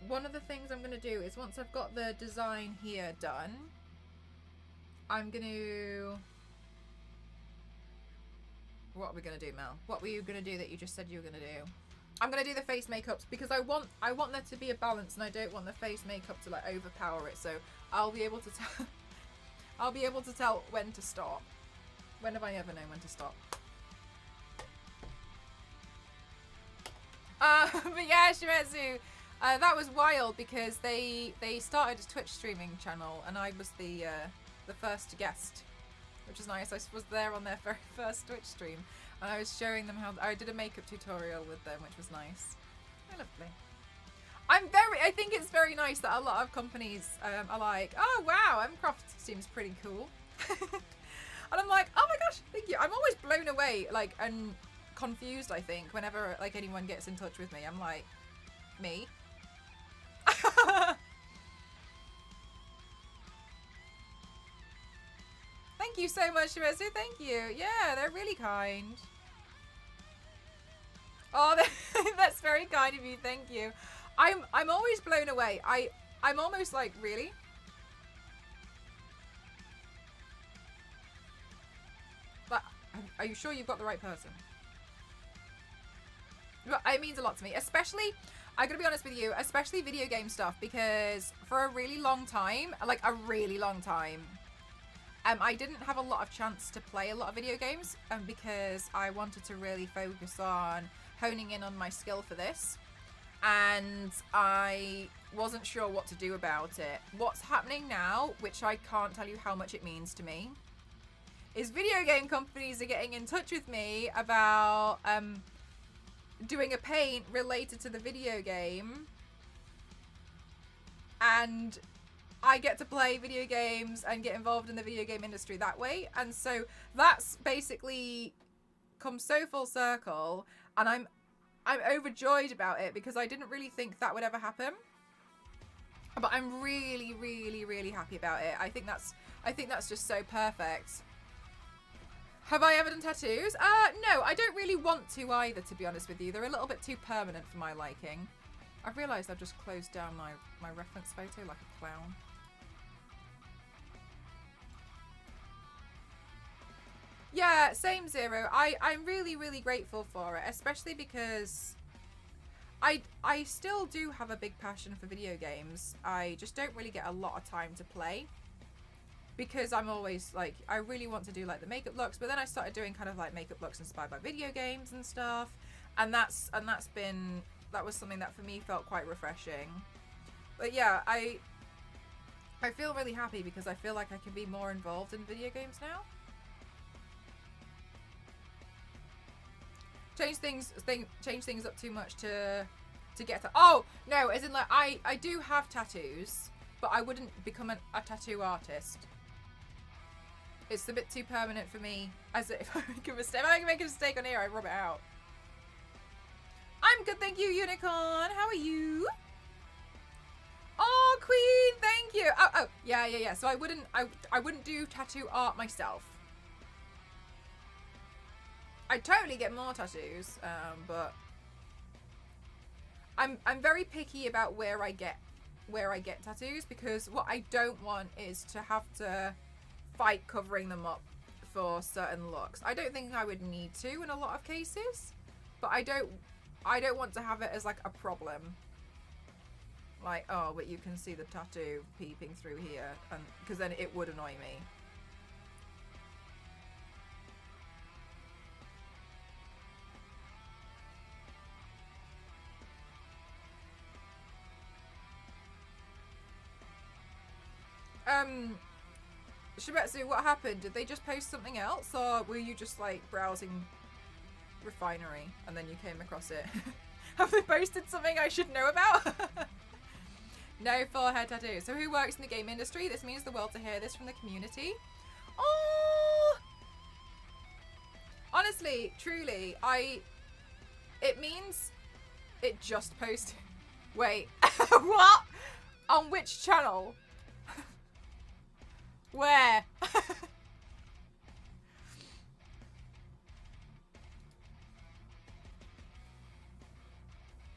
One of the things I'm gonna do is once I've got the design here done, I'm gonna. What are we gonna do, Mel? What were you gonna do that you just said you were gonna do? I'm gonna do the face makeups because I want there to be a balance, and I don't want the face makeup to like overpower it. So I'll be able to tell. I'll be able to tell when to stop. When have I ever known when to stop? But yeah, Shimetsu, that was wild because they started a Twitch streaming channel, and I was the first guest, which is nice. I was there on their very first Twitch stream, and I was showing them how I did a makeup tutorial with them, which was nice. I love play. I think it's very nice that a lot of companies are like, oh wow, Mcroft seems pretty cool. And I'm like, oh my gosh, thank you. I'm always blown away, like, and confused, I think, whenever like anyone gets in touch with me. I'm like, me? Thank you so much, Shimetsu. Thank you. Yeah, they're really kind. Oh, that's very kind of you. Thank you. I'm always blown away. I'm almost like, really? But are you sure you've got the right person? But it means a lot to me, especially, I gotta be honest with you, especially video game stuff, because for a really long time, like a really long time, I didn't have a lot of chance to play a lot of video games, because I wanted to really focus on honing in on my skill for this, and I wasn't sure what to do about it. What's happening now, which I can't tell you how much it means to me, is video game companies are getting in touch with me about doing a paint related to the video game, and I get to play video games and get involved in the video game industry that way. And so that's basically come so full circle, and I'm overjoyed about it because I didn't really think that would ever happen. But I'm really, really, really happy about it. I think that's just so perfect. Have I ever done tattoos? No, I don't really want to either, to be honest with you. They're a little bit too permanent for my liking. I've realised I've just closed down my reference photo like a clown. Yeah, same, Zero. I'm really, really grateful for it, especially because I still do have a big passion for video games. I just don't really get a lot of time to play because I'm always like, I really want to do like the makeup looks, but then I started doing kind of like makeup looks inspired by video games and stuff, and that was something that for me felt quite refreshing. But yeah, I feel really happy because I feel like I can be more involved in video games now. Change things up too much to get to. Oh no, as in like I do have tattoos, but I wouldn't become a tattoo artist. It's a bit too permanent for me. As if I make a mistake on here, I rub it out. I'm good, thank you, Unicorn. How are you? Oh, Queen, thank you. Oh, yeah. So I wouldn't do tattoo art myself. I'd totally get more tattoos, but I'm very picky about where I get tattoos, because what I don't want is to have to fight covering them up for certain looks. I don't think I would need to in a lot of cases, but I don't want to have it as like a problem. Like, oh, but you can see the tattoo peeping through here, and because then it would annoy me. Shimetsu, what happened? Did they just post something else, or were you just like browsing Refinery and then you came across it? Have they posted something I should know about? No forehead tattoo. So who works in the game industry? This means the world to hear this from the community. Oh! Honestly, truly, it means it just posted. Wait, what? On which channel? Where?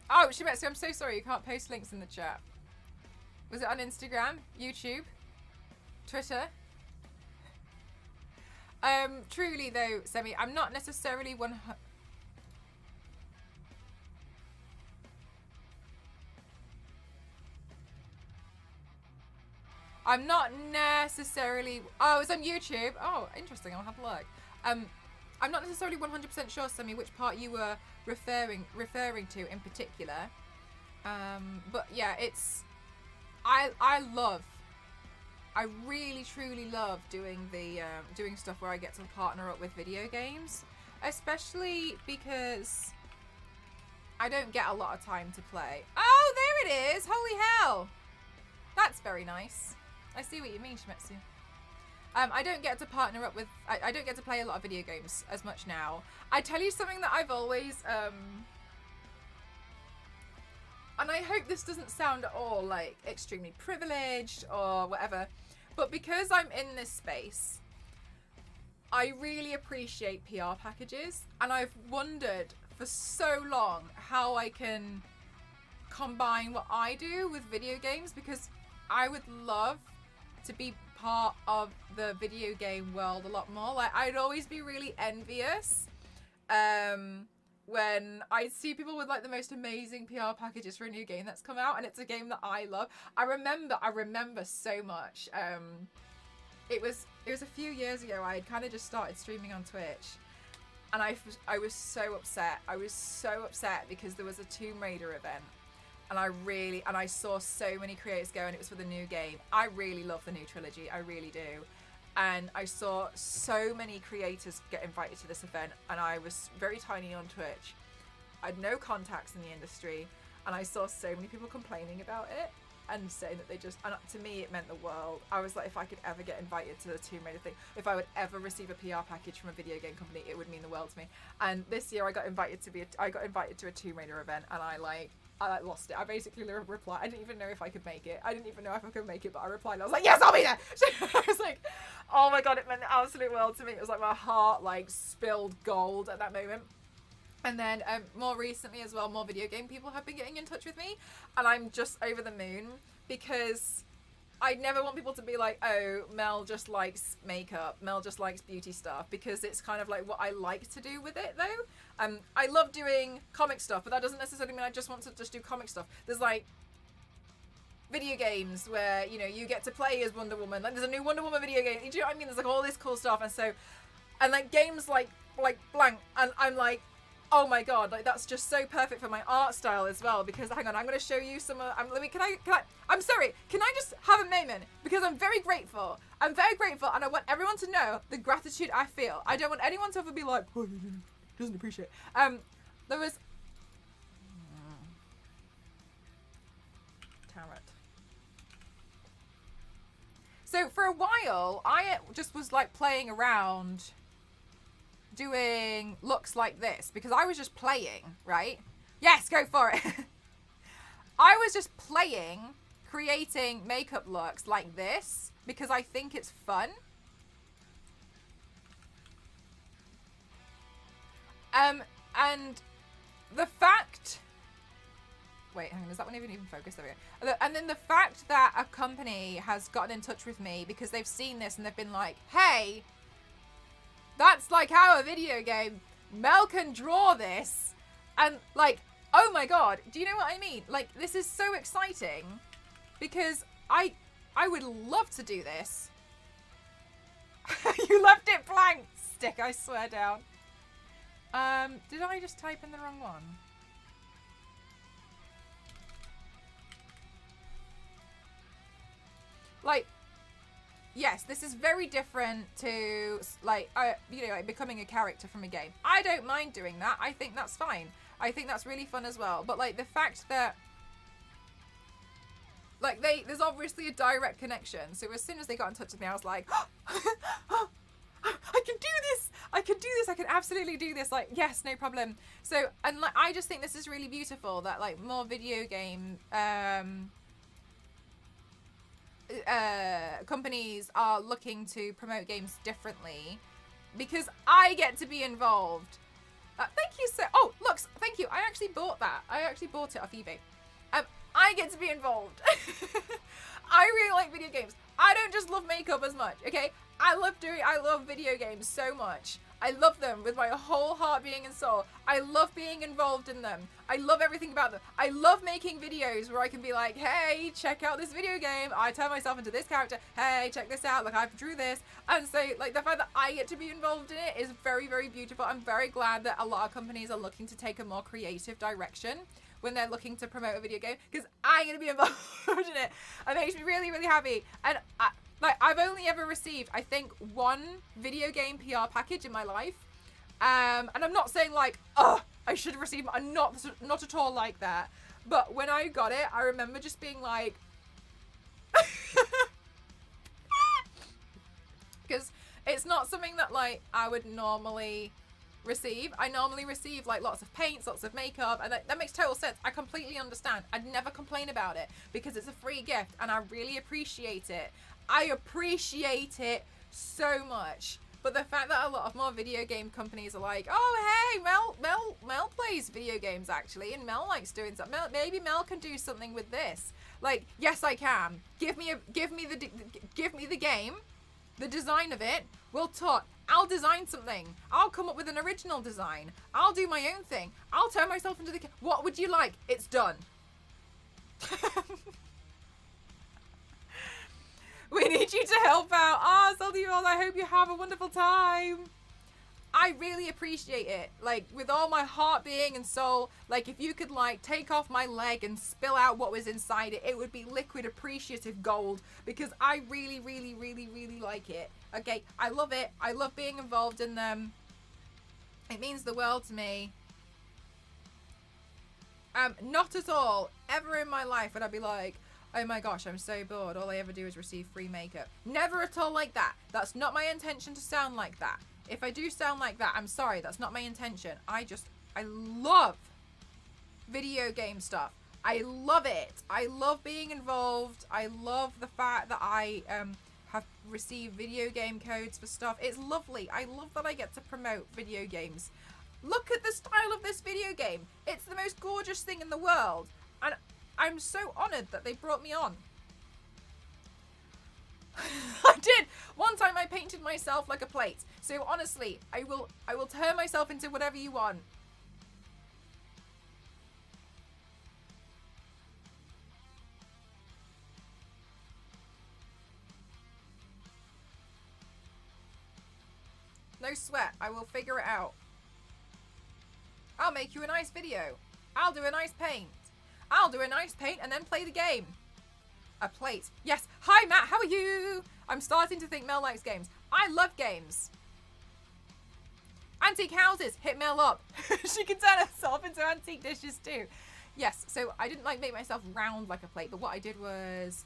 Oh, Shimetsu, I'm so sorry. You can't post links in the chat. Was it on Instagram, YouTube, Twitter? Truly though, Semi, I'm not necessarily I'm not necessarily... Oh, it's on YouTube. Oh, interesting. I'll have a look. I'm not necessarily 100% sure, Sammy, which part you were referring to in particular. But yeah, it's I really truly love doing the doing stuff where I get to partner up with video games, especially because I don't get a lot of time to play. Oh, there it is! Holy hell! That's very nice. I see what you mean, Shimetsu. I don't get to partner up with... I don't get to play a lot of video games as much now. I tell you something that I've always... and I hope this doesn't sound at all, like, extremely privileged or whatever. But because I'm in this space, I really appreciate PR packages. And I've wondered for so long how I can combine what I do with video games, because I would love to be part of the video game world a lot more. Like, I'd always be really envious when I see people with like the most amazing PR packages for a new game that's come out, and it's a game that I love. I remember so much. It was a few years ago. I had kind of just started streaming on Twitch, and I was so upset. I was so upset because there was a Tomb Raider event, and I saw so many creators go, and it was for the new game. I really love the new trilogy. I really do. And I saw so many creators get invited to this event, and I was very tiny on Twitch. I had no contacts in the industry, and I saw so many people complaining about it and saying that they just, and to me it meant the world. I was like, if I could ever get invited to the Tomb Raider thing, if I would ever receive a PR package from a video game company, it would mean the world to me. And this year I got invited to a Tomb Raider event, and I lost it. I basically replied. I didn't even know if I could make it. I didn't even know if I could make it, but I replied. And I was like, yes, I'll be there. I was like, oh my God, it meant the absolute world to me. It was like my heart like spilled gold at that moment. And then more recently as well, more video game people have been getting in touch with me, and I'm just over the moon, because I never want people to be like, oh, Mel just likes makeup, Mel just likes beauty stuff, because it's kind of like what I like to do with it though. I love doing comic stuff, but that doesn't necessarily mean I just want to just do comic stuff. There's like video games where, you know, you get to play as Wonder Woman. Like, there's a new Wonder Woman video game. Do you know what I mean? There's like all this cool stuff, and like games like Blanc, and I'm like, oh my God, like that's just so perfect for my art style as well. Because hang on, I'm going to show you some. I'm sorry. Can I just have a moment? Because I'm very grateful. I'm very grateful, and I want everyone to know the gratitude I feel. I don't want anyone to ever be like, oh, he doesn't appreciate. There was Tarot. So for a while, I just was like playing around, doing looks like this, because I was just playing, right? Yes, go for it. I was just playing, creating makeup looks like this because I think it's fun. And the fact, wait, hang on, is that one even focused? There we go. And then the fact that a company has gotten in touch with me because they've seen this and they've been like, hey, that's like our video game. Mel can draw this. And like, oh my God, do you know what I mean? Like, this is so exciting because I would love to do this. You left it blank, Stick, I swear down. Did I just type in the wrong one? Like, yes, this is very different to, like, you know, like becoming a character from a game. I don't mind doing that. I think that's fine. I think that's really fun as well. But, like, the fact that, like, there's obviously a direct connection. So as soon as they got in touch with me, I was like, oh, I can do this. I can do this. I can absolutely do this. Like, yes, no problem. So, and, like, I just think this is really beautiful that, like, more video game, companies are looking to promote games differently because I get to be involved. Thank you, oh, look, thank you. I actually bought that. I actually bought it off eBay. I get to be involved. I really like video games. I don't just love makeup as much, okay? I love video games so much. I love them with my whole heart, being and soul. I love being involved in them. I love everything about them. I love making videos where I can be like, hey, check out this video game. I turn myself into this character. Hey, check this out. Like, I drew this. And so, like, the fact that I get to be involved in it is very, very beautiful. I'm very glad that a lot of companies are looking to take a more creative direction when they're looking to promote a video game, because I'm going to be involved in it. It makes me really, really happy. And I've only ever received, I think, one video game PR package in my life. And I'm not saying like, oh, I should have received, I'm not at all like that. But when I got it, I remember just being like, because it's not something that like I would normally receive. I normally receive like lots of paints, lots of makeup, and that makes total sense. I completely understand. I'd never complain about it because it's a free gift and I really appreciate it. I appreciate it so much. But the fact that a lot of more video game companies are like, oh hey, Mel plays video games actually, and Mel likes doing something. Maybe Mel can do something with this. Like, yes, I can. Give me the game, the design of it. We'll talk. I'll design something. I'll come up with an original design. I'll do my own thing. I'll turn myself into the. What would you like? It's done. We need you to help out. Ah, Salty-Rolls, I hope you have a wonderful time. I really appreciate it. Like, with all my heart, being, and soul. Like, if you could, like, take off my leg and spill out what was inside it, it would be liquid appreciative gold. Because I really, really, really, really like it. Okay, I love it. I love being involved in them. It means the world to me. Not at all, ever in my life would I be like, oh my gosh, I'm so bored. All I ever do is receive free makeup. Never at all like that. That's not my intention to sound like that. If I do sound like that, I'm sorry. That's not my intention. I love video game stuff. I love it. I love being involved. I love the fact that I have received video game codes for stuff. It's lovely. I love that I get to promote video games. Look at the style of this video game. It's the most gorgeous thing in the world. And I'm so honoured that they brought me on. I did. One time I painted myself like a plate. So honestly, I will turn myself into whatever you want. No sweat. I will figure it out. I'll make you a nice video. I'll do a nice paint. I'll do a nice paint and then play the game. A plate. Yes. Hi, Matt. How are you? I'm starting to think Mel likes games. I love games. Antique houses. Hit Mel up. She can turn herself into antique dishes too. Yes. So I didn't like make myself round like a plate, but what I did was...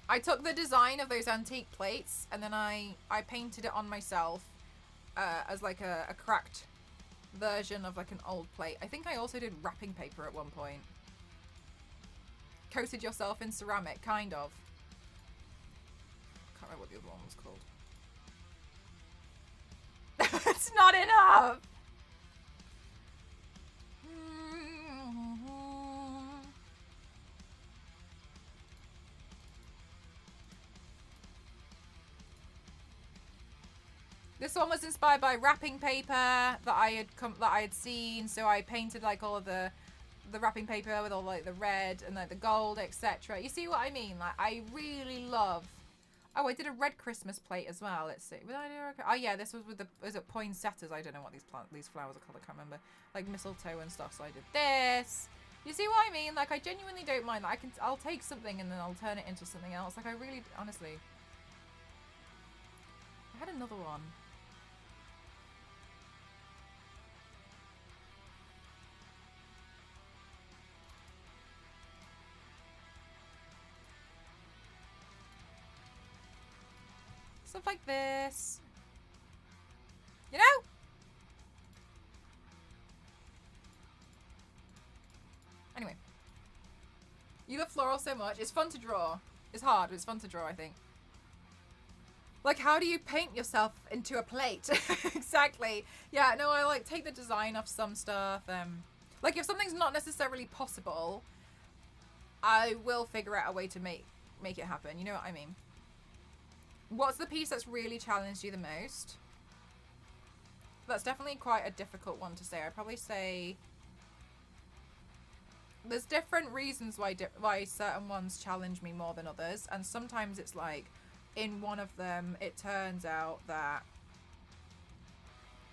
I took the design of those antique plates and then I painted it on myself as like a cracked version of like an old plate. I think I also did wrapping paper at one point. Coated yourself in ceramic, kind of. Can't remember what the other one was called. It's not enough! This one was inspired by wrapping paper that I had seen, so I painted like all of the wrapping paper with all like the red and like the gold, etc. You see what I mean? Like I really love. Oh, I did a red Christmas plate as well. Let's see. Oh yeah, this was with the poinsettias. I don't know what these flowers are called. I can't remember. Like mistletoe and stuff. So I did this. You see what I mean? Like I genuinely don't mind. Like I'll take something and then I'll turn it into something else. Like I really, honestly. I had another one. Stuff like this. You know? Anyway. You love floral so much. It's fun to draw. It's hard, but it's fun to draw, I think. Like, how do you paint yourself into a plate? Exactly. Yeah, no, I like take the design off some stuff. Like, if something's not necessarily possible, I will figure out a way to make it happen. You know what I mean? What's the piece that's really challenged you the most? That's definitely quite a difficult one to say. I'd probably say there's different reasons why certain ones challenge me more than others, and sometimes it's like in one of them it turns out that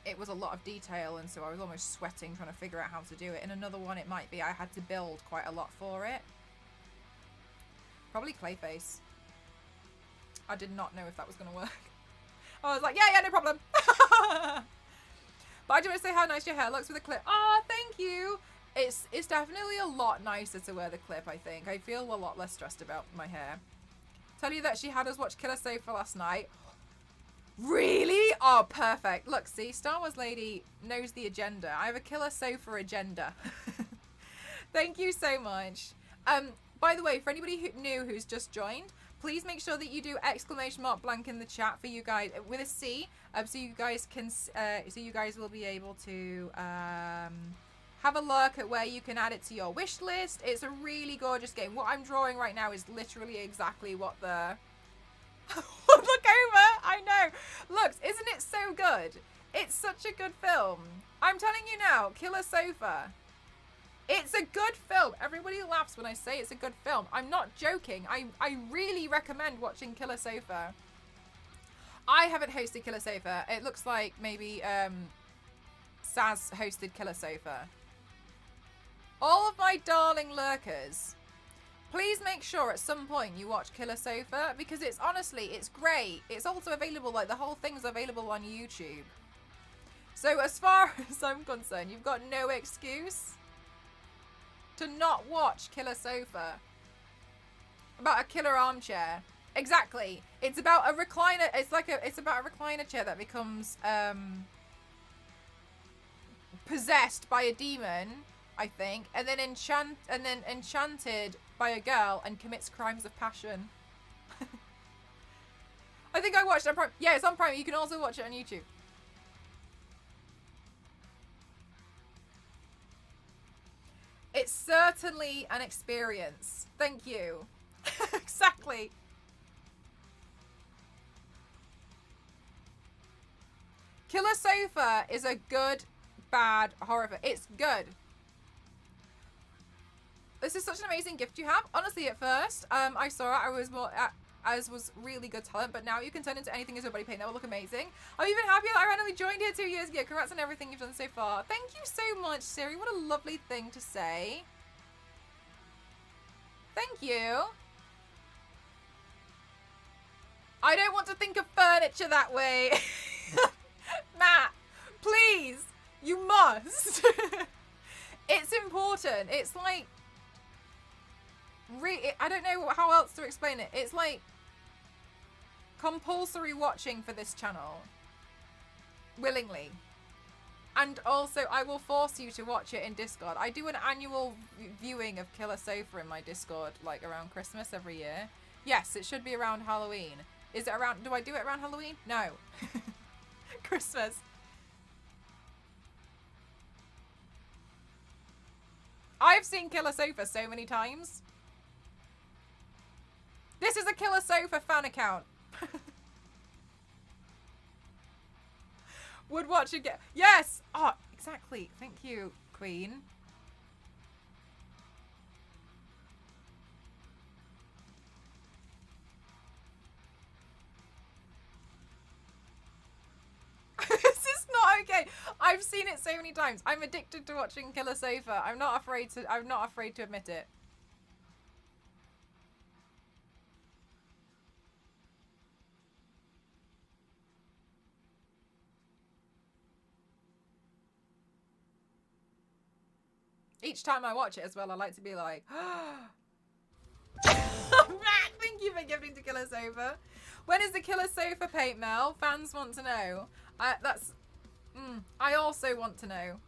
it was a lot of detail, and so I was almost sweating trying to figure out how to do it. In another one it might be I had to build quite a lot for it. Probably Clayface. I did not know if that was going to work. I was like, yeah, no problem. But I do want to say how nice your hair looks with a clip. Oh, thank you. It's definitely a lot nicer to wear the clip, I think. I feel a lot less stressed about my hair. Tell you that she had us watch Killer Sofa last night. Really? Oh, perfect. Look, see, Star Wars Lady knows the agenda. I have a Killer Sofa agenda. Thank you so much. By the way, for anybody new who's just joined, please make sure that you do !Blanc in the chat for you guys with a C, so you guys can, so you guys will be able to have a look at where you can add it to your wish list. It's a really gorgeous game. What I'm drawing right now is literally exactly what the look over. I know. Looks, isn't it so good? It's such a good film. I'm telling you now, Killer Sofa. It's a good film. Everybody laughs when I say it's a good film. I'm not joking. I really recommend watching Killer Sofa. I haven't hosted Killer Sofa. It looks like maybe Saz hosted Killer Sofa. All of my darling lurkers, please make sure at some point you watch Killer Sofa, because it's honestly, it's great. It's also available, like the whole thing's available on YouTube. So as far as I'm concerned, you've got no excuse to not watch Killer Sofa. About a killer armchair. Exactly. It's about a recliner. It's about a recliner chair that becomes possessed by a demon, I think, and then enchanted by a girl and commits crimes of passion. I think I watched it on Prime. Yeah, it's on Prime. You can also watch it on YouTube. It's certainly an experience. Thank you. Exactly. Killer Sofa is a good, bad horror film. It's good. This is such an amazing gift you have. Honestly, at first, I saw it. I was more... as was really good talent, but now you can turn into anything as your body paint. That will look amazing. I'm even happier that I randomly joined here 2 years ago. Congrats on everything you've done so far. Thank you so much, Siri. What a lovely thing to say. Thank you. I don't want to think of furniture that way. Matt, please. You must. It's important. It's like... I don't know how else to explain it. It's like compulsory watching for this channel. Willingly. And also, I will force you to watch it in Discord. I do an annual viewing of Killer Sofa in my Discord, like around Christmas every year. Yes, it should be around Halloween. Is it around... Do I do it around Halloween? No. Christmas. I've seen Killer Sofa so many times. This is a Killer Sofa fan account. Would watch again. Yes! Oh, exactly. Thank you, Queen. This is not okay. I've seen it so many times. I'm addicted to watching Killer Sofa. I'm not afraid to admit it. Each time I watch it as well, I like to be like, Matt, thank you for gifting to Killer Sofa. When is the Killer Sofa paint, Mel? Fans want to know. I also want to know.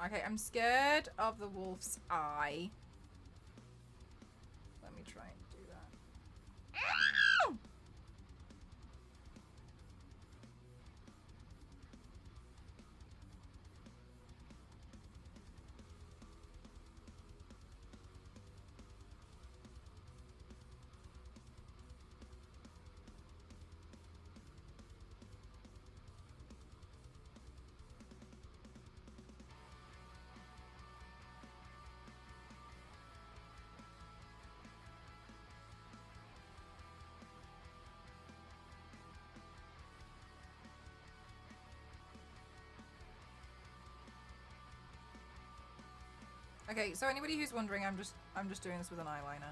Okay, I'm scared of the wolf's eye. Let me try and do that. Ow! Okay, so anybody who's wondering, I'm just doing this with an eyeliner.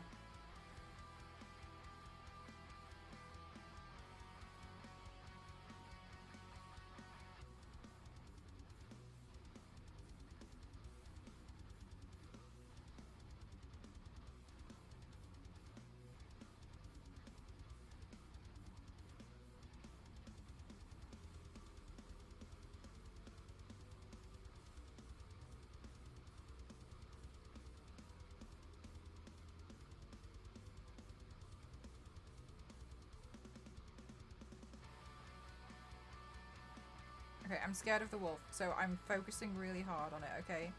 Okay, I'm scared of the wolf, so I'm focusing really hard on it, okay?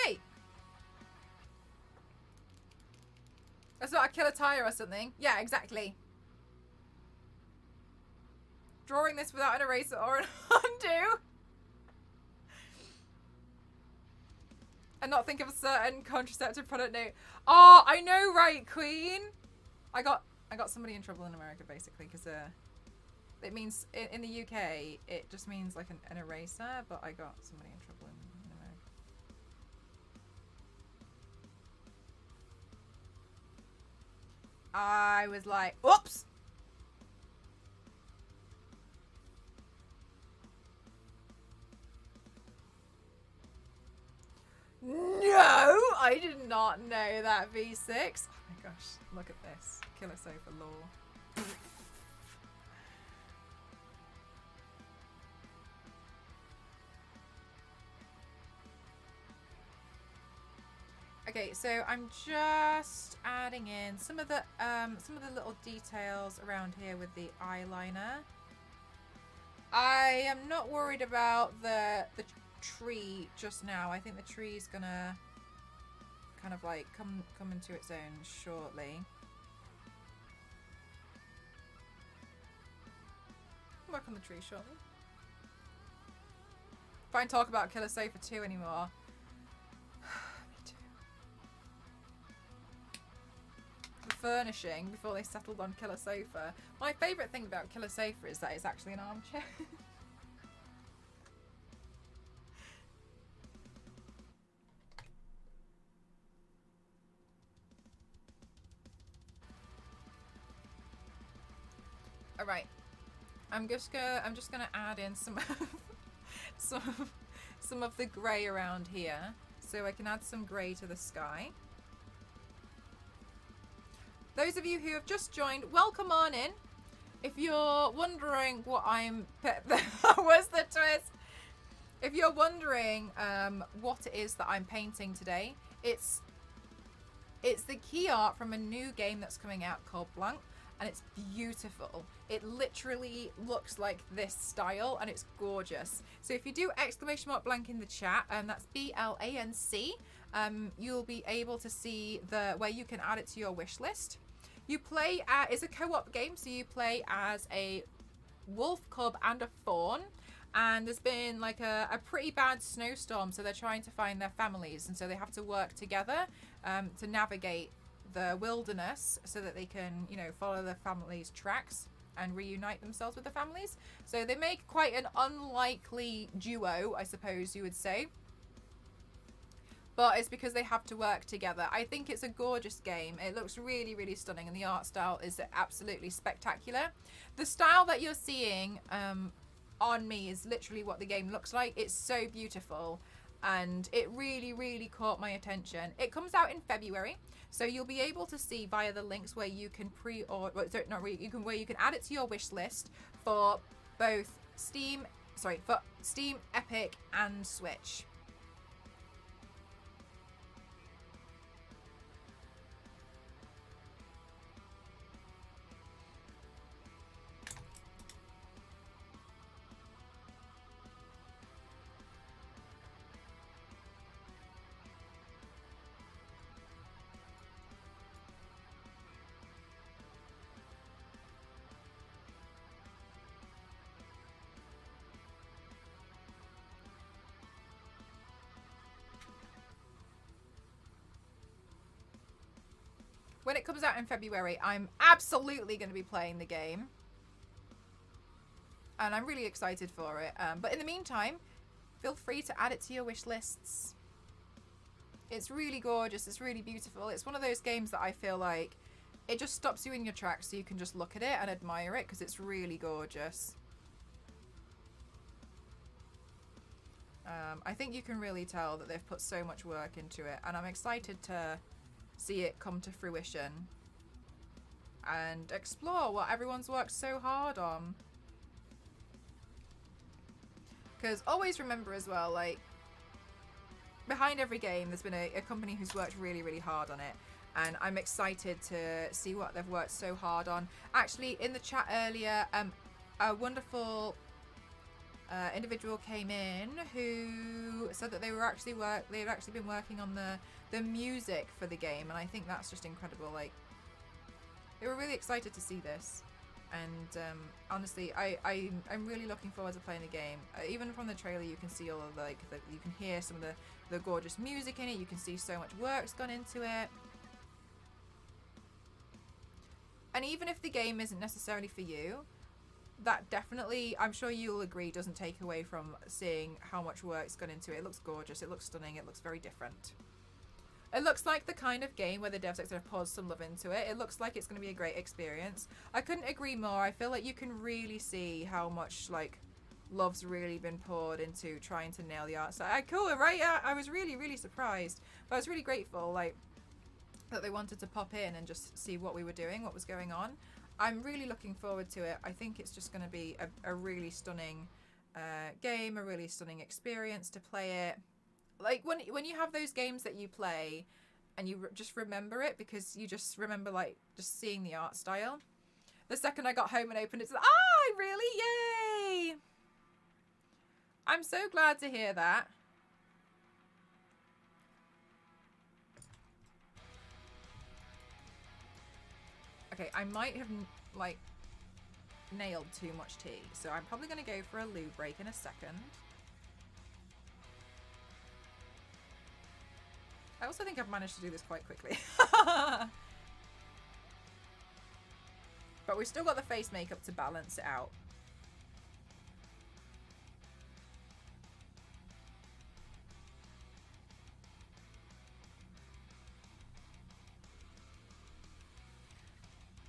Yay! That's not a killer tire or something. Yeah, exactly. Drawing this without an eraser or an undo. And not think of a certain contraceptive product note. Oh, I know, right, Queen? I got somebody in trouble in America, basically, because it means, in the UK, it just means like an eraser, but I got somebody in trouble in America. I was like, oops! No, I did not know that, V6. Oh my gosh, look at this. Killer Sofa lore. Okay, so I'm just adding in some of the little details around here with the eyeliner. I am not worried about the tree just now. I think the tree's gonna kind of like come into its own shortly. Work on the tree shortly. If I don't talk about Killer Sofa 2 anymore. Me too. The furnishing before they settled on Killer Sofa. My favourite thing about Killer Sofa is that it's actually an armchair. Alright. I'm just gonna add in some some of the grey around here. So I can add some grey to the sky. Those of you who have just joined, welcome on in. If you're wondering what I'm... Where's the twist? If you're wondering what it is that I'm painting today, it's the key art from a new game that's coming out called Blanc. And it's beautiful. It literally looks like this style and it's gorgeous. So if you do !Blanc in the chat, that's BLANC, you'll be able to see where you can add it to your wish list. You play it's a co-op game, so you play as a wolf cub and a fawn. And there's been like a pretty bad snowstorm, so they're trying to find their families, and so they have to work together to navigate the wilderness so that they can, you know, follow their family's tracks and reunite themselves with the families. So they make quite an unlikely duo, I suppose you would say. But it's because they have to work together. I think it's a gorgeous game. It looks really, really stunning, and the art style is absolutely spectacular. The style that you're seeing on me is literally what the game looks like. It's so beautiful, and it really, really caught my attention. It comes out in February, so you'll be able to see via the links where you can pre-order, where you can add it to your wish list for both Steam, Epic, and Switch. When it comes out in February, I'm absolutely going to be playing the game. And I'm really excited for it. But in the meantime, feel free to add it to your wish lists. It's really gorgeous. It's really beautiful. It's one of those games that I feel like it just stops you in your tracks so you can just look at it and admire it because it's really gorgeous. I think you can really tell that they've put so much work into it, and I'm excited to see it come to fruition and explore what everyone's worked so hard on. Because always remember as well, like, behind every game there's been a company who's worked really, really hard on it, and I'm excited to see what they've worked so hard on. Actually, in the chat earlier, a wonderful individual came in who said that they had actually been working on the music for the game, and I think that's just incredible. Like, they were really excited to see this, and honestly, I'm really looking forward to playing the game. Even from the trailer, you can see all of you can hear some of the gorgeous music in it. You can see so much work's gone into it. And even if the game isn't necessarily for you, that definitely, I'm sure you'll agree, doesn't take away from seeing how much work's gone into it. It looks gorgeous, it looks stunning, it looks very different. It looks like the kind of game where the devs have poured some love into it. It looks like it's going to be a great experience. I couldn't agree more. I feel like you can really see how much, like, love's really been poured into trying to nail the art style. Cool, right? Yeah, I was really, really surprised. But I was really grateful, like, that they wanted to pop in and just see what we were doing, what was going on. I'm really looking forward to it. I think it's just going to be a really stunning game, a really stunning experience to play it. Like, when you have those games that you play and you just remember it because you just remember, like, just seeing the art style. The second I got home and opened it, really? Yay! I'm so glad to hear that. Okay, I might have, like, nailed too much tea, so I'm probably going to go for a loo break in a second. I also think I've managed to do this quite quickly. But we've still got the face makeup to balance it out.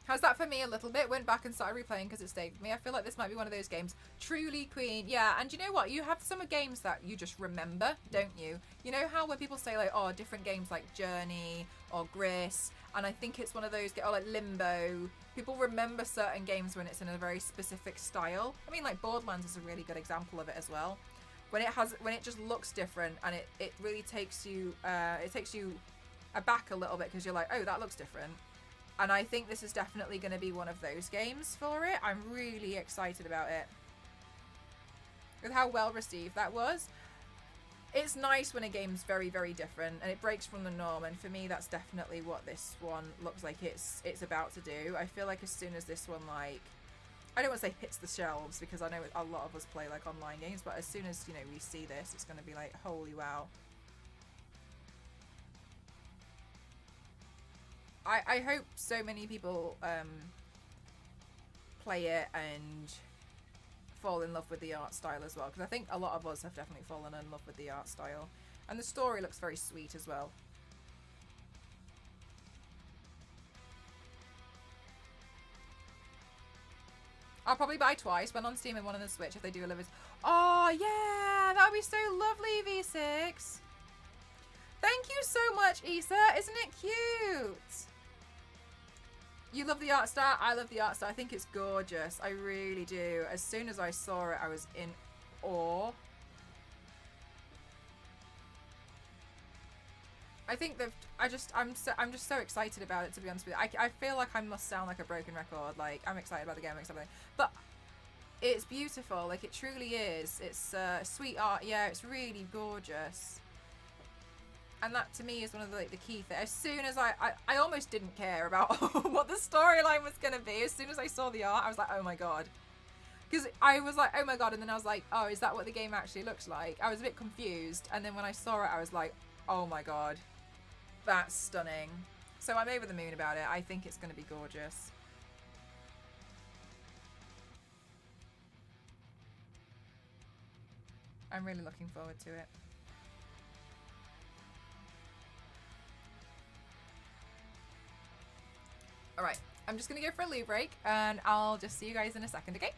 How's that for me a little bit? Went back and started replaying because it stayed with me. I feel like this might be one of those games. Truly Queen. Yeah, and you know what? You have some games that you just remember, don't you? You know how when people say, like, oh, different games like Journey or Gris, and I think it's one of those, or like Limbo. People remember certain games when it's in a very specific style. I mean, like Borderlands is a really good example of it as well. When it just looks different, and it really takes you aback a little bit because you're like, oh, that looks different. And I think this is definitely going to be one of those games for it. I'm really excited about it. With how well received that was. It's nice when a game's very, very different and it breaks from the norm. And for me, that's definitely what this one looks like it's about to do. I feel like as soon as this one, like, I don't want to say hits the shelves because I know a lot of us play, like, online games. But as soon as, you know, we see this, it's going to be like, holy wow. I hope so many people play it and fall in love with the art style as well, because I think a lot of us have definitely fallen in love with the art style, and the story looks very sweet as well. I'll probably buy twice, one on Steam and one on the Switch if they do a Livers. Oh, yeah, that would be so lovely, V6. Thank you so much, Issa. Isn't it cute? You love the art style? I love the art style. I think it's gorgeous. I really do. As soon as I saw it, I was in awe. I think that I'm just so excited about it, to be honest with you. I feel like I must sound like a broken record. Like, I'm excited about the game, I'm excited about it. But it's beautiful. Like, it truly is. It's sweet art. Yeah, it's really gorgeous. And that, to me, is one of the, like, the key things. As soon as I almost didn't care about what the storyline was going to be. As soon as I saw the art, I was like, oh my god. Because I was like, oh my god. And then I was like, oh, is that what the game actually looks like? I was a bit confused. And then when I saw it, I was like, oh my god. That's stunning. So I'm over the moon about it. I think it's going to be gorgeous. I'm really looking forward to it. Alright, I'm just going to go for a loo break and I'll just see you guys in a second, okay?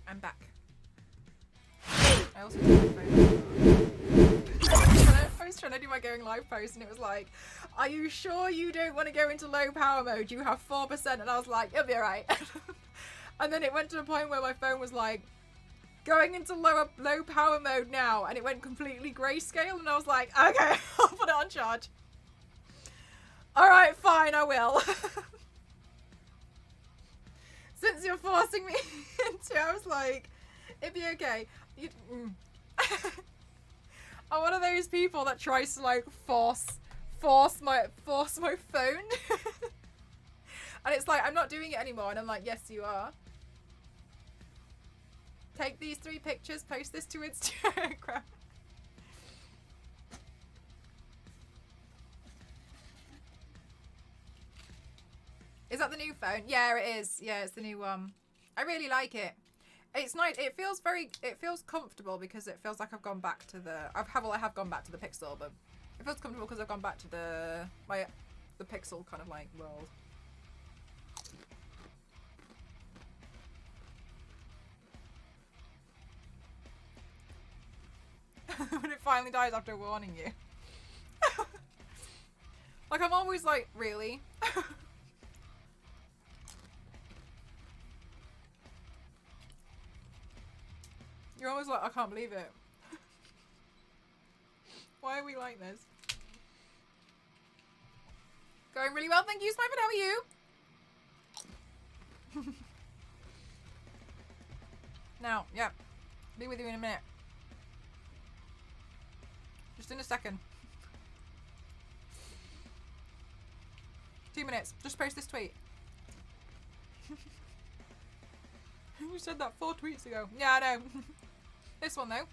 I'm back. I also took my phone. I was trying to do my going live post and it was like, are you sure you don't want to go into low power mode? You have 4%. And I was like, it'll be alright. And then it went to a point where my phone was like, going into low power mode now, and it went completely grayscale, and I was like, okay, I'll put it on charge. Alright, fine, I will. Since you're forcing me into, I was like, it'd be okay. I'm one of those people that tries to like force my phone. And it's like, I'm not doing it anymore, and I'm like, yes you are. Take these 3 pictures, post this to Instagram. Is that the new phone? Yeah, it is. Yeah, it's the new one. I really like it. It's nice. It feels comfortable because it feels like I've gone back to the. I have gone back to the Pixel, but it feels comfortable because I've gone back to the Pixel kind of like world. When it finally dies after warning you. Like, I'm always like, really? You're always like, I can't believe it. Why are we like this? Going really well, thank you, Sniper. How are you? Now, yeah. Be with you in a minute. Just in a second. 2 minutes. Just post this tweet. You said that 4 tweets ago. Yeah, I know. This one though.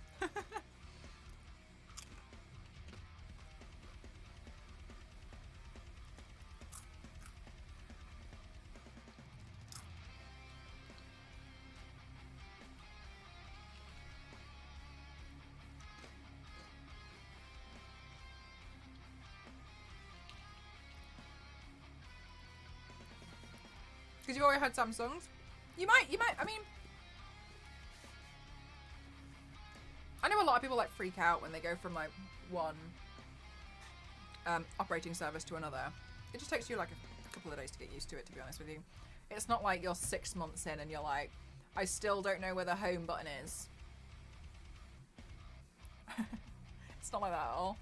Because you've already had Samsungs. You might, I mean, I know a lot of people like freak out when they go from like one operating service to another. It just takes you like a couple of days to get used to it, to be honest with you. It's not like you're 6 months in and you're like, I still don't know where the home button is. It's not like that at all.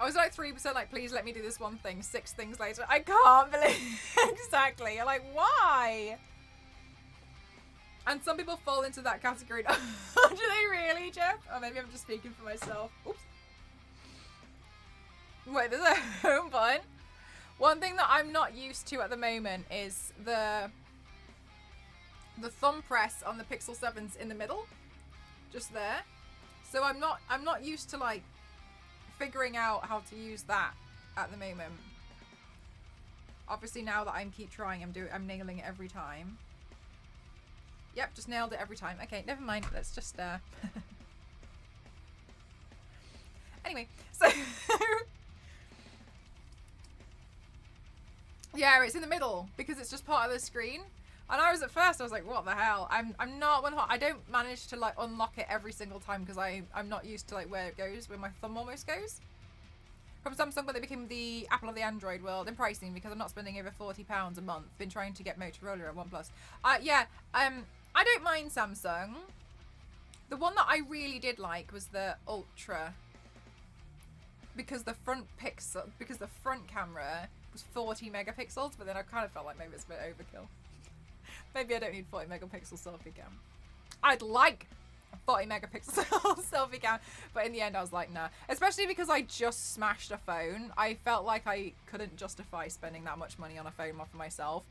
I was like 3% like, please let me do this one thing. 6 things later, I can't believe. Exactly. You're like, why? And some people fall into that category. Do they really, Jeff? Or maybe I'm just speaking for myself. Oops. Wait, there's a home button. One thing that I'm not used to at the moment is the thumb press on the Pixel 7's in the middle. Just there. So I'm not used to like figuring out how to use that at the moment. Obviously now that I keep trying, I'm nailing it every time. Yep, just nailed it every time. Okay, never mind. Let's just anyway, so yeah, it's in the middle because it's just part of the screen. And I was at first, I was like, what the hell? I'm not I don't manage to like unlock it every single time because I'm not used to like where it goes, where my thumb almost goes. From Samsung, but they became the Apple of the Android world in pricing because I'm not spending over £40 a month. Been trying to get Motorola and OnePlus. Yeah, I don't mind Samsung. The one that I really did like was the Ultra because the front camera was 40 megapixels, but then I kind of felt like maybe it's a bit overkill. Maybe I don't need 40 megapixel selfie cam. I'd like a 40 megapixel selfie cam, but in the end I was like, nah. Especially because I just smashed a phone. I felt like I couldn't justify spending that much money on a phone for myself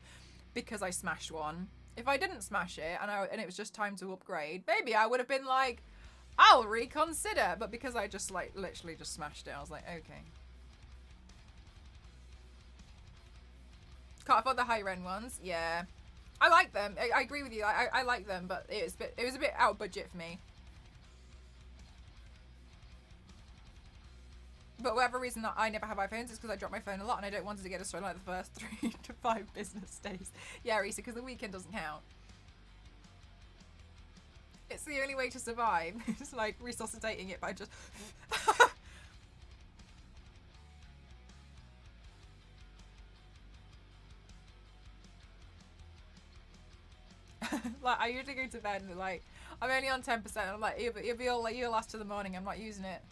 because I smashed one. If I didn't smash it and it was just time to upgrade, maybe I would have been like, I'll reconsider. But because I just like literally just smashed it, I was like, okay. Can't afford the higher end ones. Yeah. I like them. I agree with you. I like them, but it was a bit out of budget for me. but whatever reason that I never have iPhones is because I drop my phone a lot and I don't want it to get destroyed like the first 3 to 5 business days. Yeah, Risa, because the weekend doesn't count. It's the only way to survive. It's like resuscitating it by just... Like, I usually go to bed and like, I'm only on 10%. And I'm like, you'll be all like, you'll last to the morning. I'm not using it.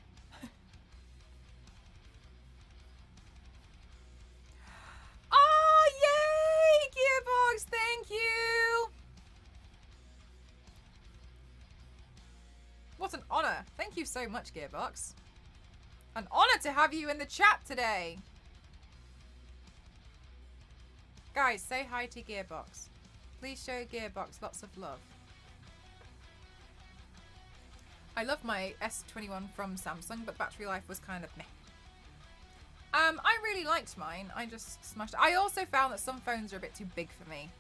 Oh, yay! Gearbox, thank you! What an honor. Thank you so much, Gearbox. An honor to have you in the chat today. Guys, say hi to Gearbox. Please show Gearbox lots of love. I love my S21 from Samsung, but battery life was kind of meh. I really liked mine. I just smashed it. I also found that some phones are a bit too big for me.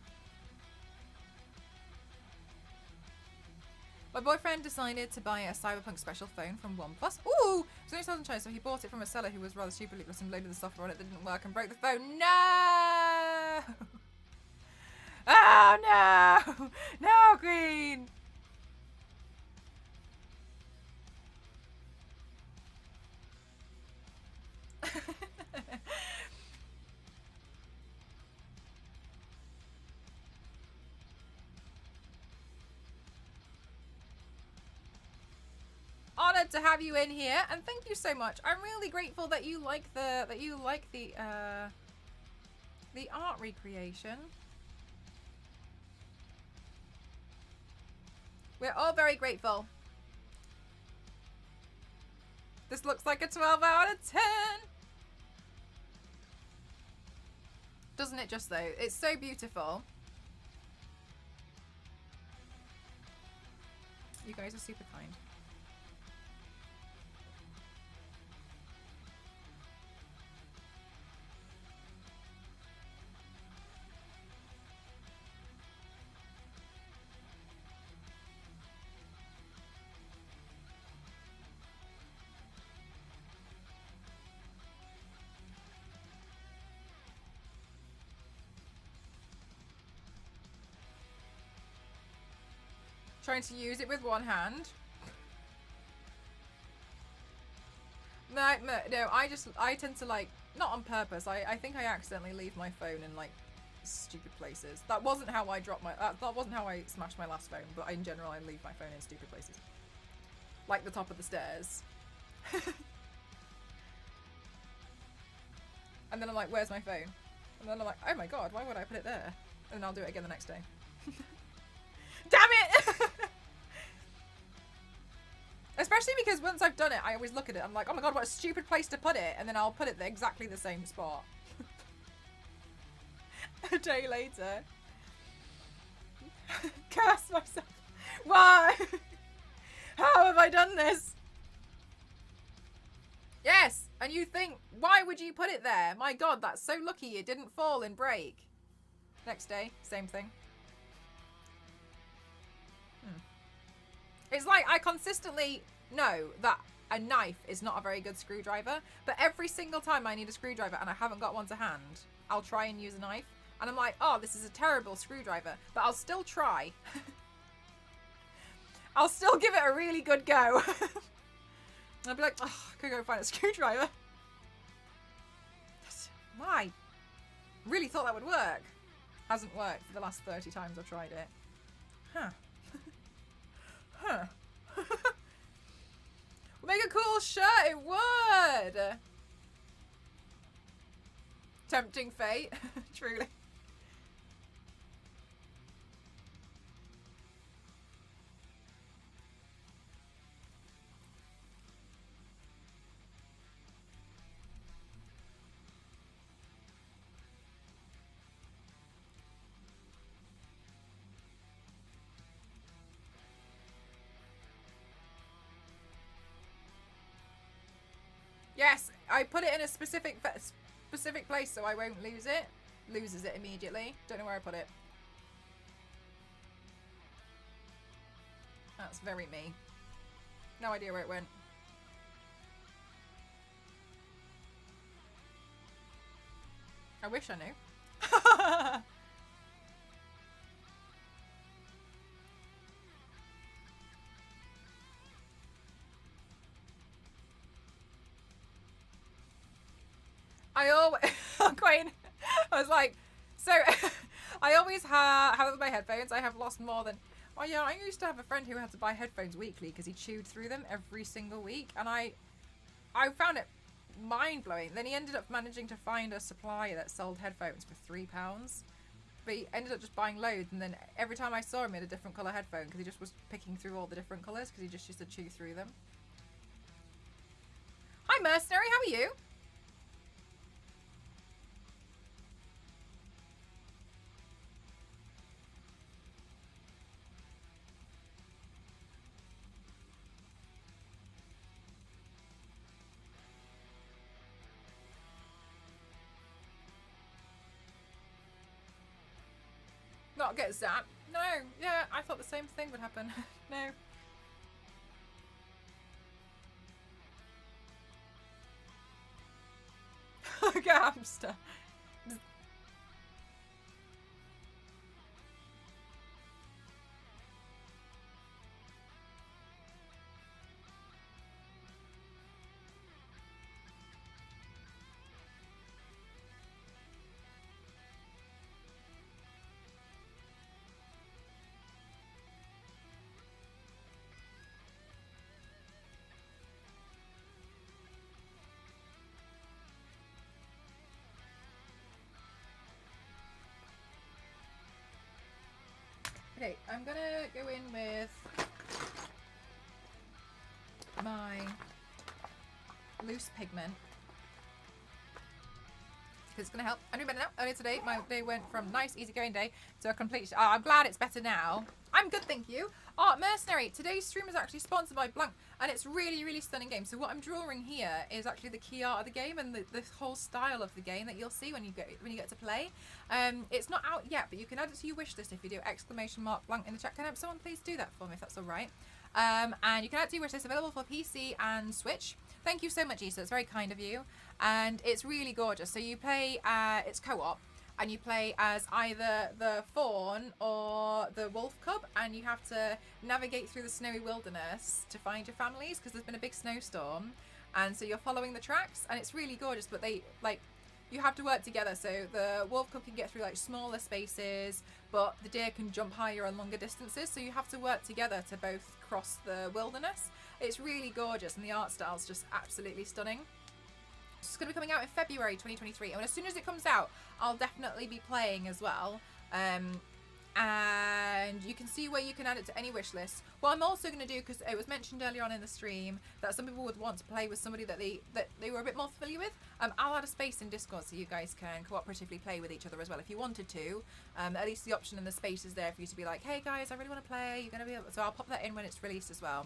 My boyfriend decided to buy a Cyberpunk special phone from OnePlus. Ooh! It was only $1,000, so he bought it from a seller who was rather stupidly and loaded the software on it that didn't work and broke the phone. No! Oh no! No, Green! Honored to have you in here, and thank you so much. I'm really grateful that you like the art recreation. We're all very grateful. This looks like a 12 out of 10. Doesn't it just though? It's so beautiful. You guys are super kind. Trying to use it with one hand. No, I tend to like, not on purpose, I think I accidentally leave my phone in like stupid places. That wasn't how I dropped my, that wasn't how I smashed my last phone, but in general I leave my phone in stupid places. Like the top of the stairs. And then I'm like, where's my phone? And then I'm like, oh my god, why would I put it there? And then I'll do it again the next day. Damn it! Especially because once I've done it, I always look at it. I'm like, oh my god, what a stupid place to put it. And then I'll put it exactly the same spot. A day later. Curse myself. Why? How have I done this? Yes, and you think, why would you put it there? My god, that's so lucky it didn't fall and break. Next day, same thing. It's like I consistently know that a knife is not a very good screwdriver, but every single time I need a screwdriver and I haven't got one to hand, I'll try and use a knife. And I'm like, oh, this is a terrible screwdriver, but I'll still try. I'll still give it a really good go. And I'll be like, oh, I could go find a screwdriver. I really thought that would work. Hasn't worked for the last 30 times I've tried it. Huh. Huh. Make a cool shirt, it would! Tempting fate, truly. Yes, I put it in a specific place so I won't lose it. Loses it immediately. Don't know where I put it. That's very me. No idea where it went. I wish I knew. I always, Queen, I was like, so I always have with my headphones, I have lost more than, oh yeah, I used to have a friend who had to buy headphones weekly because he chewed through them every single week. And I found it mind-blowing. Then he ended up managing to find a supplier that sold headphones for £3. But he ended up just buying loads. And then every time I saw him, he had a different colour headphone because he just was picking through all the different colours because he just used to chew through them. Hi, Mercenary, how are you? Not get zapped. No, yeah, I thought the same thing would happen. No. Like a hamster. Okay, I'm gonna go in with my loose pigment because it's gonna help. I'm doing better now. Earlier today, my day went from nice, easygoing day to a complete. I'm glad it's better now. I'm good, thank you. Oh, Mercenary, today's stream is actually sponsored by Blanc, and it's really, really stunning game. So what I'm drawing here is actually the key art of the game and the whole style of the game that you'll see when you get to play. It's not out yet, but you can add it to your wish list if you do !Blanc in the chat. Can I have someone please do that for me if that's all right? And you can add it to your wish list. Available for PC and Switch. Thank you so much, Issa. It's very kind of you, and it's really gorgeous. So you play, it's co-op. And you play as either the fawn or the wolf cub, and you have to navigate through the snowy wilderness to find your families because there's been a big snowstorm, and so you're following the tracks, and it's really gorgeous. But they you have to work together. So the wolf cub can get through like smaller spaces, but the deer can jump higher and longer distances. So you have to work together to both cross the wilderness. It's really gorgeous, and the art style's just absolutely stunning. It's going to be coming out in February 2023, and as soon as it comes out, I'll definitely be playing as well. And you can see where you can add it to any wish list. What I'm also going to do, because it was mentioned earlier on in the stream that some people would want to play with somebody that they were a bit more familiar with, I'll add a space in Discord so you guys can cooperatively play with each other as well if you wanted to. At least the option and the space is there for you to be like, hey guys, I really want to play. You're going to be able to, so I'll pop that in when it's released as well.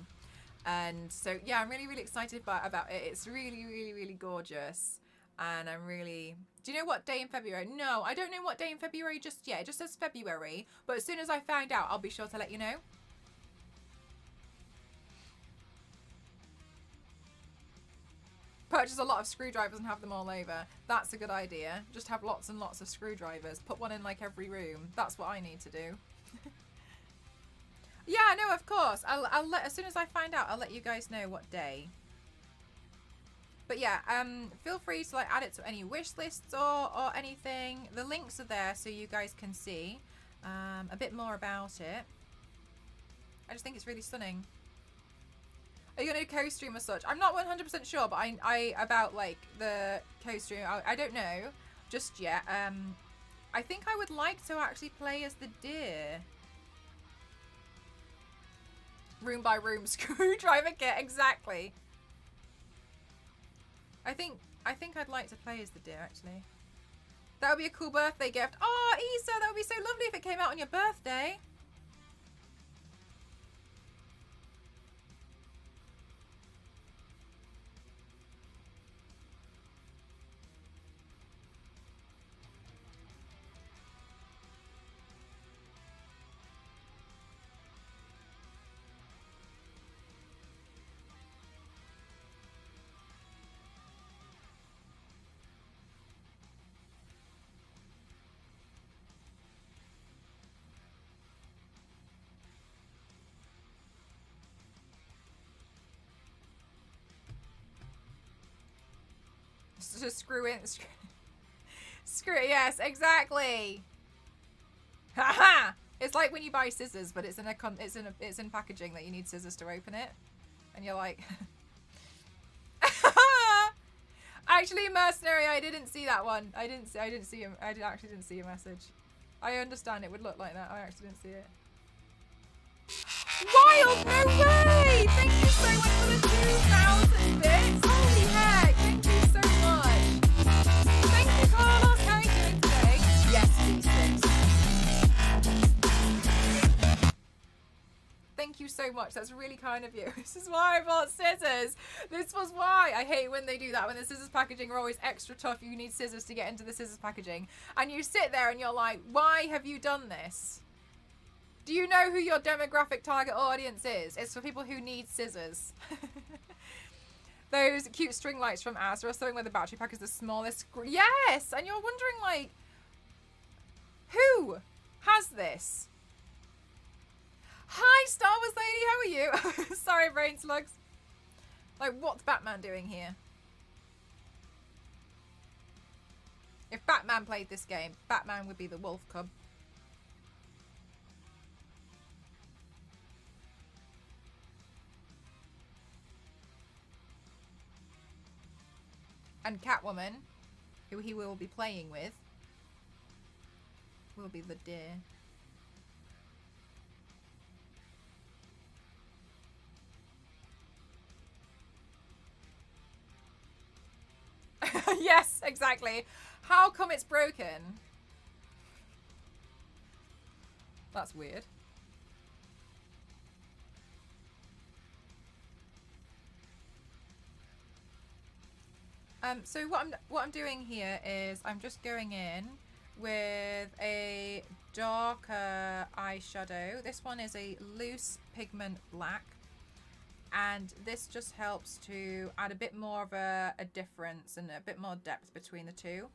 And so yeah, I'm really, really excited about it. It's really, really, really gorgeous, and I'm really... Do you know what day in February? No, I don't know what day in February just yet. It just says February, but as soon as I find out, I'll be sure to let you know. Purchase a lot of screwdrivers and have them all over. That's a good idea. Just have lots and lots of screwdrivers. Put one in like every room. That's what I need to do. Yeah, no, of course. I'll let, as soon as I find out, I'll let you guys know what day. But yeah, feel free to like add it to any wish lists or anything. The links are there so you guys can see a bit more about it. I just think it's really stunning. Are you gonna co-stream as such? I'm not 100% sure, but I about like the co-stream. I don't know just yet. I think I would like to actually play as the deer. Room by room screwdriver kit, exactly. I think I'd like to play as the deer actually. That would be a cool birthday gift. Oh, Isa, that would be so lovely if it came out on your birthday. Just screw in. Screw it. Yes, exactly. Haha. It's like when you buy scissors, but it's in packaging that you need scissors to open it, and you're like. Actually, Mercenary, I didn't see that one. I actually didn't see your message. I understand it would look like that. I actually didn't see it. Wild, no way! Thank you so much for the 2,000 bits. Holy heck! Thank you so much. Thank you, Carlos. How are you doing today? Yes, D6. Thank you so much. That's really kind of you. This is why I bought scissors. This was why. I hate when they do that. When the scissors packaging are always extra tough. You need scissors to get into the scissors packaging. And you sit there and you're like, why have you done this? Do you know who your demographic target audience is? It's for people who need scissors. Those cute string lights from Asda are something where the battery pack is the smallest. Yes! And you're wondering, like, who has this? Hi, Star Wars Lady, how are you? Sorry, brain slugs. Like, what's Batman doing here? If Batman played this game, Batman would be the wolf cub. And Catwoman, who he will be playing with, will be the deer. Yes, exactly. How come it's broken? That's weird. So what I'm doing here is I'm just going in with a darker eyeshadow. This one is a loose pigment black, and this just helps to add a bit more of a difference and a bit more depth between the two.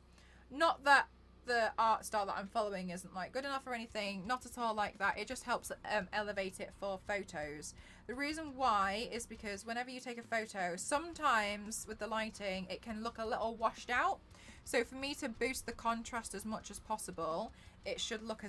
Not that the art style that I'm following isn't like good enough or anything, not at all like that. It just helps elevate it for photos. The reason why is because whenever you take a photo, sometimes with the lighting it can look a little washed out. So for me to boost the contrast as much as possible, it should look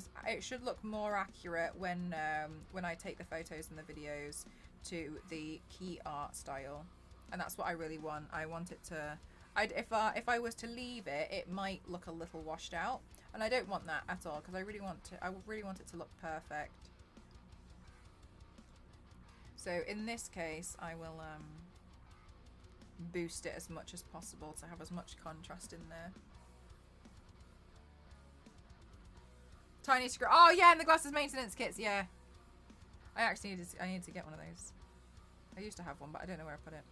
more accurate when I take the photos and the videos to the key art style. And that's what I really want. I want it to, if I was to leave it, it might look a little washed out, and I don't want that at all, because I really want it to look perfect. So in this case, I will boost it as much as possible to have as much contrast in there. Tiny screw. Oh yeah, and the glasses maintenance kits. Yeah, I need to get one of those. I used to have one, but I don't know where I put it.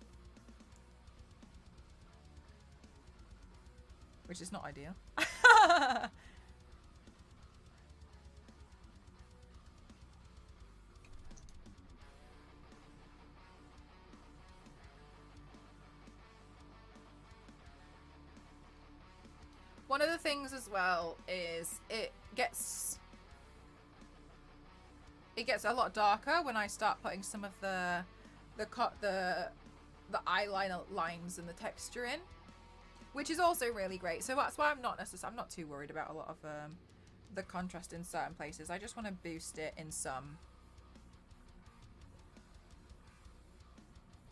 Which is not ideal. One of the things as well is it gets a lot darker when I start putting some of the eyeliner lines and the texture in, which is also really great. So that's why I'm not too worried about a lot of the contrast in certain places. I just want to boost it in some,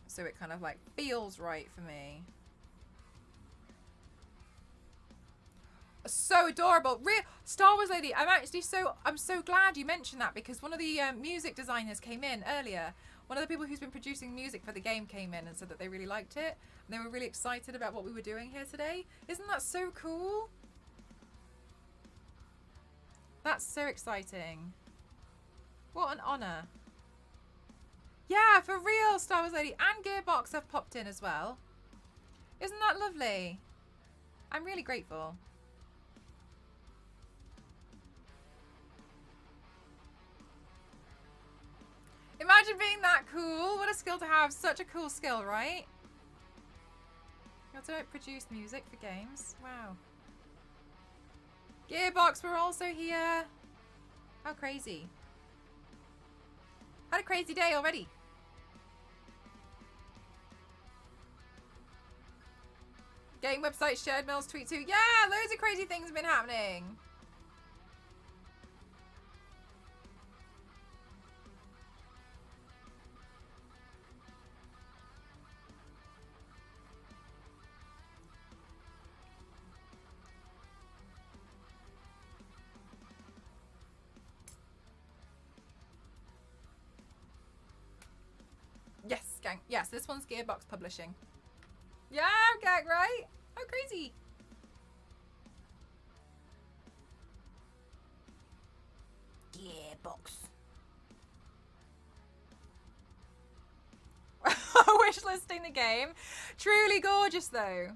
so it kind of like feels right for me. So adorable. Star Wars Lady, I'm so glad you mentioned that, because one of the music designers came in earlier. One of the people who's been producing music for the game came in and said that they really liked it. And they were really excited about what we were doing here today. Isn't that so cool? That's so exciting. What an honor. Yeah, for real, Star Wars Lady. And Gearbox have popped in as well. Isn't that lovely? I'm really grateful. Imagine being that cool. What a skill to have. Such a cool skill, right? You also produce music for games. Wow. Gearbox, we're also here. How crazy. Had a crazy day already. Game website shared Mel's tweet too. Yeah, loads of crazy things have been happening. Yes, gang. Yes, this one's Gearbox Publishing. Yeah, gang, right? How crazy. Gearbox. Wish listing the game. Truly gorgeous, though.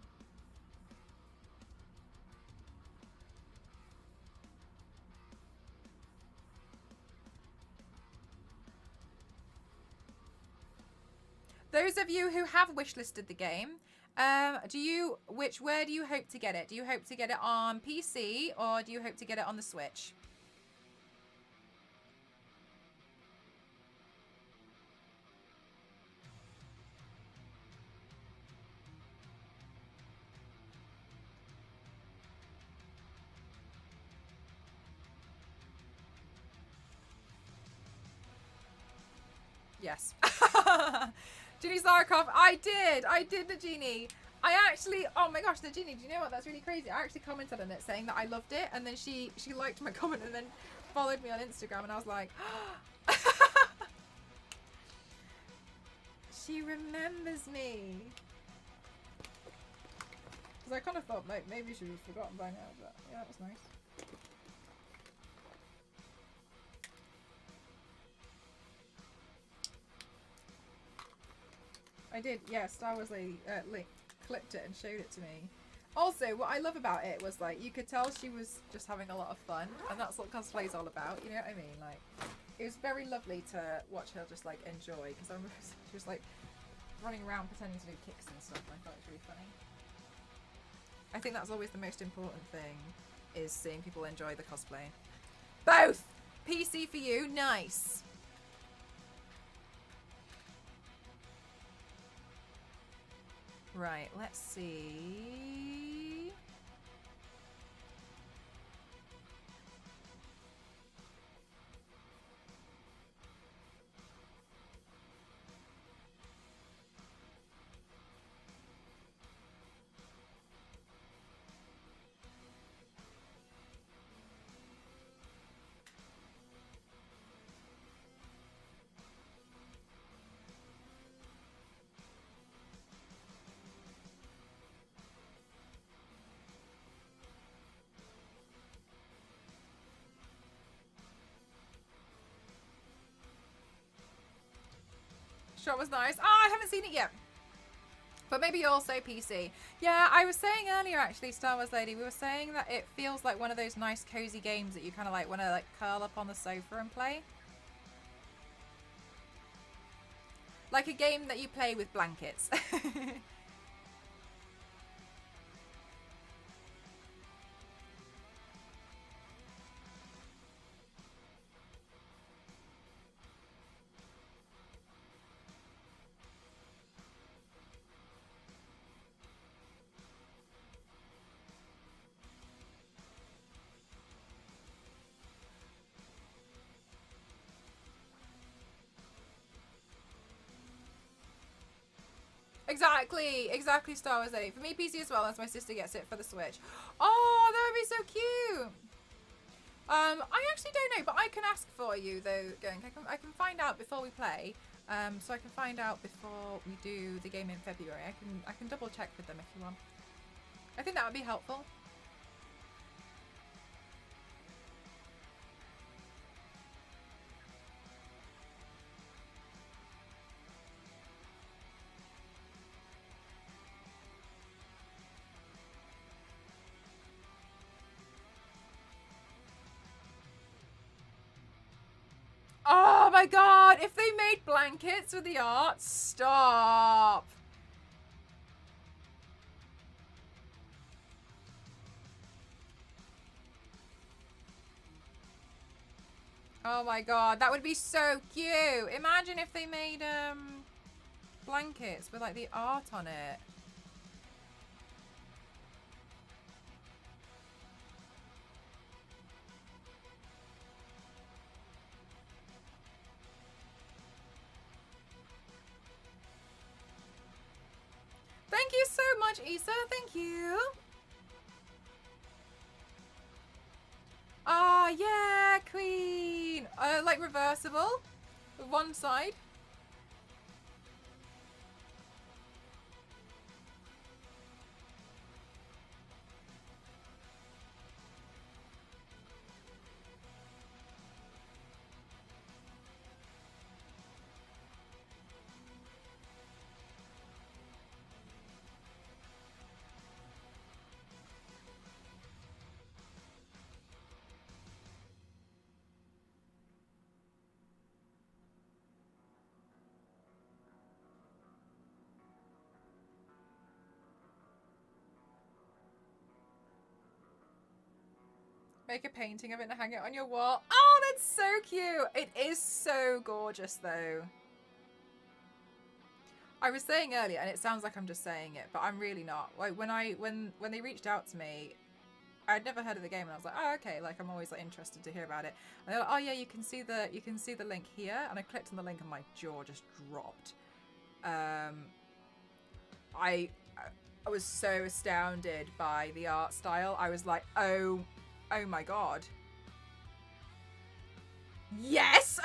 Those of you who have wishlisted the game, where do you hope to get it? Do you hope to get it on PC or do you hope to get it on the Switch? Yes. Genie Zarkov, I did the Genie. I actually, oh my gosh, the Genie, do you know what? That's really crazy. I actually commented on it saying that I loved it, and then she liked my comment and then followed me on Instagram, and I was like, she remembers me. Because I kind of thought maybe she was forgotten by now, but yeah, that was nice. I did, yeah, Star Wars Lady clipped it and showed it to me. Also, what I love about it was, like, you could tell she was just having a lot of fun, and that's what cosplay's all about, you know what I mean? Like, it was very lovely to watch her just, like, enjoy, because I remember she was, like, running around pretending to do kicks and stuff, and I thought it was really funny. I think that's always the most important thing, is seeing people enjoy the cosplay. Both! PC for you, nice! Right, let's see. Shot was nice. Oh, I haven't seen it yet. But maybe also PC. Yeah, I was saying earlier, actually, Star Wars Lady, we were saying that it feels like one of those nice, cozy games that you kind of like want to like curl up on the sofa and play. Like a game that you play with blankets. Exactly, Star Wars 8. For me, PC as well, as my sister gets it for the Switch. Oh, that would be so cute. I actually don't know, but I can ask for you, though, Going. I can find out before we play. So I can find out before we do the game in February. I can double check with them if you want. I think that would be helpful. Oh my god, if they made blankets with the art, stop. Oh my god, that would be so cute. Imagine if they made blankets with like the art on it. much, Issa. Thank you. Ah, yeah, queen. Like reversible with one side. Make a painting of it and hang it on your wall. Oh, that's so cute. It is so gorgeous, though. I was saying earlier, and it sounds like I'm just saying it, but I'm really not. Like when they reached out to me, I'd never heard of the game, and I was like, oh, okay. Like I'm always like interested to hear about it. And they're like, oh yeah, you can see the link here. And I clicked on the link, and my jaw just dropped. I was so astounded by the art style. I was like, oh my god. Yes!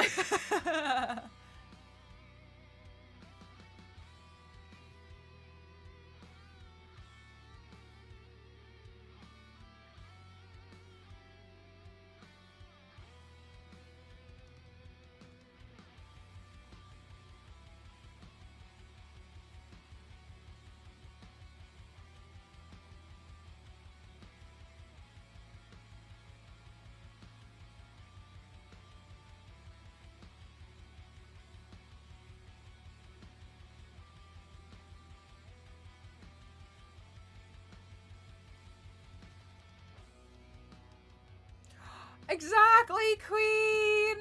Exactly, queen.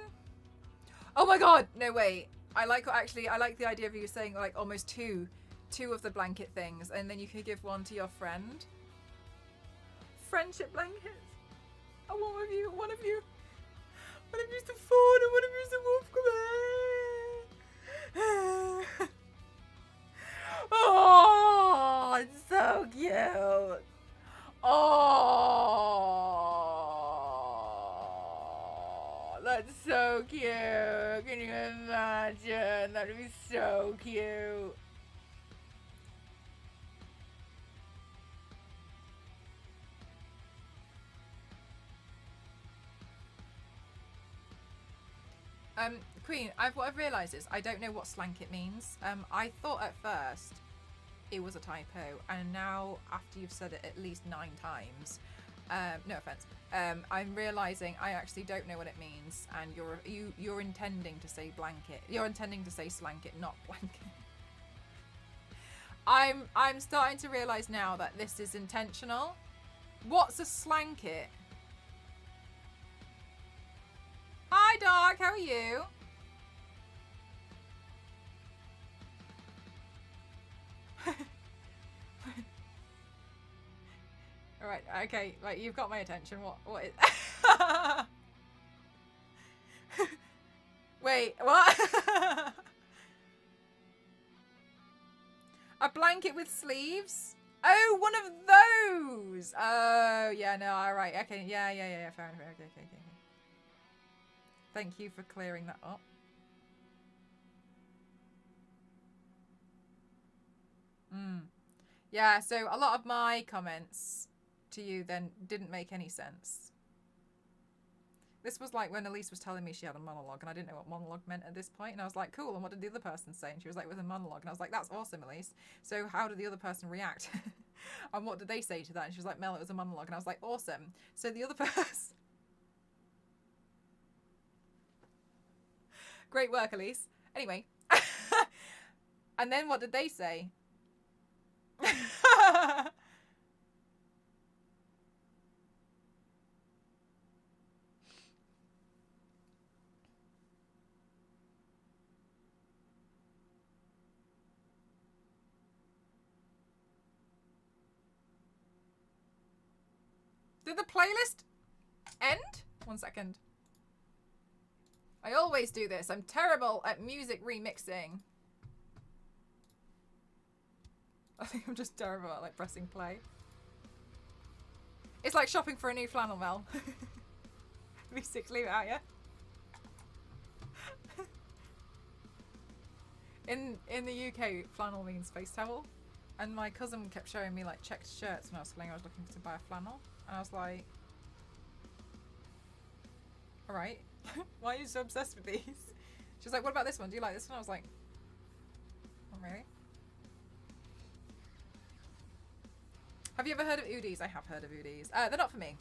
Oh my god, no wait. I like the idea of you saying like almost two of the blanket things, and then you could give one to your friend. Friendship blankets. Oh, one of you. One of you's the fawn and one of you's the wolf. Oh, it's so cute. Oh, that's so cute. Can you imagine? That'd be so cute. Queen, what I've realised is I don't know what slanket means. I thought at first it was a typo, and now after you've said it at least 9 times, no offense, I'm realizing I actually don't know what it means, and you're intending to say blanket. You're intending to say slanket, not blanket. I'm starting to realize now that this is intentional. What's a slanket? Hi, Doc. How are you? All right. Okay. Right. You've got my attention. What is? Wait. What? A blanket with sleeves? Oh, one of those. Oh, yeah. No. All right. Okay. Yeah. Fair enough. Okay. Thank you for clearing that up. Yeah, so a lot of my comments to you then didn't make any sense. This was like when Elise was telling me she had a monologue, and I didn't know what monologue meant at this point, and I was like, cool, and what did the other person say? And she was like, with a monologue, and I was like, that's awesome, Elise. So how did the other person react? And what did they say to that? And she was like, Mel, it was a monologue, and I was like, awesome. So the other person... Great work, Elise. Anyway. And then what did they say? Did the playlist end? 1 second. I always do this. I'm terrible at music remixing. I think I'm just terrible at like pressing play. It's like shopping for a new flannel, Mel. V6, leave it out, yeah? In the UK, flannel means face towel. And my cousin kept showing me like checked shirts when I was saying I was looking to buy a flannel. And I was like, alright, why are you so obsessed with these? She was like, what about this one? Do you like this one? I was like, not really. Have you ever heard of Udis? I have heard of Udis. They're not for me.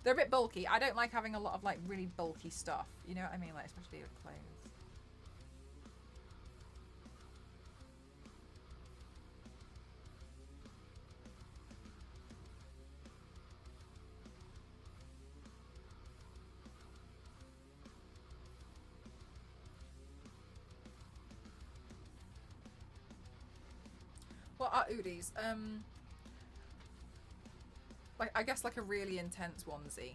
They're a bit bulky. I don't like having a lot of like really bulky stuff. You know what I mean? Like especially with clothes. What are Udis? Like I guess like a really intense onesie.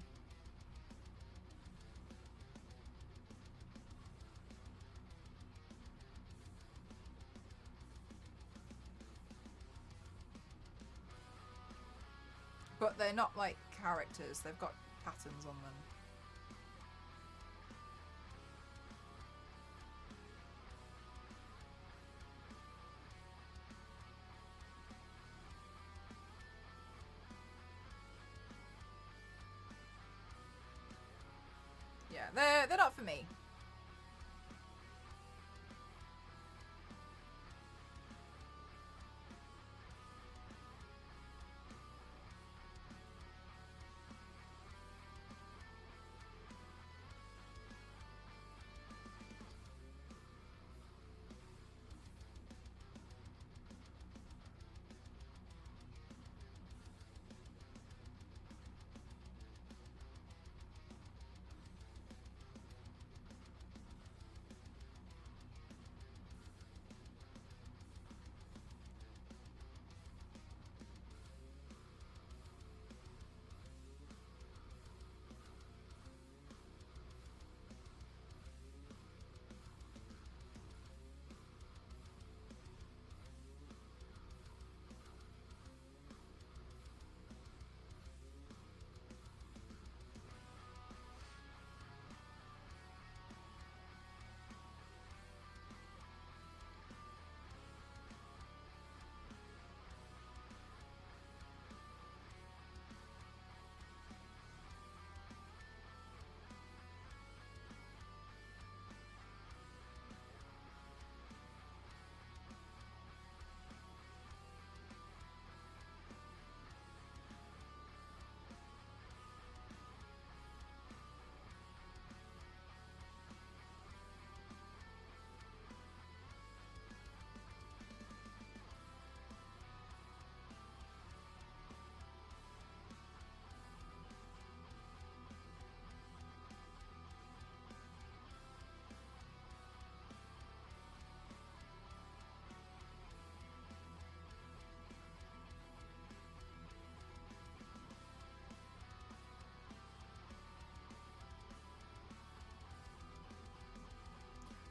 But they're not like characters, they've got patterns on them. Yeah, they're not for me.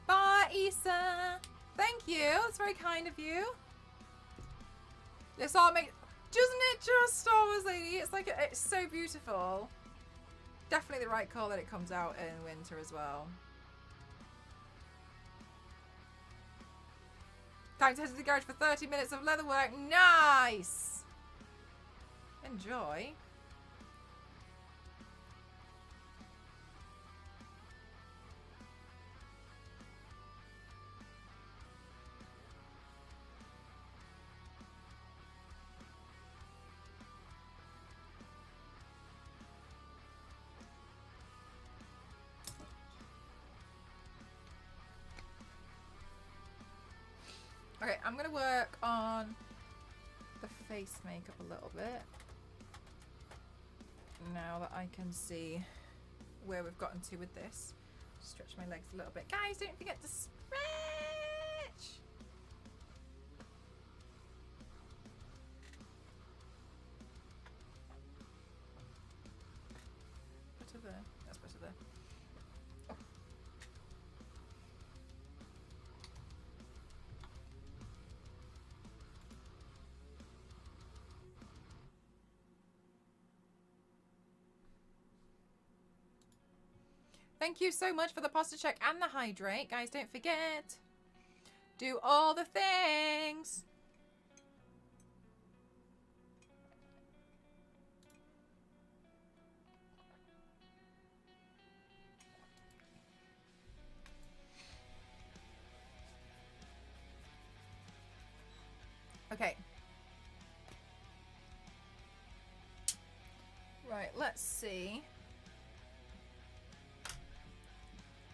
Bye, Issa. Thank you. That's very kind of you. This all makes... Doesn't it just, Star Wars Lady? It's like, it's so beautiful. Definitely the right call that it comes out in winter as well. Time to head to the garage for 30 minutes of leatherwork. Nice! Enjoy. Okay, I'm going to work on the face makeup a little bit. Now that I can see where we've gotten to with this. Stretch my legs a little bit. Guys, don't forget to stretch! Better there. That's better there. Oh. Thank you so much for the posture check and the hydrate. Guys, don't forget. Do all the things. Okay. Right, let's see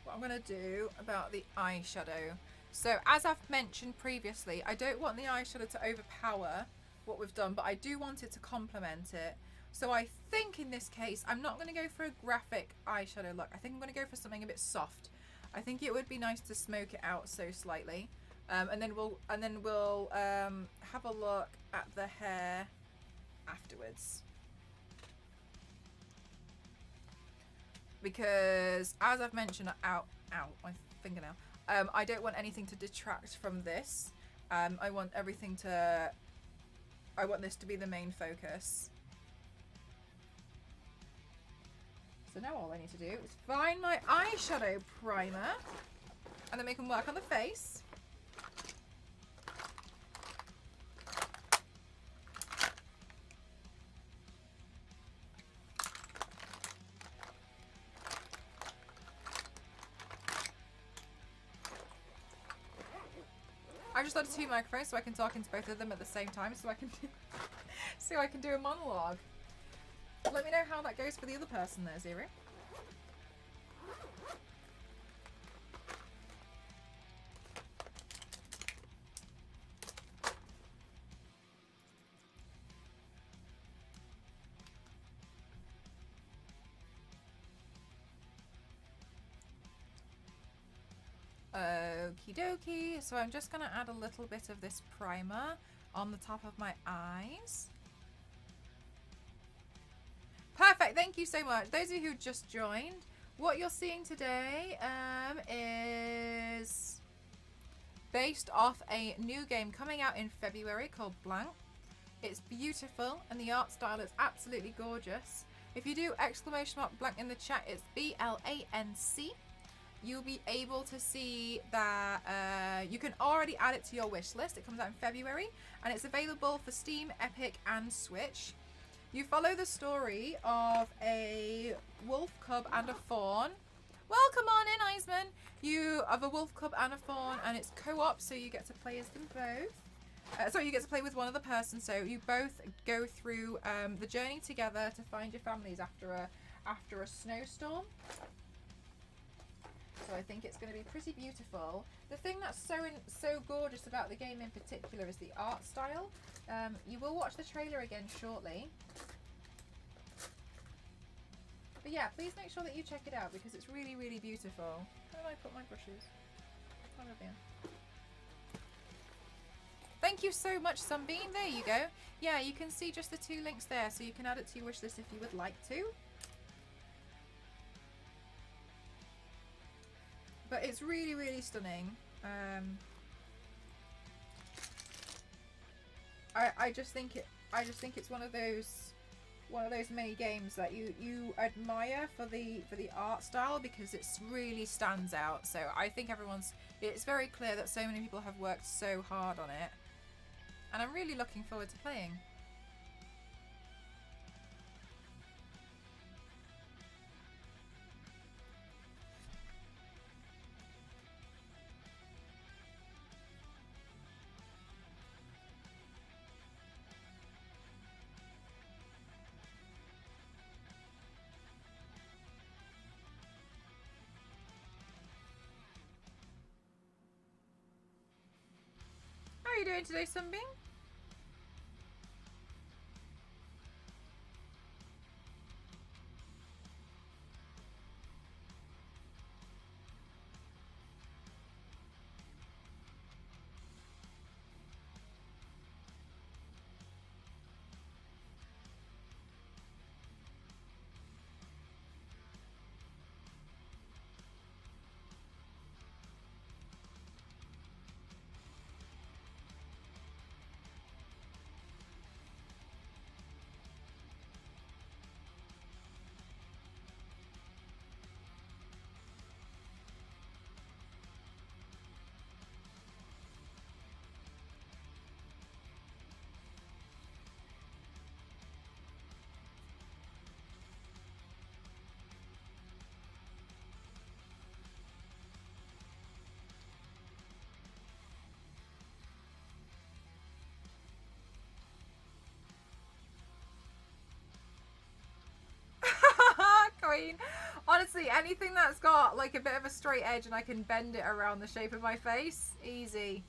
what I'm going to do about the eyeshadow. So, as I've mentioned previously, I don't want the eyeshadow to overpower what we've done, but I do want it to complement it. So I think in this case, I'm not going to go for a graphic eyeshadow look. I think I'm going to go for something a bit soft. I think it would be nice to smoke it out so slightly. And then we'll have a look at the hair afterwards. Because as I've mentioned, ow, my fingernail. I don't want anything to detract from this. I want this to be the main focus. So now all I need to do is find my eyeshadow primer and then we can work on the face. I just added 2 microphones so I can talk into both of them at the same time, so I can so I can do a monologue. Let me know how that goes for the other person there, Zero. Okie dokie. So I'm just going to add a little bit of this primer on the top of my eyes. Perfect. Thank you so much. Those of you who just joined, what you're seeing today is based off a new game coming out in February called Blanc. It's beautiful and the art style is absolutely gorgeous. If you do !Blanc in the chat, it's BLANC. You'll be able to see that you can already add it to your wish list. It comes out in February and it's available for Steam, Epic and Switch. You follow the story of a wolf cub and a fawn. Welcome on in, Eisman. You have a wolf cub and a fawn and it's co-op, so you get to play as them both. So you get to play with one other person, so you both go through the journey together to find your families after a snowstorm. So I think it's going to be pretty beautiful. The thing that's so gorgeous about the game in particular is the art style. You will watch the trailer again shortly. But yeah, please make sure that you check it out because it's really, really beautiful. Where did I put my brushes? Over there. Thank you so much, Sunbeam. There you go. Yeah, you can see just the 2 links there, so you can add it to your wish list if you would like to. But it's really, really stunning. I just think it's one of those many games that you admire for the art style because it really stands out. So I think it's very clear that so many people have worked so hard on it, and I'm really looking forward to playing. How are you doing today, Sunbeam? Honestly, anything that's got like a bit of a straight edge and I can bend it around the shape of my face, easy.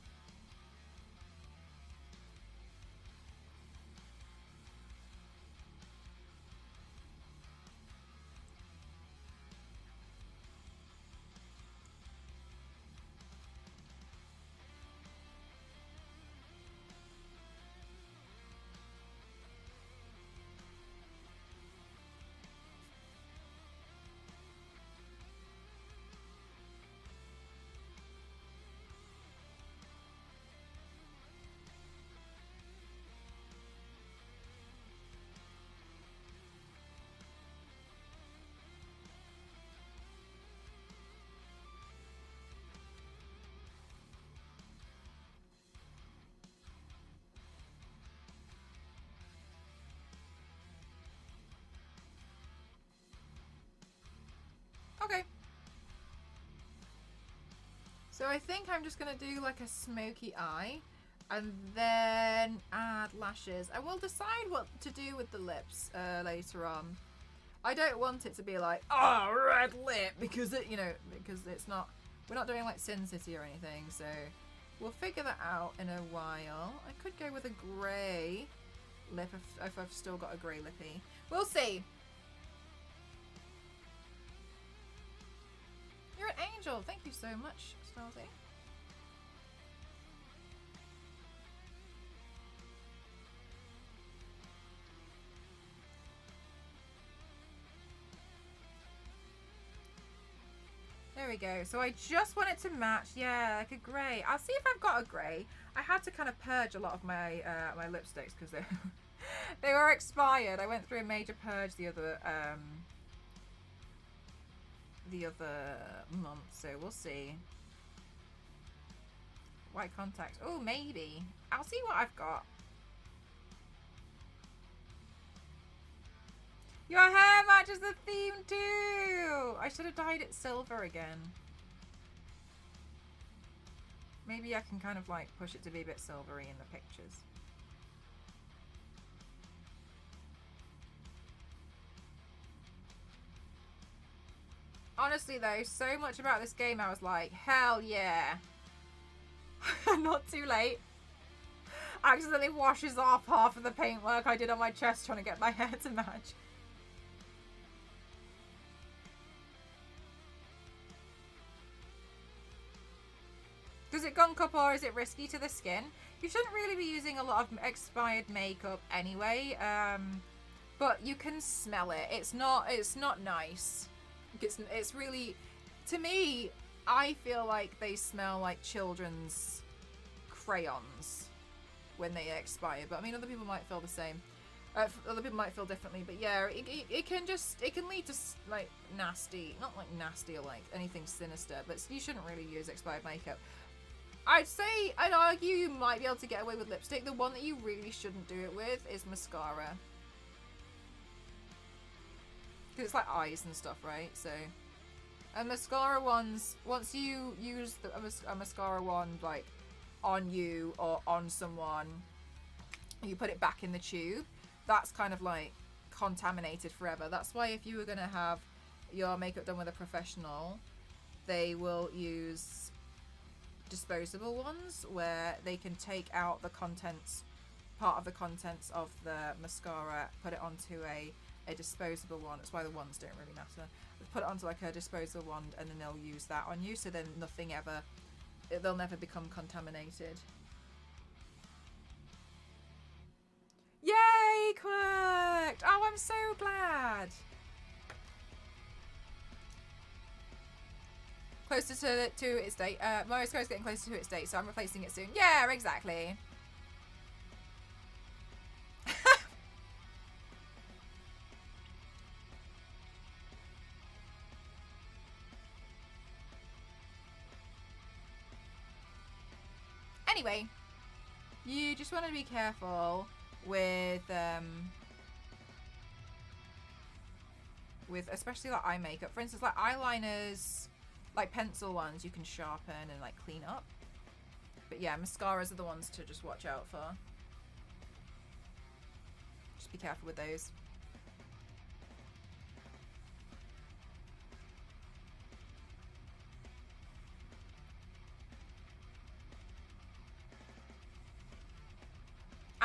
Okay. So I think I'm just going to do like a smoky eye and then add lashes. I will decide what to do with the lips later on. I don't want it to be like, oh, red lip, because it, you know, because it's not, we're not doing like Sin City or anything, so we'll figure that out in a while. I could go with a grey lip if I've still got a grey lippy. We'll see. You're an angel. Thank you so much, Snowsy. There we go. So I just want it to match. Yeah, like a grey. I'll see if I've got a grey. I had to kind of purge a lot of my my lipsticks because they they were expired. I went through a major purge the other month, so we'll see. White contact. Oh, maybe. I'll see what I've got. Your hair matches the theme too! I should have dyed it silver again. Maybe I can kind of like push it to be a bit silvery in the pictures. Honestly though, so much about this game I was like, hell yeah. Not too late. Accidentally washes off half of the paintwork I did on my chest trying to get my hair to match. Does it gunk up or is it risky to the skin? You shouldn't really be using a lot of expired makeup anyway, but you can smell it. It's not nice. It's really, to me, I feel like they smell like children's crayons when they expire. But I mean, other people might feel the same. Other people might feel differently. But yeah, it can lead to like nasty, not like nasty or like anything sinister. But you shouldn't really use expired makeup. I'd argue you might be able to get away with lipstick. The one that you really shouldn't do it with is mascara. Because it's like eyes and stuff, right? So, and mascara ones, once you use a mascara wand like on you or on someone, you put it back in the tube, that's kind of like contaminated forever. That's why if you were going to have your makeup done with a professional, they will use disposable ones where they can take out the contents, part of the contents of the mascara, put it onto a disposable one. That's why the ones don't really matter. Put it onto like a disposable wand and then they'll use that on you, so then they'll never become contaminated. Yay, Quirked! Oh, I'm so glad. Closer to its date. Mario Square is getting closer to its date, so I'm replacing it soon. Yeah, exactly. Anyway, you just want to be careful with especially like eye makeup. For instance, like eyeliners, like pencil ones, you can sharpen and like clean up. But yeah, mascaras are the ones to just watch out for. Just be careful with those.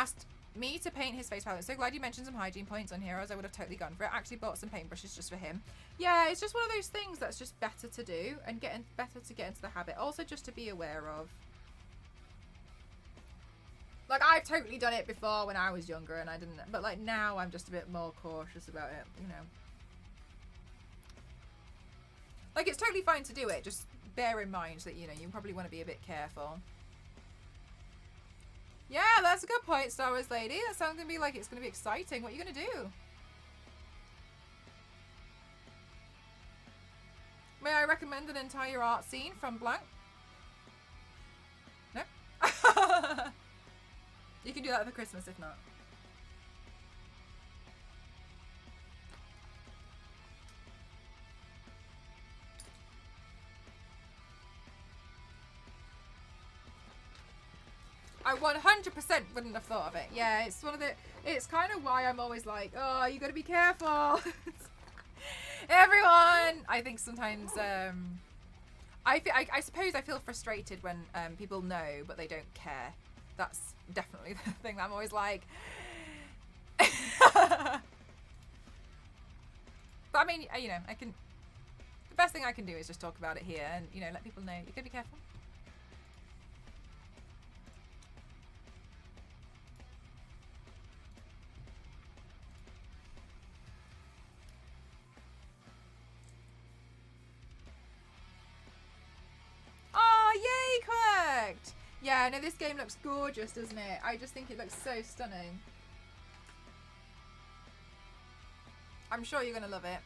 asked me to paint his face palette. So glad you mentioned some hygiene points on Heroes. I would have totally gone for it. Actually bought some paintbrushes just for him. Yeah, it's just one of those things that's just better to do and better to get into the habit. Also just to be aware of. Like, I've totally done it before when I was younger and I didn't, but like now I'm just a bit more cautious about it, you know. Like, it's totally fine to do it, just bear in mind that, you know, you probably want to be a bit careful. Yeah, that's a good point, Star Wars Lady. That sounds gonna be like it's gonna be exciting. What are you gonna do? May I recommend an entire art scene from Blanc? No? You can do that for Christmas if not. I 100% wouldn't have thought of it. Yeah, it's one of the... It's kind of why I'm always like, oh, you gotta be careful. Everyone! I think sometimes... I suppose I feel frustrated when people know, but they don't care. That's definitely the thing that I'm always like... But I mean, you know, I can... The best thing I can do is just talk about it here and, you know, let people know. You gotta be careful. Oh, yay, correct! Yeah, no, this game looks gorgeous, doesn't it? I just think it looks so stunning. I'm sure you're going to love it.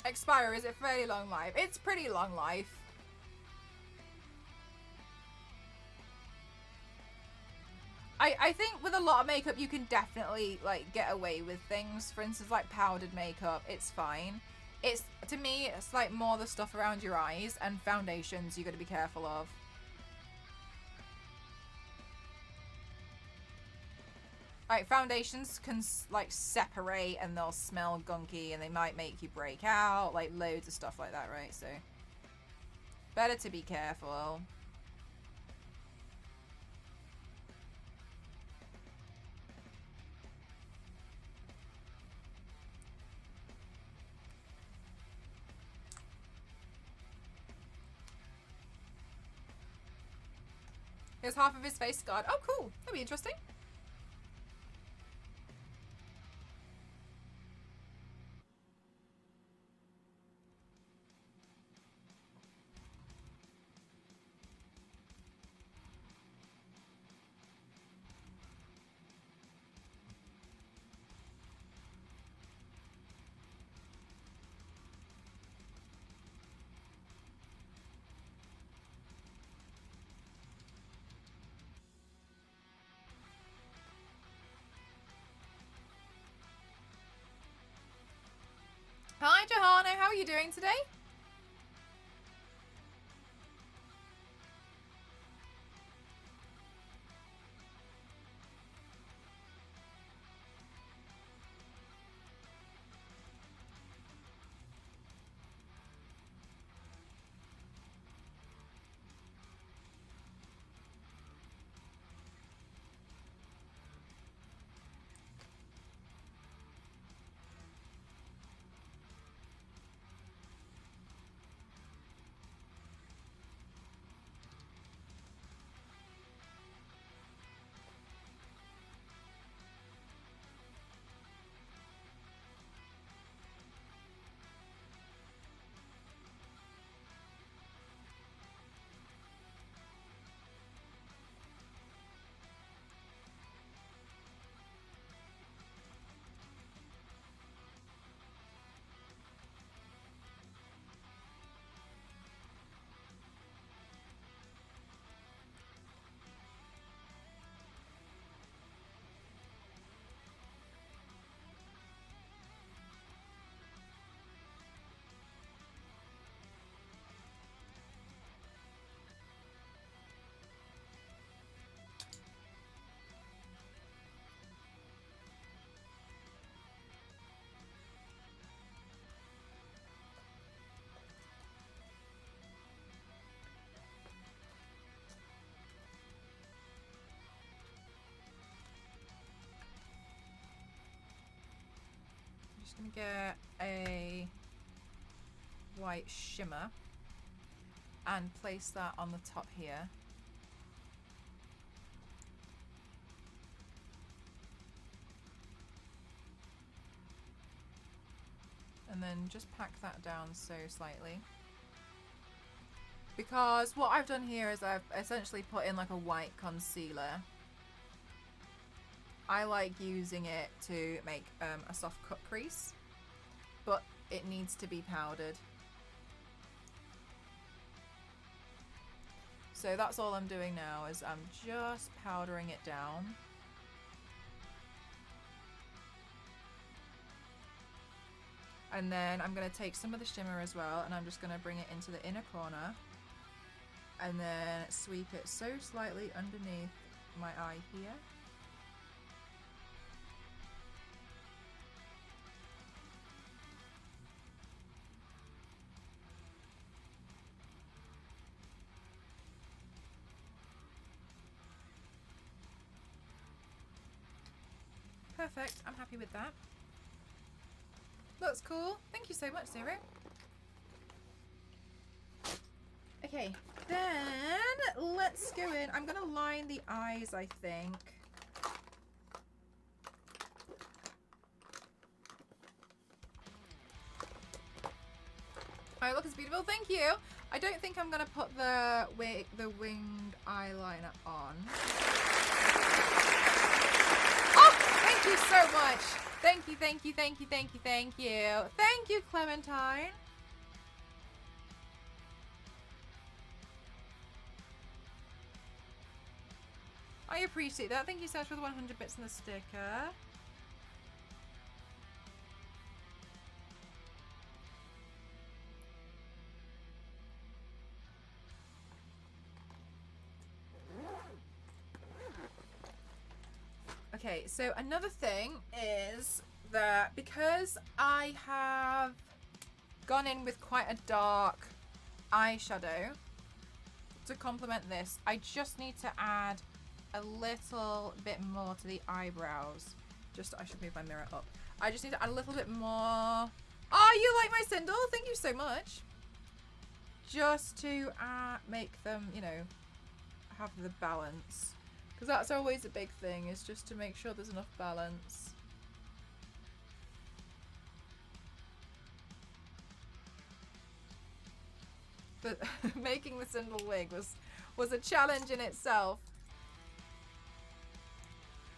Expire, is it fairly long life? It's pretty long life. I think with a lot of makeup you can definitely like get away with things. For instance, like powdered makeup, it's fine. It's, to me, it's like more the stuff around your eyes and foundations you got to be careful of. Like, foundations can like separate and they'll smell gunky and they might make you break out, like loads of stuff like that, right? So better to be careful. Here's half of his face scarred. Oh, cool. That'd be interesting. Hi, Johanna. How are you doing today? gonna get a white shimmer and place that on the top here. And then just pack that down so slightly. Because what I've done here is I've essentially put in like a white concealer. I like using it to make a soft cut crease, but it needs to be powdered. So that's all I'm doing now, is I'm just powdering it down. And then I'm going to take some of the shimmer as well, and I'm just going to bring it into the inner corner. And then sweep it so slightly underneath my eye here. Perfect, I'm happy with that. Looks cool. Thank you so much, Zero. Okay, then let's go in. I'm gonna line the eyes, I think. Oh, look, it's beautiful. Thank you. I don't think I'm gonna put the winged eyeliner on. Oh, thank you so much. Thank you, thank you, thank you, thank you, thank you. Thank you, Clementine. I appreciate that. Thank you so much for the 100 bits and the sticker. Okay, so another thing is that because I have gone in with quite a dark eyeshadow to complement this, I just need to add a little bit more to the eyebrows. I should move my mirror up. I just need to add a little bit more. Oh, you like my Sindel? Thank you so much. Just to make them, you know, have the balance. Because that's always a big thing, is just to make sure there's enough balance. But making the Sindel wig was a challenge in itself.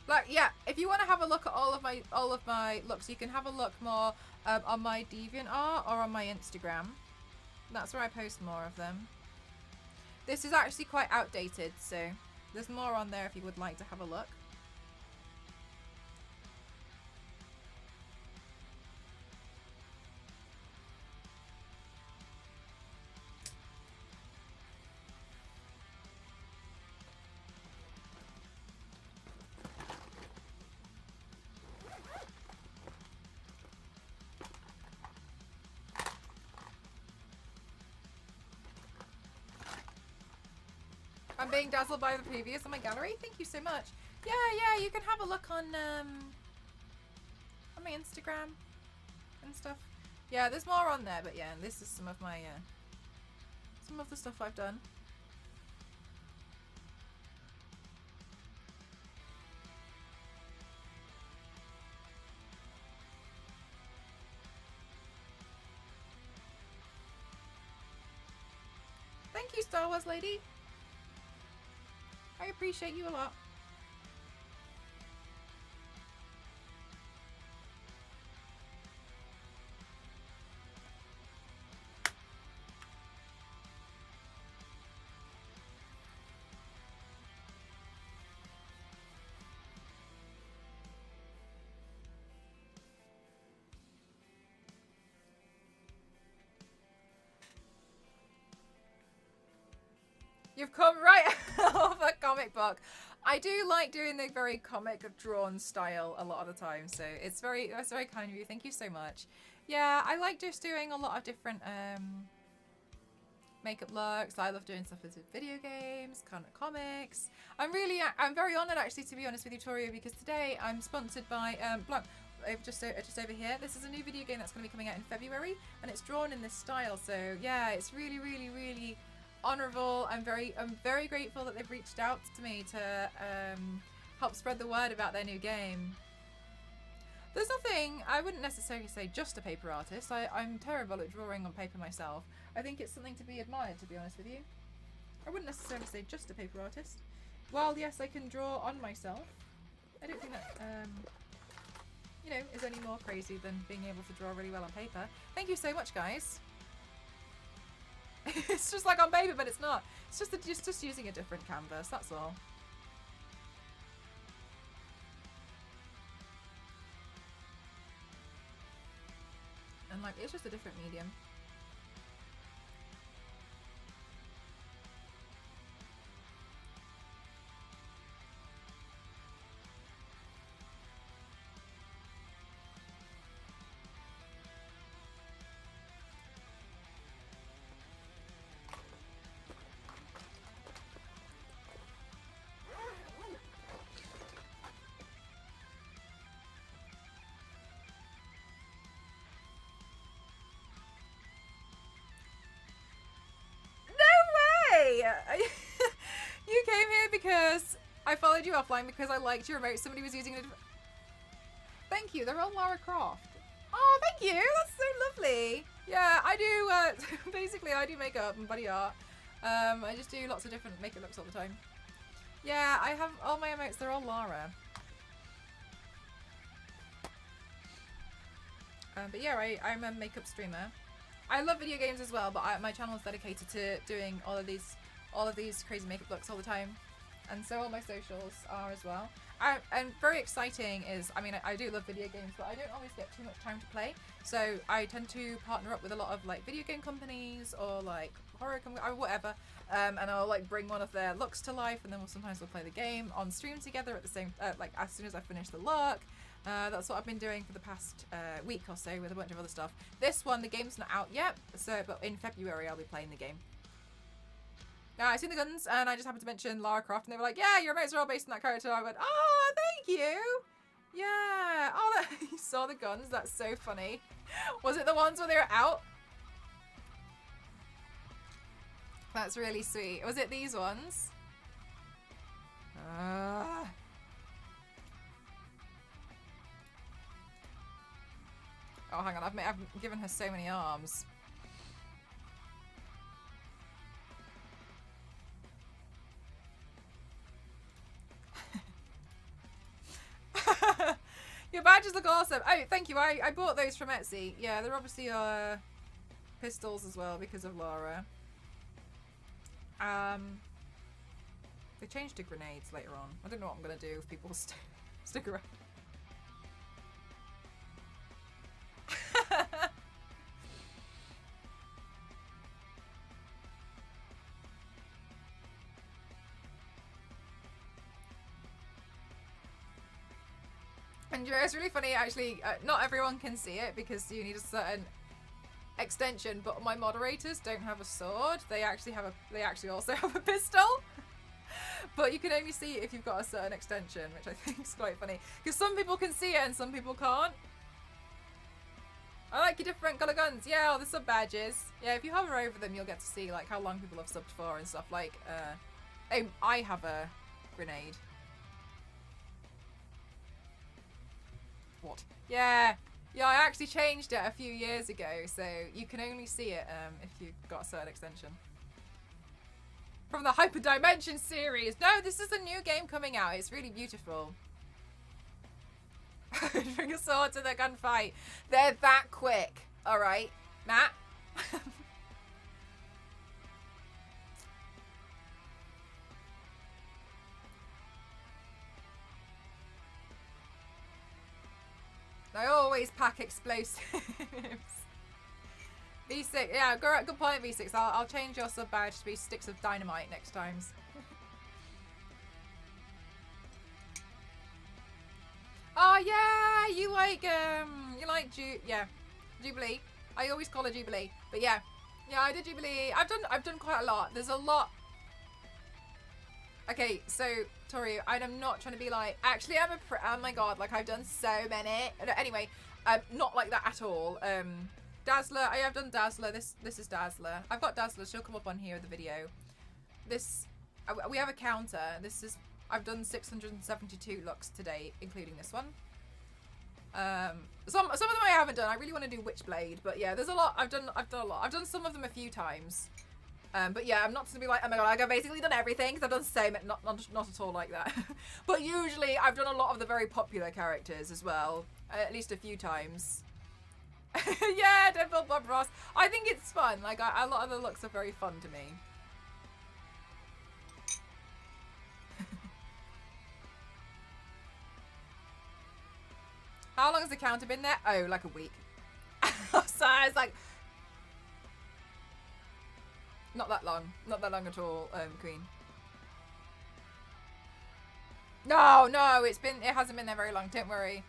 Like, yeah, if you want to have a look at all of my looks, you can have a look more on my DeviantArt or on my Instagram. That's where I post more of them. This is actually quite outdated, so there's more on there if you would like to have a look. I'm being dazzled by the previews on my gallery. Thank you so much. Yeah, you can have a look on my Instagram and stuff. Yeah, there's more on there, but yeah, this is some of my some of the stuff I've done. Thank you, Star Wars lady. I appreciate you a lot. You've come right off a comic book. I do like doing the very comic drawn style a lot of the time, so it's very kind of you. Thank you so much. Yeah, I like just doing a lot of different makeup looks. I love doing stuff with video games, kind of comics. I'm very honoured actually, to be honest with you, Toria, because today I'm sponsored by Blanc. just over here. This is a new video game that's going to be coming out in February, and it's drawn in this style. So yeah, it's really, really, really honourable. I'm very grateful that they've reached out to me to help spread the word about their new game. There's nothing, I wouldn't necessarily say just a paper artist. I'm terrible at drawing on paper myself. I think it's something to be admired, to be honest with you. I wouldn't necessarily say just a paper artist. While yes, I can draw on myself, I don't think that, you know, is any more crazy than being able to draw really well on paper. Thank you so much, guys. It's just like on paper, but it's not. It's just using a different canvas, that's all. And like, it's just a different medium. You came here because I followed you offline because I liked your remote. Somebody was using it. Thank you. They're all Lara Croft. Oh, thank you. That's so lovely. Yeah, I do. Basically, I do makeup and body art. I just do lots of different makeup looks all the time. Yeah, I have all my emotes. They're all Lara. But yeah, I'm a makeup streamer. I love video games as well, but my channel is dedicated to doing all of these crazy makeup looks all the time, and so all my socials are as well. And very exciting is, I mean, I do love video games, but I don't always get too much time to play, so I tend to partner up with a lot of like video game companies or like horror or whatever, and I'll like bring one of their looks to life, and then sometimes we'll play the game on stream together at the same like as soon as I finish the look. That's what I've been doing for the past week or so with a bunch of other stuff. This one, the game's not out yet, but in February I'll be playing the game. I seen the guns and I just happened to mention Lara Croft, and they were like, yeah, your emotes are all based on that character. I went, oh, thank you. Yeah. Oh, you saw the guns? That's so funny. Was it the ones where they were out? That's really sweet. Was it these ones? Oh, hang on. I've given her so many arms. Your badges look awesome. Oh, thank you. I bought those from Etsy. Yeah, they're obviously pistols as well because of Lara. They changed to grenades later on. I don't know what I'm going to do if people stick around. And it's really funny, actually. Not everyone can see it because you need a certain extension, but my moderators don't have a sword. They actually also have a pistol. But you can only see it if you've got a certain extension, which I think is quite funny. Because some people can see it and some people can't. I like your different colour guns. Yeah, all the sub badges. Yeah, if you hover over them, you'll get to see like how long people have subbed for and stuff. Like, I have a grenade. What? Yeah, I actually changed it a few years ago, so you can only see it if you've got a certain extension. From the Hyperdimension series. No, this is a new game coming out. It's really beautiful. Bring a sword to the gunfight. They're that quick. All right, Matt. I always pack explosives. V6, yeah, good point, V6. I'll change your sub badge to be sticks of dynamite next time. Oh yeah, you like Jubilee. I always call her Jubilee, but yeah, I did Jubilee. I've done quite a lot. There's a lot. Okay, so Tori, I'm not trying to be like, actually I'm a oh my god, like I've done so many. Anyway, not like that at all. Dazzler, I have done Dazzler. This is Dazzler. I've got Dazzler. She'll come up on here in the video. This, we have a counter. This is, I've done 672 looks to date, including this one. Some of them I haven't done. I really want to do Witchblade, but yeah, there's a lot. I've done a lot. I've done some of them a few times. But yeah, I'm not going to be like, oh my god, like I've basically done everything, because I've done so many, not at all like that. But usually I've done a lot of the very popular characters as well, at least a few times. Yeah, Deadpool Bob Ross. I think it's fun. Like, a lot of the looks are very fun to me. How long has the counter been there? Oh, like a week. So it's like, not that long. Not that long at all, Queen. No, it hasn't been there very long. Don't worry.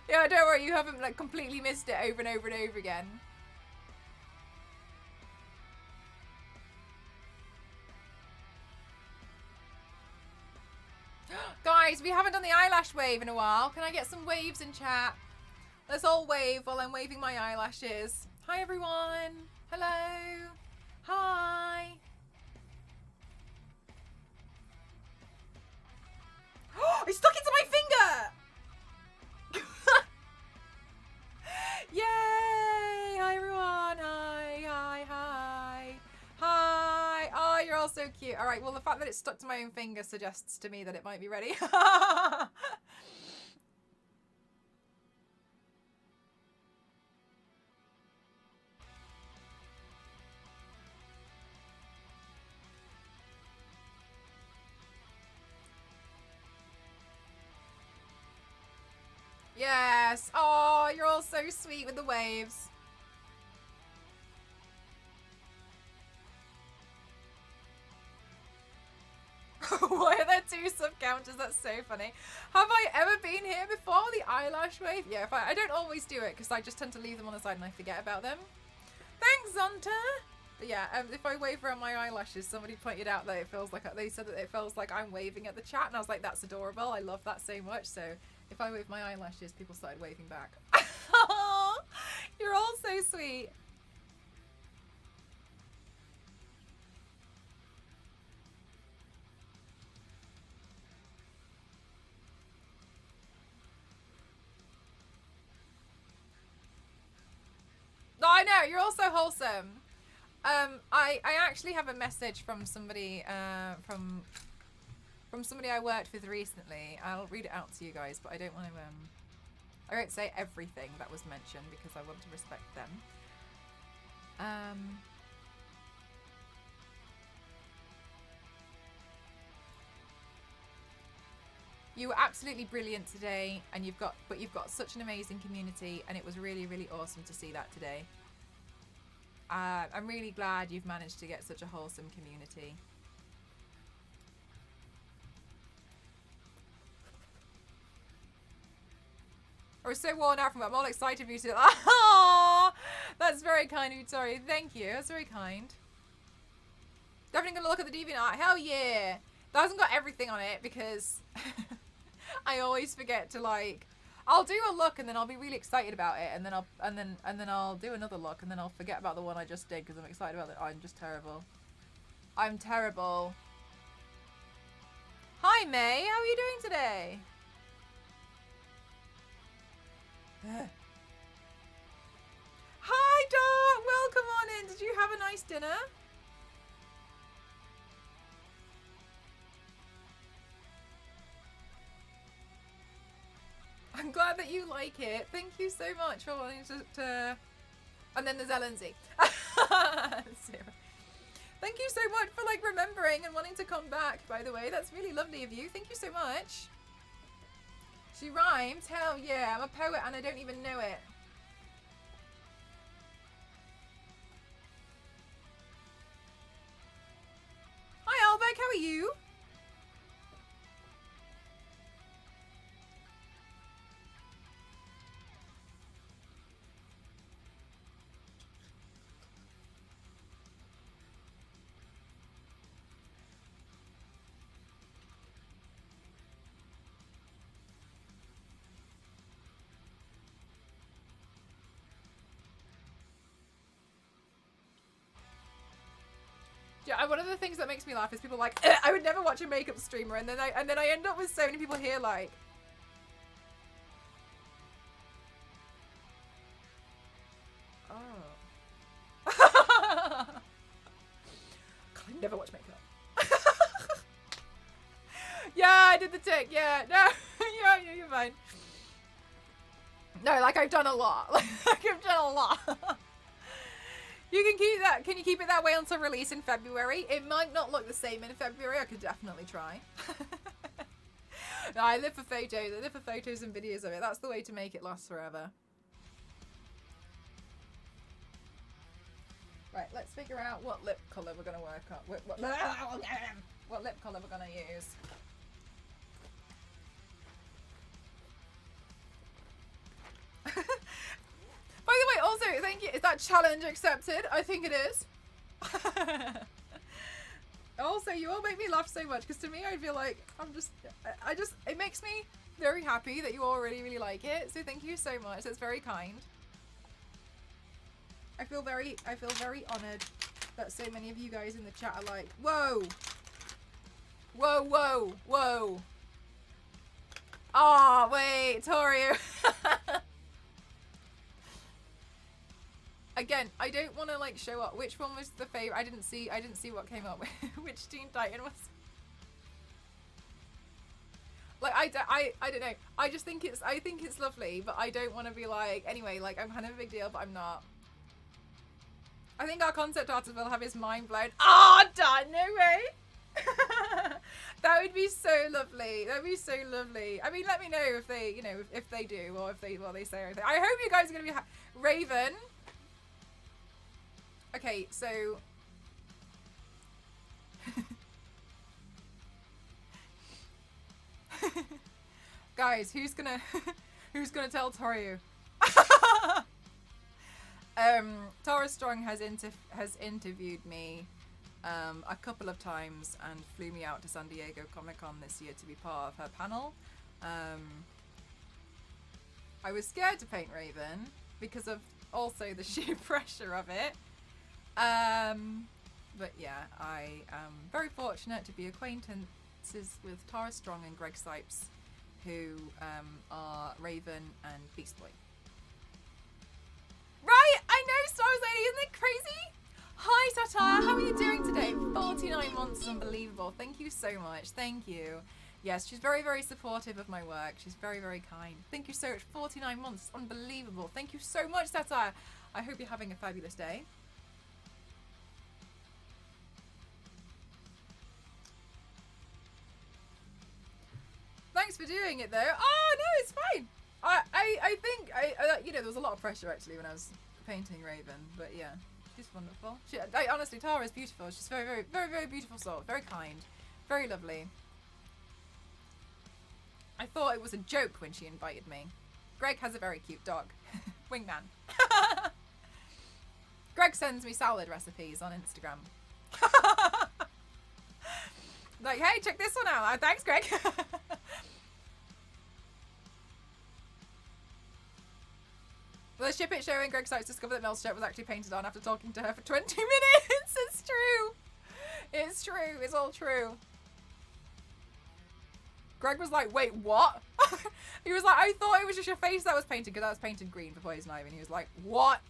Yeah, don't worry. You haven't like completely missed it over and over and over again. Guys, we haven't done the eyelash wave in a while. Can I get some waves in chat? Let's all wave while I'm waving my eyelashes. Hi, everyone. Hello. Hi. Oh, it stuck into my finger. Yay. Hi, everyone. Hi. Oh, you're all so cute. All right. Well, the fact that it stuck to my own finger suggests to me that it might be ready. Yes. Oh, you're all so sweet with the waves. Why are there 2 sub counters? That's so funny. Have I ever been here before? The eyelash wave? Yeah, I don't always do it because I just tend to leave them on the side and I forget about them. Thanks, Zonta. But yeah, if I wave around my eyelashes, somebody pointed out that it feels like, they said that it feels like I'm waving at the chat, and I was like, that's adorable. I love that so much. So if I wave my eyelashes, people started waving back. You're all so sweet. No, I know, you're all so wholesome. I actually have a message from somebody from somebody I worked with recently. I'll read it out to you guys, but I don't want to I won't say everything that was mentioned because I want to respect them. You were absolutely brilliant today, and you've got such an amazing community, and it was really, really awesome to see that today. I'm really glad you've managed to get such a wholesome community. I was so worn out from it. I'm all excited for you to. Oh, that's very kind of you, Tori. Thank you. That's very kind. Definitely gonna look at the DeviantArt. Hell yeah! That hasn't got everything on it because I always forget to like. I'll do a look and then I'll be really excited about it, and then I'll do another look and then I'll forget about the one I just did because I'm excited about it. I'm just terrible. I'm terrible. Hi May, how are you doing today? Hi Dot, welcome on in. Did you have a nice dinner? I'm glad that you like it. Thank you so much for wanting to... And then there's Ellensy. Thank you so much for like remembering and wanting to come back, by the way. That's really lovely of you. Thank you so much. She rhymes? Hell yeah. I'm a poet and I don't even know it. Hi Albeck, how are you? Yeah, one of the things that makes me laugh is people like, I would never watch a makeup streamer, and then I end up with so many people here like, oh. God, I never watch makeup. Yeah, I did the tick. Yeah, no, yeah, you're fine. No, like I've done a lot. Like I've done a lot. You can keep that. Can you keep it that way until release in February? It might not look the same in February. I could definitely try. No, I live for photos. I live for photos and videos of it. That's the way to make it last forever. Right, let's figure out what lip colour we're going to work on. What lip colour we're going to use. By the way, also, thank you. Is that challenge accepted? I think it is. Also, you all make me laugh so much because to me, I feel like it makes me very happy that you all really, really like it. So thank you so much. That's very kind. I feel very honored that so many of you guys in the chat are like, whoa, whoa, whoa, whoa. Oh, wait, Torio. Again, I don't want to like show up. Which one was the favorite? I didn't see what came up. Which Teen Titan was? Like I don't know. I think it's lovely, but I don't want to be like, anyway, like I'm kind of a big deal, but I'm not. I think our concept artist will have his mind blown. Oh, done. No way. That would be so lovely. That would be so lovely. I mean, let me know if they, you know, if they do, or if they, well, they say anything. I hope you guys are going to be Raven. Okay, so guys, who's gonna tell Toru? Tara Strong has interviewed me a couple of times and flew me out to San Diego Comic-Con this year to be part of her panel. I was scared to paint Raven because of also the sheer pressure of it. But yeah, I am very fortunate to be acquaintances with Tara Strong and Greg Sipes, who are Raven and Beast Boy. Right, I know, Star Wars Lady, isn't it crazy? Hi Satire, how are you doing today? 49 months is unbelievable. Thank you so much. Thank you. Yes, she's very, very supportive of my work. She's very, very kind. Thank you so much. 49 months, unbelievable. Thank you so much, Satire. I hope you're having a fabulous day. Thanks for doing it though. Oh no, it's fine. I think you know, there was a lot of pressure actually when I was painting Raven, but yeah, she's wonderful. Honestly, Tara is beautiful. She's very, very, very, very beautiful soul. Very kind, very lovely. I thought it was a joke when she invited me. Greg has a very cute dog, Wingman. Greg sends me salad recipes on Instagram. Like, hey, check this one out. Thanks, Greg. Well, the ship it showing Greg Sykes discovered that Mel's shirt was actually painted on after talking to her for 20 minutes. It's true. It's true. It's all true. Greg was like, wait, what? He was like, I thought it was just your face that was painted, because that was painted green for Poison Ivy. And he was like, what?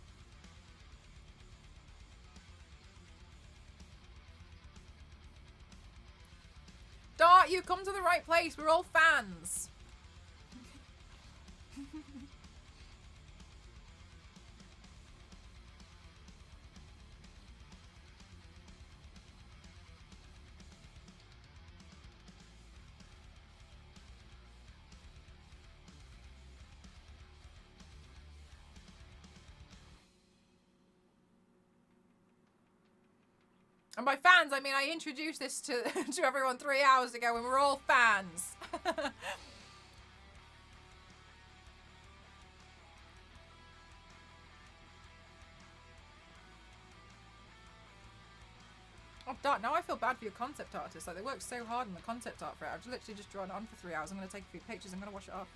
Dart, you come to the right place. We're all fans. And by fans, I mean I introduced this to everyone 3 hours ago and we're all fans. Oh, darn, now I feel bad for your concept artists. Like, they worked so hard on the concept art for it. I've literally just drawn it on for 3 hours. I'm going to take a few pictures. I'm going to wash it off.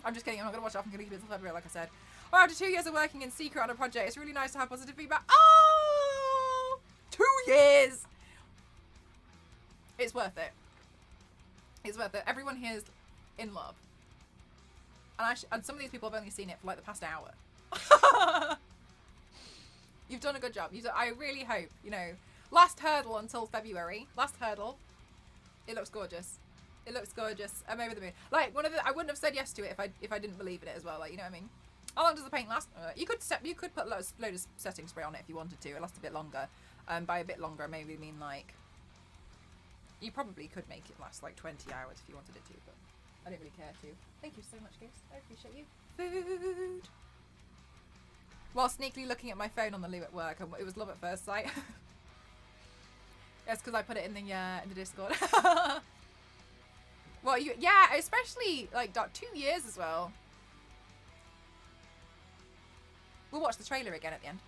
I'm just kidding. I'm not going to wash it off. I'm going to keep it until February, like I said. Well, after 2 years of working in secret on a project, it's really nice to have positive feedback. Oh! 2 years. It's worth it. It's worth it. Everyone here is in love. And some of these people have only seen it for like the past hour. You've done a good job. I really hope, you know, last hurdle until February. Last hurdle. It looks gorgeous. It looks gorgeous. I'm over the moon. Like, I wouldn't have said yes to it if I didn't believe in it as well. Like, you know what I mean? How long does the paint last? You could put load of setting spray on it if you wanted to. It lasts a bit longer. By a bit longer, I maybe mean like, you probably could make it last like 20 hours if you wanted it to, but I don't really care to. Thank you so much, Ghost. I appreciate you. Food. While sneakily looking at my phone on the loo at work, and it was love at first sight. Yes, because I put it in the Discord. Well, yeah, especially like 2 years as well. We'll watch the trailer again at the end.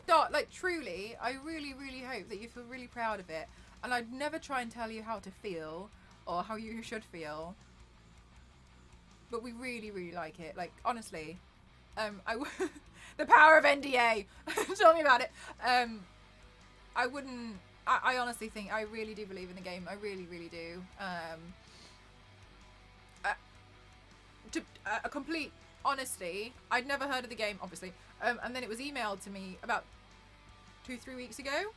But like truly, I really, really hope that you feel really proud of it. And I'd never try and tell you how to feel or how you should feel. But we really, really like it. Like, honestly, the power of NDA. Tell me about it. I honestly think, I really do believe in the game. I really, really do. A complete honesty, I'd never heard of the game, obviously. And then it was emailed to me about 2-3 weeks ago.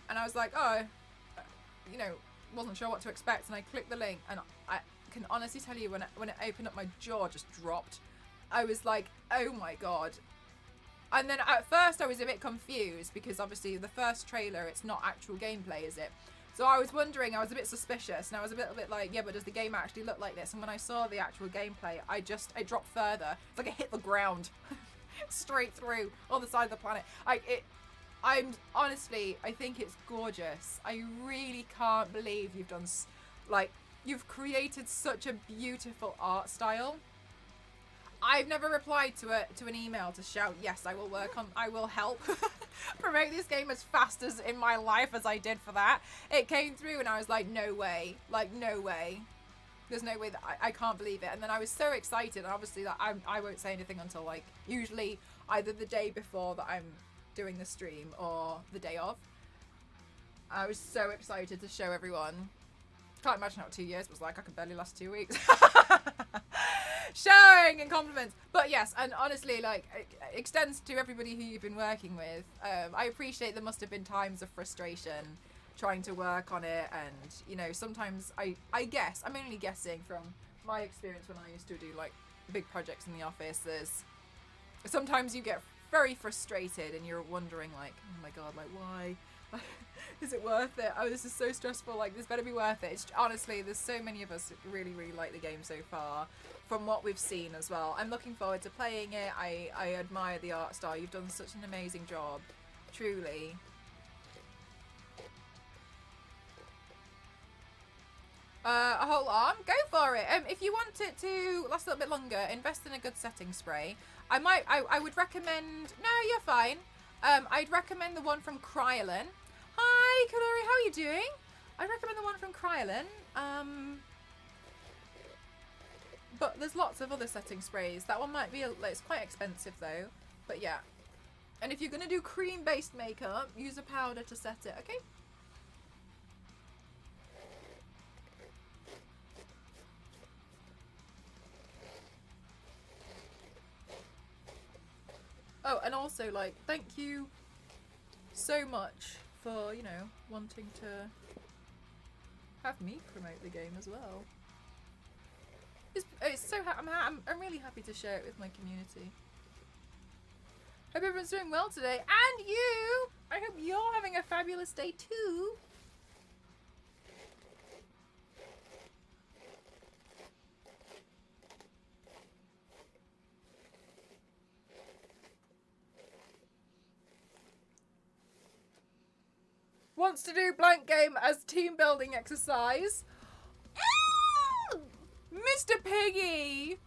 And I was like, oh, you know, wasn't sure what to expect. And I clicked the link, and I can honestly tell you, when it opened up, my jaw just dropped. I was like, oh my god. And then at first I was a bit confused, because obviously the first trailer, it's not actual gameplay, is it? So I was wondering, I was a bit suspicious, and I was a bit like, yeah, but does the game actually look like this? And when I saw the actual gameplay, it dropped further. It's like it hit the ground straight through on the side of the planet. I'm honestly, I think it's gorgeous. I really can't believe you've done, like, you've created such a beautiful art style. I've never replied to an email to shout, yes, I will help promote this game as fast as in my life as I did for that. It came through and I was like, no way. Like, no way. There's no way that I can't believe it. And then I was so excited. And obviously that I won't say anything until like usually either the day before that I'm doing the stream or the day of. I was so excited to show everyone. Can't imagine what 2 years was like. I could barely last 2 weeks. Showering and compliments. But yes, and honestly, like, it extends to everybody who you've been working with. I appreciate there must have been times of frustration trying to work on it, and you know, sometimes I guess, I'm only guessing from my experience when I used to do like big projects in the office, there's sometimes you get very frustrated and you're wondering like, oh my god, like why? Is it worth it? Oh, this is so stressful. Like, this better be worth it. Honestly, there's so many of us that really, really like the game so far, from what we've seen as well. I'm looking forward to playing it. I admire the art style. You've done such an amazing job, truly. A whole arm? Go for it. If you want it to last a little bit longer, invest in a good setting spray. I would recommend. No, you're fine. I'd recommend the one from Krylon. Hi, Kalori, how are you doing? I'd recommend the one from Krylon. But there's lots of other setting sprays. That one might be, it's quite expensive though. But yeah. And if you're going to do cream-based makeup, use a powder to set it, okay? Oh, and also, like, thank you so much for, you know, wanting to have me promote the game as well. It's so I'm really happy to share it with my community. Hope everyone's doing well today, and you! I hope you're having a fabulous day too. Wants to do Blanc game as team building exercise. Mr. Piggy!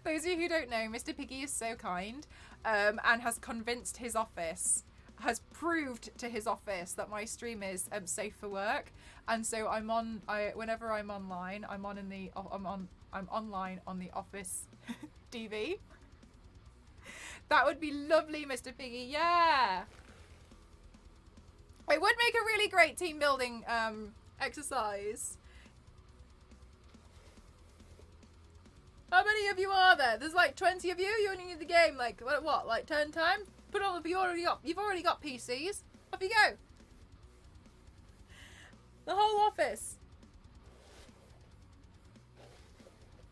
Those of you who don't know, Mr. Piggy is so kind, and has convinced his office, has proved to his office that my stream is safe for work, and so whenever I'm online, I'm online on the office TV. That would be lovely, Mr. Piggy. Yeah. It would make a really great team building exercise. How many of you are there? There's like 20 of you. You only need the game like what? Like 10 times? Put on the you've already got PCs. Off you go. The whole office.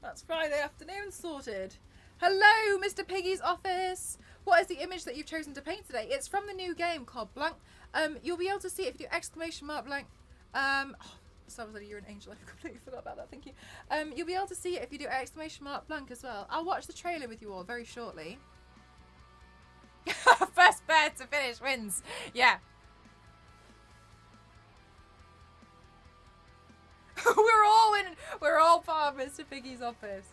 That's Friday afternoon sorted. Hello, Mr. Piggy's office. What is the image that you've chosen to paint today? It's from the new game called Blanc. You'll be able to see it if you do exclamation mark Blanc. Someone said you're an angel. I completely forgot about that. Thank you. You'll be able to see it if you do exclamation mark Blanc as well. I'll watch the trailer with you all very shortly. First bear to finish wins. Yeah. We're all part of Mr. Piggy's office.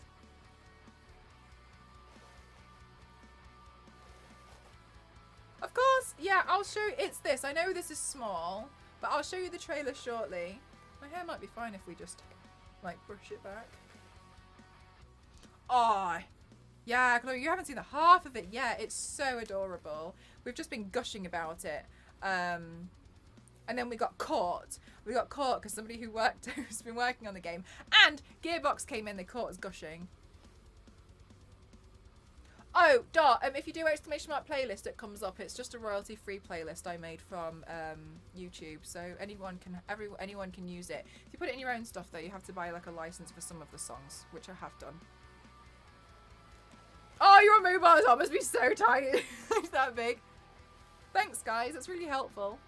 Of course, yeah, I'll show you. It's this. I know this is small, but I'll show you the trailer shortly. My hair might be fine if we just, like, brush it back. Oh, yeah, Chloe, you haven't seen the half of it yet. It's so adorable. We've just been gushing about it. And then we got caught. We got caught because somebody who's been working on the game, and Gearbox came in, they caught us gushing. Oh, Dot, if you do exclamation mark playlist, it comes up. It's just a royalty-free playlist I made from YouTube, so anyone can use it. If you put it in your own stuff, though, you have to buy like a license for some of the songs, which I have done. Oh, your mobile top must be so tiny. It's that big. Thanks, guys. That's really helpful.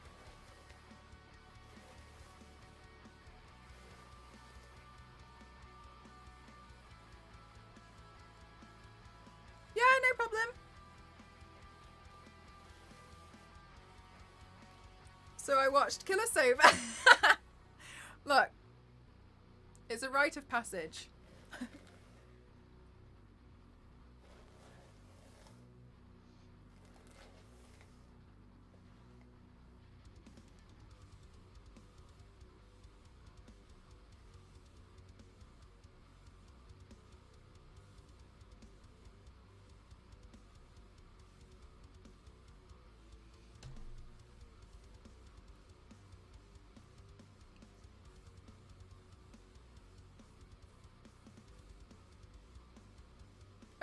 Yeah, no problem. So I watched Killer Sofa. Look, it's a rite of passage.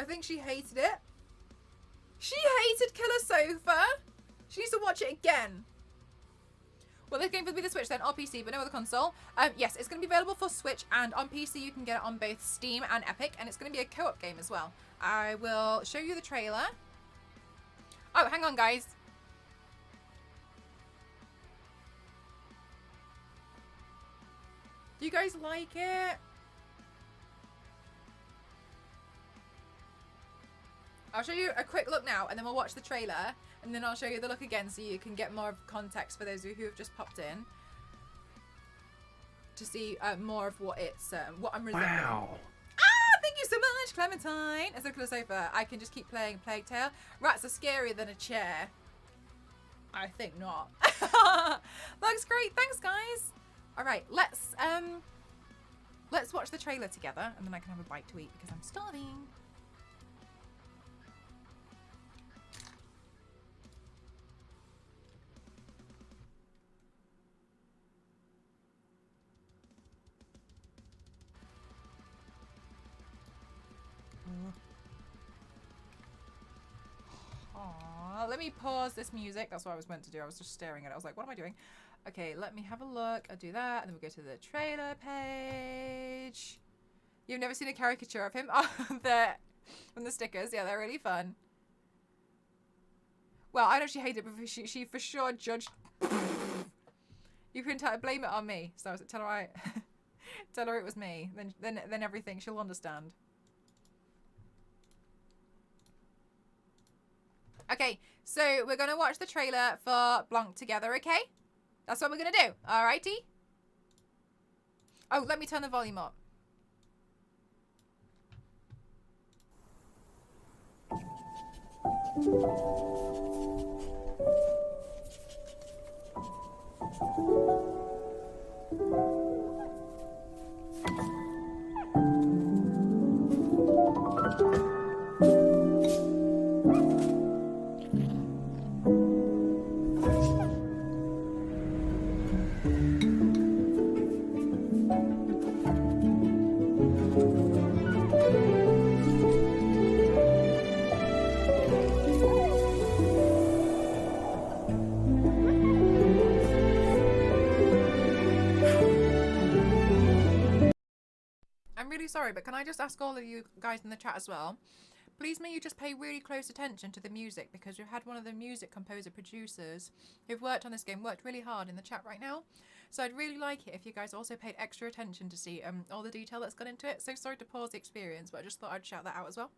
I think she hated it. She hated Killer Sofa. She needs to watch it again. Well, this game will be the Switch then, or PC, but no other console. Yes, it's going to be available for Switch, and on PC you can get it on both Steam and Epic, and it's going to be a co-op game as well. I will show you the trailer. Oh, hang on, guys. Do you guys like it? I'll show you a quick look now, and then we'll watch the trailer, and then I'll show you the look again so you can get more of context for those of you who have just popped in to see more of what it's what I'm resembling. Wow. Ah, thank you so much, Clementine. As a Killer Sofa, I can just keep playing Plague Tale. Rats are scarier than a chair. I think not. Looks great. Thanks, guys. All right, let's watch the trailer together, and then I can have a bite to eat because I'm starving. Aww, let me pause this music. That's what I was meant to do. I was just staring at it. I was like, what am I doing? Okay, let me have a look. I'll do that. And then we go to the trailer page. You've never seen a caricature of him? Oh, from the stickers. Yeah, they're really fun. Well, I know she hated it, but she for sure judged. You can blame it on me. So tell her tell her it was me. Then everything she'll understand. Okay, so we're going to watch the trailer for Blanc together, okay? That's what we're going to do. Alrighty? Oh, let me turn the volume up. I'm really sorry, but can I just ask all of you guys in the chat as well? Please may you just pay really close attention to the music, because we've had one of the music composer producers who've worked on this game worked really hard in the chat right now. So I'd really like it if you guys also paid extra attention to see all the detail that's gone into it. So sorry to pause the experience, but I just thought I'd shout that out as well.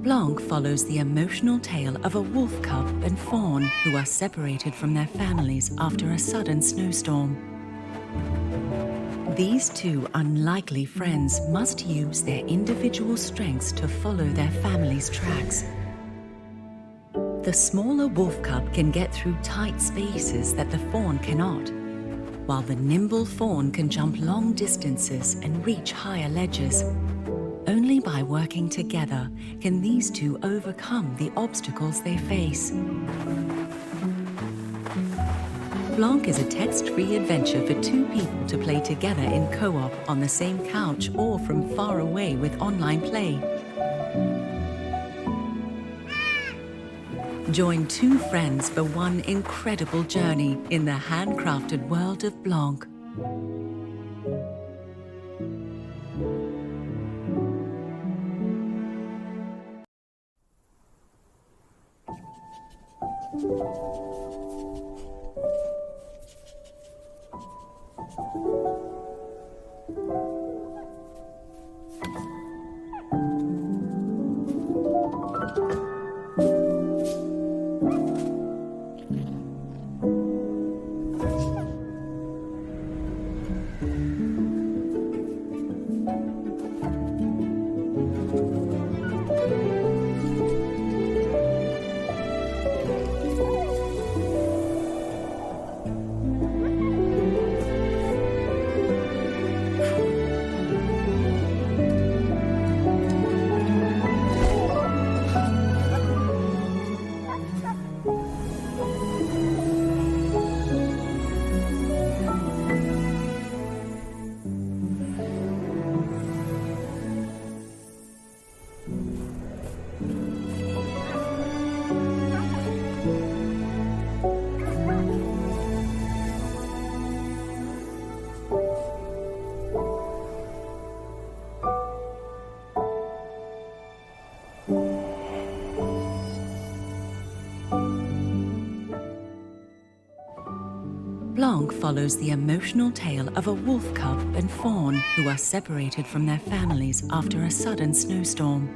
Blanc follows the emotional tale of a wolf cub and fawn who are separated from their families after a sudden snowstorm. These two unlikely friends must use their individual strengths to follow their family's tracks. The smaller wolf cub can get through tight spaces that the fawn cannot, while the nimble fawn can jump long distances and reach higher ledges. Only by working together can these two overcome the obstacles they face. Blanc is a text-free adventure for two people to play together in co-op on the same couch or from far away with online play. Join two friends for one incredible journey in the handcrafted world of Blanc. Blanc follows the emotional tale of a wolf cub and fawn who are separated from their families after a sudden snowstorm.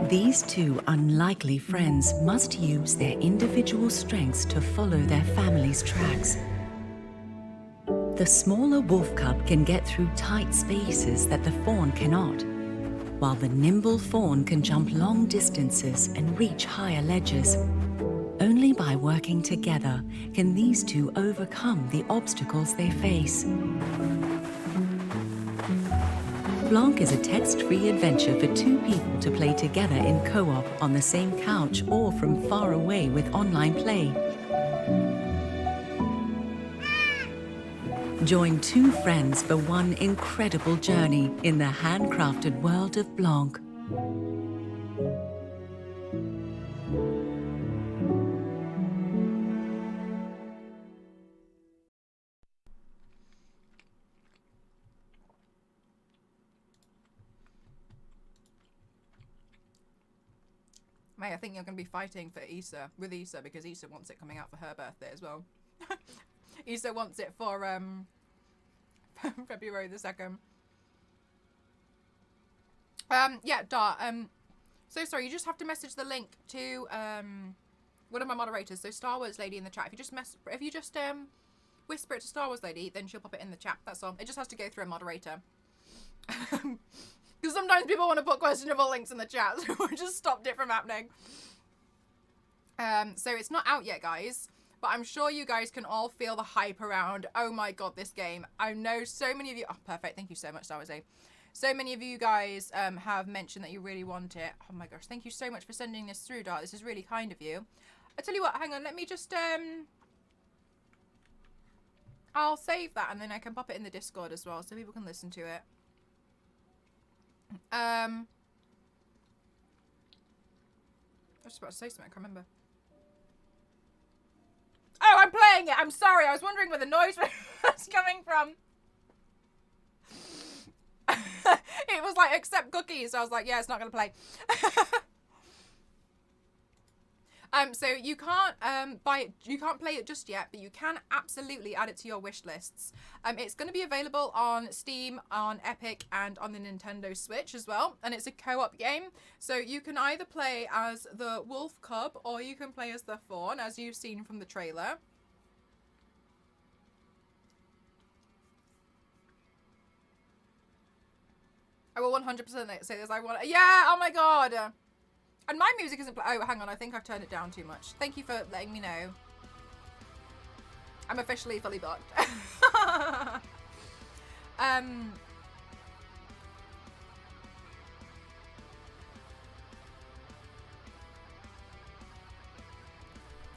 These two unlikely friends must use their individual strengths to follow their family's tracks. The smaller wolf cub can get through tight spaces that the fawn cannot, while the nimble fawn can jump long distances and reach higher ledges. Only by working together can these two overcome the obstacles they face. Blanc is a text-free adventure for two people to play together in co-op on the same couch or from far away with online play. Join two friends for one incredible journey in the handcrafted world of Blanc. May, I think you're going to be fighting for Issa, with Issa, because Issa wants it coming out for her birthday as well. Issa wants it for February the 2nd. Yeah, Dart, so sorry, you just have to message the link to one of my moderators, so Star Wars Lady in the chat. If you just whisper it to Star Wars Lady, then she'll pop it in the chat. That's all. It just has to go through a moderator. Because sometimes people want to put questionable links in the chat, so we just stopped it from happening. So it's not out yet, guys, but I'm sure you guys can all feel the hype around, oh my god, this game. I know so many of you, oh perfect, thank you so much, Star Wars Lady. So many of you guys have mentioned that you really want it. Oh my gosh, thank you so much for sending this through, Dart. This is really kind of you. I tell you what, hang on, let me just, I'll save that and then I can pop it in the Discord as well so people can listen to it. I was just about to say something, I can't remember. Oh, I'm playing it! I'm sorry, I was wondering where the noise was coming from. It was like, accept cookies, so I was like, yeah, it's not gonna play. So you can't buy it, you can't play it just yet, but you can absolutely add it to your wish lists. It's going to be available on Steam, on Epic, and on the Nintendo Switch as well, and it's a co-op game, so you can either play as the wolf cub or you can play as the fawn, as you've seen from the trailer. I will 100% say this. I want. Yeah. Oh my god. And my music isn't. Oh, hang on. I think I've turned it down too much. Thank you for letting me know. I'm officially fully booked.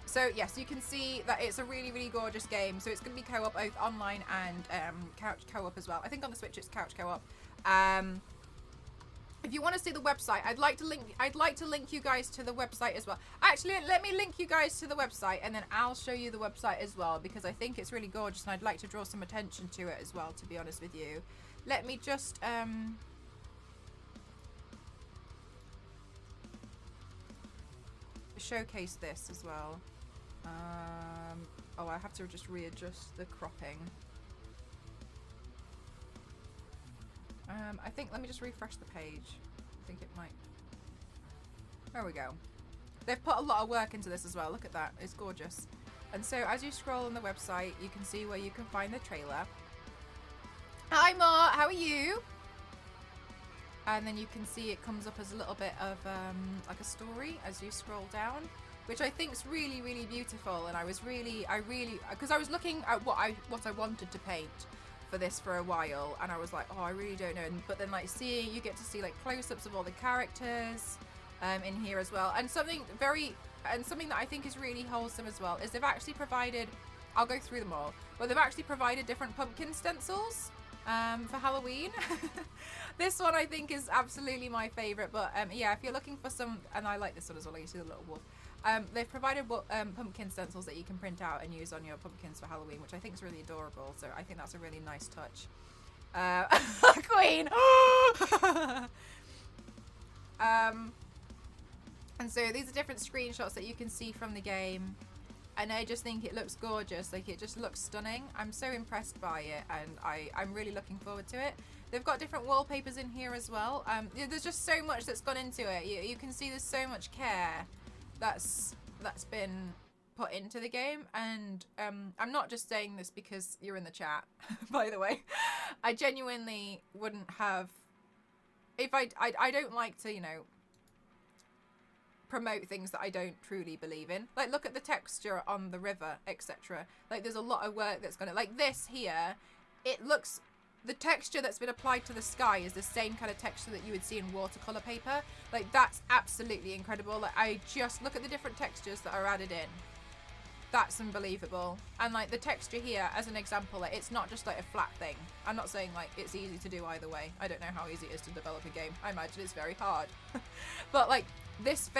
So yes, you can see that it's a really, really gorgeous game. So it's going to be co-op, both online and couch co-op as well. I think on the Switch it's couch co-op. If you want to see the website, I'd like to link you guys to the website as well. Actually, let me link you guys to the website and then I'll show you the website as well, because I think it's really gorgeous and I'd like to draw some attention to it as well, to be honest with you. Let me just showcase this as well. Oh, I have to just readjust the cropping. I think, let me just refresh the page. I think it might. There we go. They've put a lot of work into this as well. Look at that. It's gorgeous. And so as you scroll on the website, you can see where you can find the trailer. Hi, Ma. How are you? And then you can see it comes up as a little bit of like a story as you scroll down, which I think is really, really beautiful. And I really, because I was looking at what I wanted to paint for this for a while, and I was like, oh, I really don't know. But then, like, you get to see like close-ups of all the characters in here as well. And something that I think is really wholesome as well is they've actually provided, I'll go through them all, but they've actually provided different pumpkin stencils for Halloween. This one I think is absolutely my favorite, but yeah, if you're looking for some, and I like this one as well, you see the little wolf. They've provided pumpkin stencils that you can print out and use on your pumpkins for Halloween, which I think is really adorable. So I think that's a really nice touch. Queen! And so these are different screenshots that you can see from the game. And I just think it looks gorgeous. Like, it just looks stunning. I'm so impressed by it, and I'm really looking forward to it. They've got different wallpapers in here as well. There's just so much that's gone into it. You can see there's so much care that's been put into the game, and I'm not just saying this because you're in the chat, by the way. I genuinely wouldn't have, if I don't like to, you know, promote things that I don't truly believe in. Like, look at the texture on the river, etc. Like, there's a lot of work that's gonna, like this here, it looks, the texture that's been applied to the sky is the same kind of texture that you would see in watercolor paper. Like, that's absolutely incredible. Like, I just look at the different textures that are added in. That's unbelievable. And like the texture here, as an example, like, it's not just like a flat thing. I'm not saying like it's easy to do either way. I don't know how easy it is to develop a game. I imagine it's very hard. But like this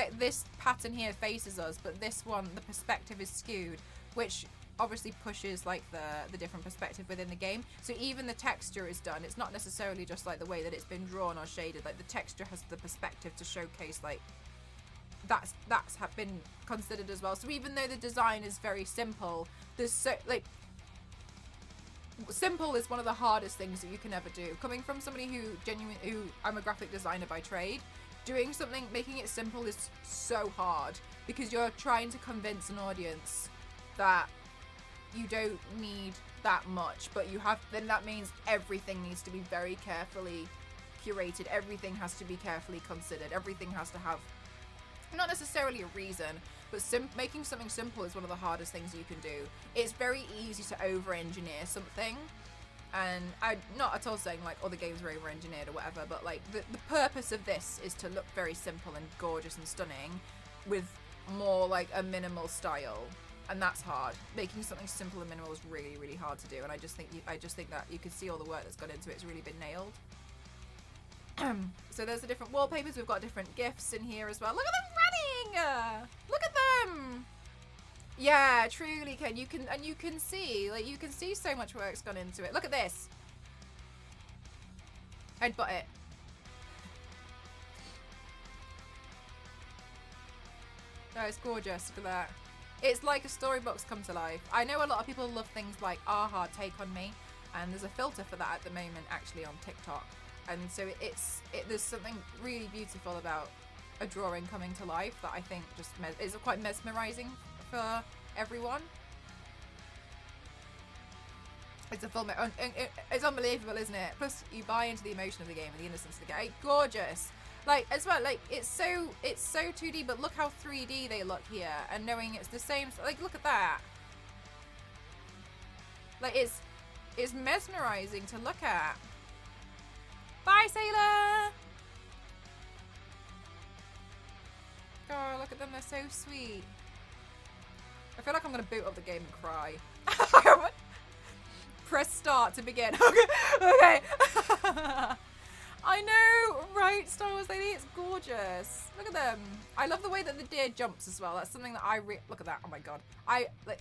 pattern here faces us, but this one, the perspective is skewed, which obviously pushes like the different perspective within the game. So even the texture is done. It's not necessarily just like the way that it's been drawn or shaded. Like, the texture has the perspective to showcase like that's been considered as well. So even though the design is very simple, there's so like simple is one of the hardest things that you can ever do. Coming from somebody who I'm a graphic designer by trade, doing something, making it simple is so hard because you're trying to convince an audience that you don't need that much, but you have, then that means everything needs to be very carefully curated. Everything has to be carefully considered. Everything has to have not necessarily a reason, but making something simple is one of the hardest things you can do. It's very easy to over-engineer something, and I'm not at all saying like other games are over-engineered or whatever, but like the purpose of this is to look very simple and gorgeous and stunning with more like a minimal style, and that's hard. Making something simple and minimal is really, really hard to do, and I just think that you can see all the work that's gone into it. It's really been nailed. So there's the different wallpapers. We've got different GIFs in here as well. Look at them running! Look at them! Yeah, truly, Ken. You can see, like, you can see so much work's gone into it. Look at this. Headbutt it. Oh, it's gorgeous for that. It's like a storybook's come to life. I know a lot of people love things like Aha, Take On Me, and there's a filter for that at the moment actually on TikTok. And so there's something really beautiful about a drawing coming to life that I think just is quite mesmerizing for everyone. It's a film. It's unbelievable, isn't it? Plus, you buy into the emotion of the game and the innocence of the game. Gorgeous. Like, as well, like, it's so 2D, but look how 3D they look here. And knowing it's the same, like, look at that. Like, it's mesmerizing to look at. Bye, Sailor! Oh, look at them, they're so sweet. I feel like I'm gonna boot up the game and cry. Press start to begin. Okay. I know, right, Star Wars Lady? It's gorgeous. Look at them. I love the way that the deer jumps as well. That's something that look at that. Oh my god. I like.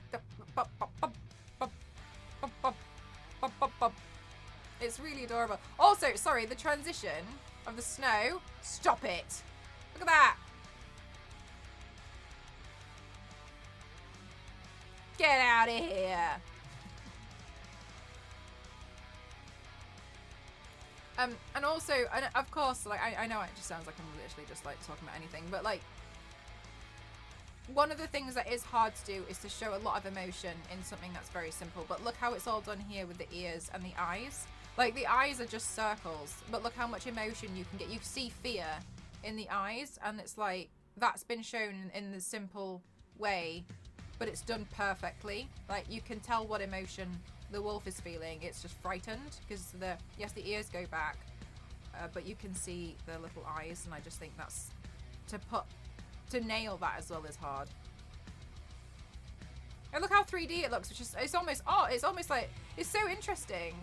It's really adorable. Also, sorry, the transition of the snow. Stop it. Look at that. Get out of here. And also, and of course, like, I know it just sounds like I'm literally just like talking about anything, but like, one of the things that is hard to do is to show a lot of emotion in something that's very simple. But look how it's all done here with the ears and the eyes. Like, the eyes are just circles, but look how much emotion you can get. You see fear in the eyes, and it's like, that's been shown in the simple way, but it's done perfectly. Like, you can tell what emotion the wolf is feeling. It's just frightened, because yes, the ears go back, but you can see the little eyes, and I just think that's, to nail that as well is hard. And look how 3D it looks, which is, it's almost like, it's so interesting.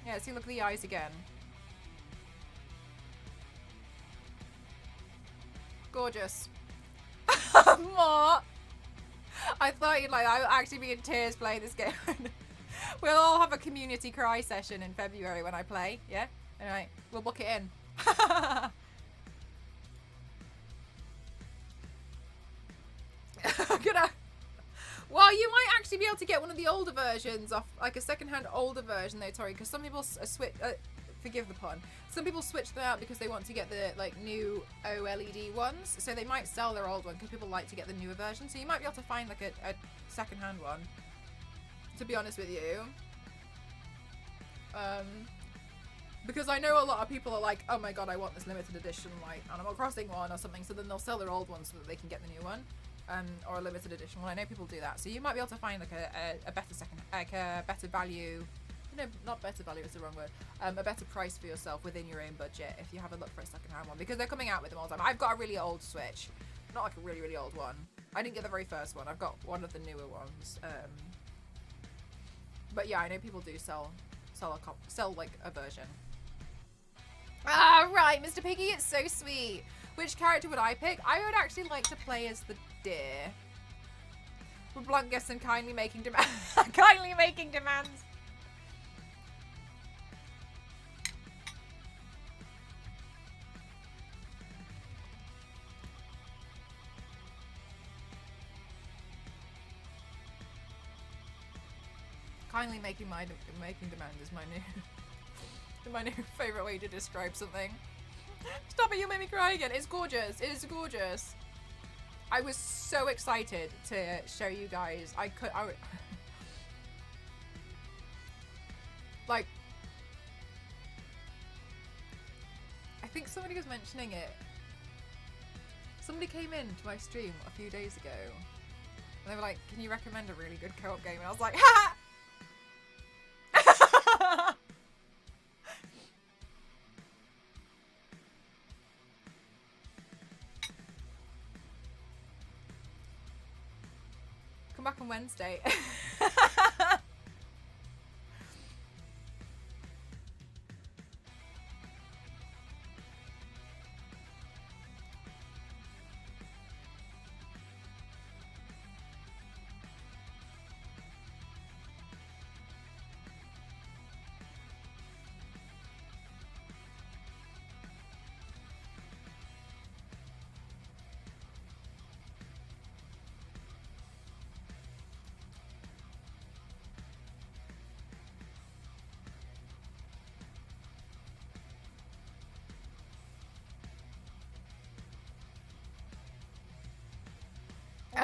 Yeah, see, look at the eyes again. Gorgeous. What? I thought you'd like, I would actually be in tears playing this game. We'll all have a community cry session in February when I play, yeah? Alright, we'll book it in. Well, you might actually be able to get one of the older versions off, like a second-hand older version though, Tori, because some people switch, forgive the pun, some people switch them out because they want to get the like new OLED ones, so they might sell their old one because people like to get the newer version, so you might be able to find like a second-hand one, to be honest with you. Because I know a lot of people are like, oh my god, I want this limited edition like Animal Crossing one or something, so then they'll sell their old one so that they can get the new one. Or a limited edition one. I know people do that, so you might be able to find like a better a better value. No, not better value, it's the wrong word. A better price for yourself within your own budget if you have a look for a second-hand one, because they're coming out with them all the time. I've got a really old Switch, not like a really, really old one. I didn't get the very first one. I've got one of the newer ones. But yeah, I know people do sell like a version. Ah, right, Mr. Piggy, it's so sweet. Which character would I pick? I would actually like to play as the deer. With Blanc guests and kindly making demands. Kindly making demands. Kindly making demand is my new my new favourite way to describe something. Stop it, you made me cry again. It's gorgeous. It is gorgeous. I was so excited to show you guys. Like, I think somebody was mentioning it. Somebody came in to my stream a few days ago and they were like, can you recommend a really good co-op game? And I was like, ha! Come back on Wednesday.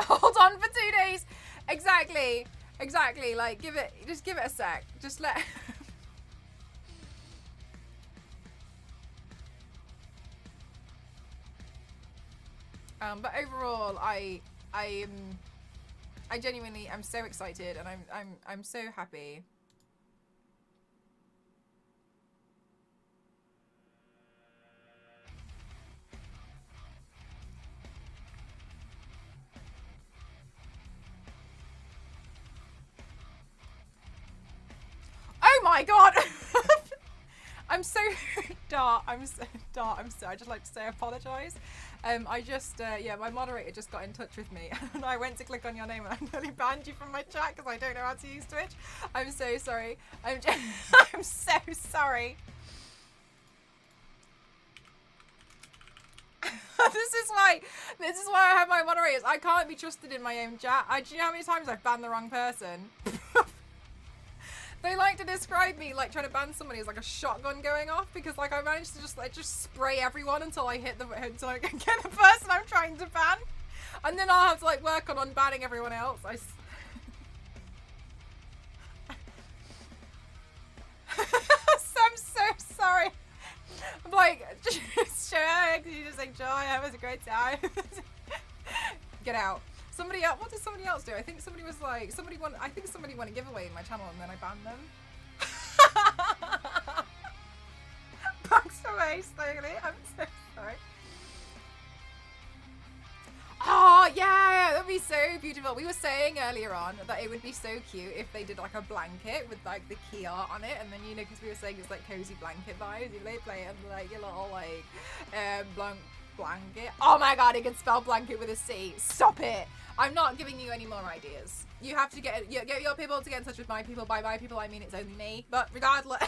Hold on for 2 days. Exactly. Like, just give it a sec. Just let. But overall, I genuinely am so excited, and I'm so happy. Oh my god! I'm so Dart. I just like to say apologise. I just yeah, my moderator just got in touch with me, and I went to click on your name, and I nearly banned you from my chat because I don't know how to use Twitch. I'm so sorry. I'm so sorry. This is why I have my moderators. I can't be trusted in my own chat. Do you know how many times I've banned the wrong person? They like to describe me like trying to ban somebody as like a shotgun going off, because like I managed to just spray everyone until I get the person I'm trying to ban, and then I'll have to like work on unbanning everyone else. I'm so sorry. I'm like, sure, you just enjoy. It was a great time. Get out. Somebody else. What did somebody else do? I think somebody was like, somebody won a giveaway in my channel, and then I banned them. Backs away slowly. I'm so sorry. Oh yeah, that'd be so beautiful. We were saying earlier on that it would be so cute if they did like a blanket with like the key art on it, and then, you know, because we were saying it's like cozy blanket vibes. You play it under like your little like Blanc blanket. Oh my god, he can spell blanket with a C. Stop it. I'm not giving you any more ideas. You have to get your people to get in touch with my people. By my people, I mean it's only me. But regardless.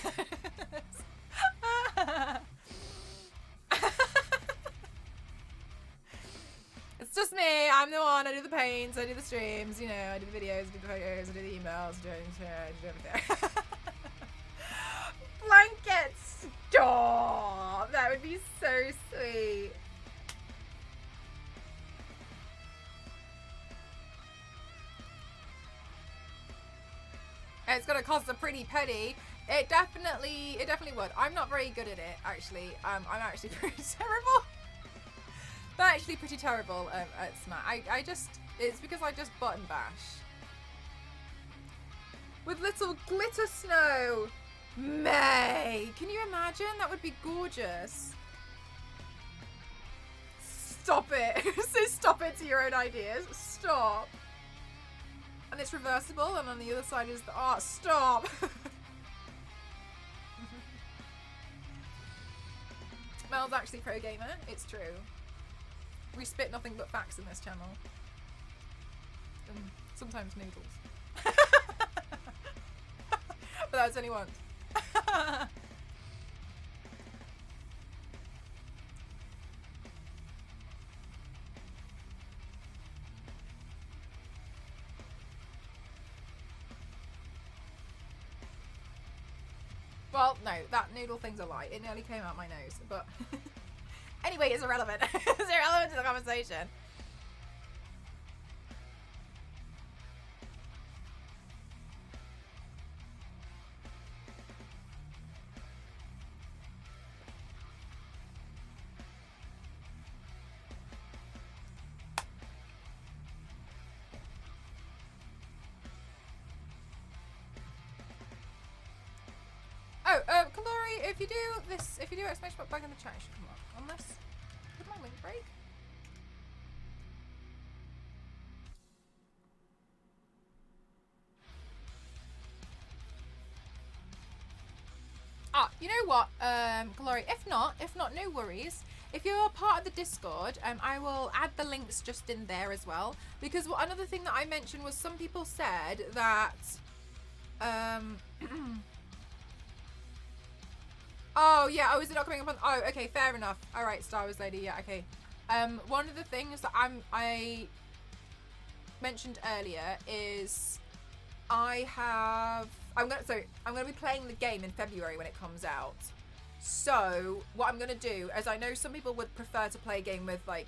It's just me. I'm the one. I do the paints. I do the streams. You know, I do the videos. I do the photos. I do the emails. I do everything. Blankets. Stop. That would be so sweet. It's gonna cost a pretty penny. It definitely would. I'm not very good at it, actually. I'm actually pretty terrible. But actually pretty terrible at Smash. It's because I just button bash. With little glitter snow. May! Can you imagine? That would be gorgeous. Stop it. So stop it to your own ideas. Stop. And it's reversible, and on the other side is the art. Stop! Mel's actually pro gamer. It's true. We spit nothing but facts in this channel. And sometimes noodles. But that's only once. Well, no, that noodle thing's a lie. It nearly came out my nose, but anyway, it's irrelevant. It's irrelevant to the conversation. Oh, Kalori, if you do exclamation mark back in the chat, it should come up. Unless, did my link break? Ah, you know what, Kalori, if not, no worries. If you're part of the Discord, I will add the links just in there as well. Because another thing that I mentioned was some people said that, oh, yeah. Oh, is it not coming up on... Oh, okay. Fair enough. All right, Star Wars Lady. Yeah, okay. One of the things that I mentioned earlier is I'm gonna be playing the game in February when it comes out. So what I'm gonna do, as I know some people would prefer to play a game with, like,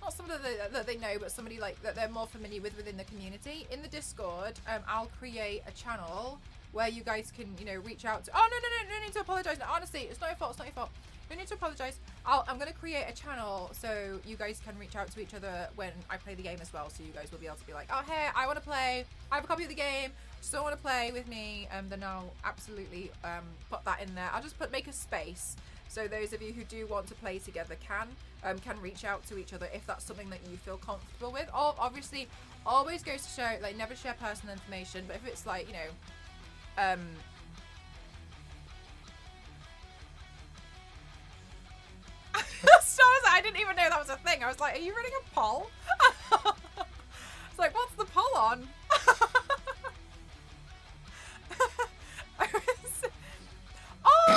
not somebody that they know, but somebody like that they're more familiar with within the community. In the Discord, I'll create a channel where you guys can, you know, reach out to... Oh, no need to apologise. No, honestly, it's not your fault. It's not your fault. No need to apologise. I'm going to create a channel so you guys can reach out to each other when I play the game as well. So you guys will be able to be like, oh, hey, I want to play. I have a copy of the game. Still want to play with me. Then I'll absolutely put that in there. I'll just make a space. So those of you who do want to play together can reach out to each other if that's something that you feel comfortable with. Obviously, always goes to show, like, never share personal information. But if it's like, you know... Stars, I didn't even know that was a thing. I was like, are you running a poll? It's like, what's the poll on? Oh!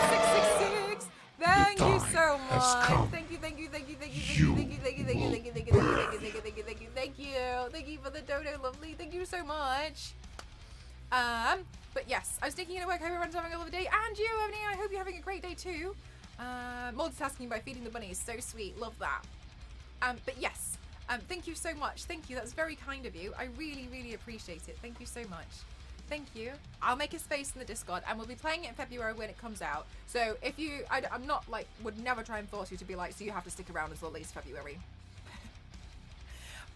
666! Thank you so much. Thank you for the dodo, lovely. Thank you so much. But yes, I was thinking at work, I hope everyone's having a lovely day. And you, Ebony, I hope you're having a great day too. Multitasking by feeding the bunnies, so sweet, love that. But yes, thank you so much. Thank you, that's very kind of you. I really appreciate it. Thank you so much. Thank you. I'll make a space in the Discord and we'll be playing it in February when it comes out. So if you, I'm not like, would never try and force you to be like, so you have to stick around until at least February.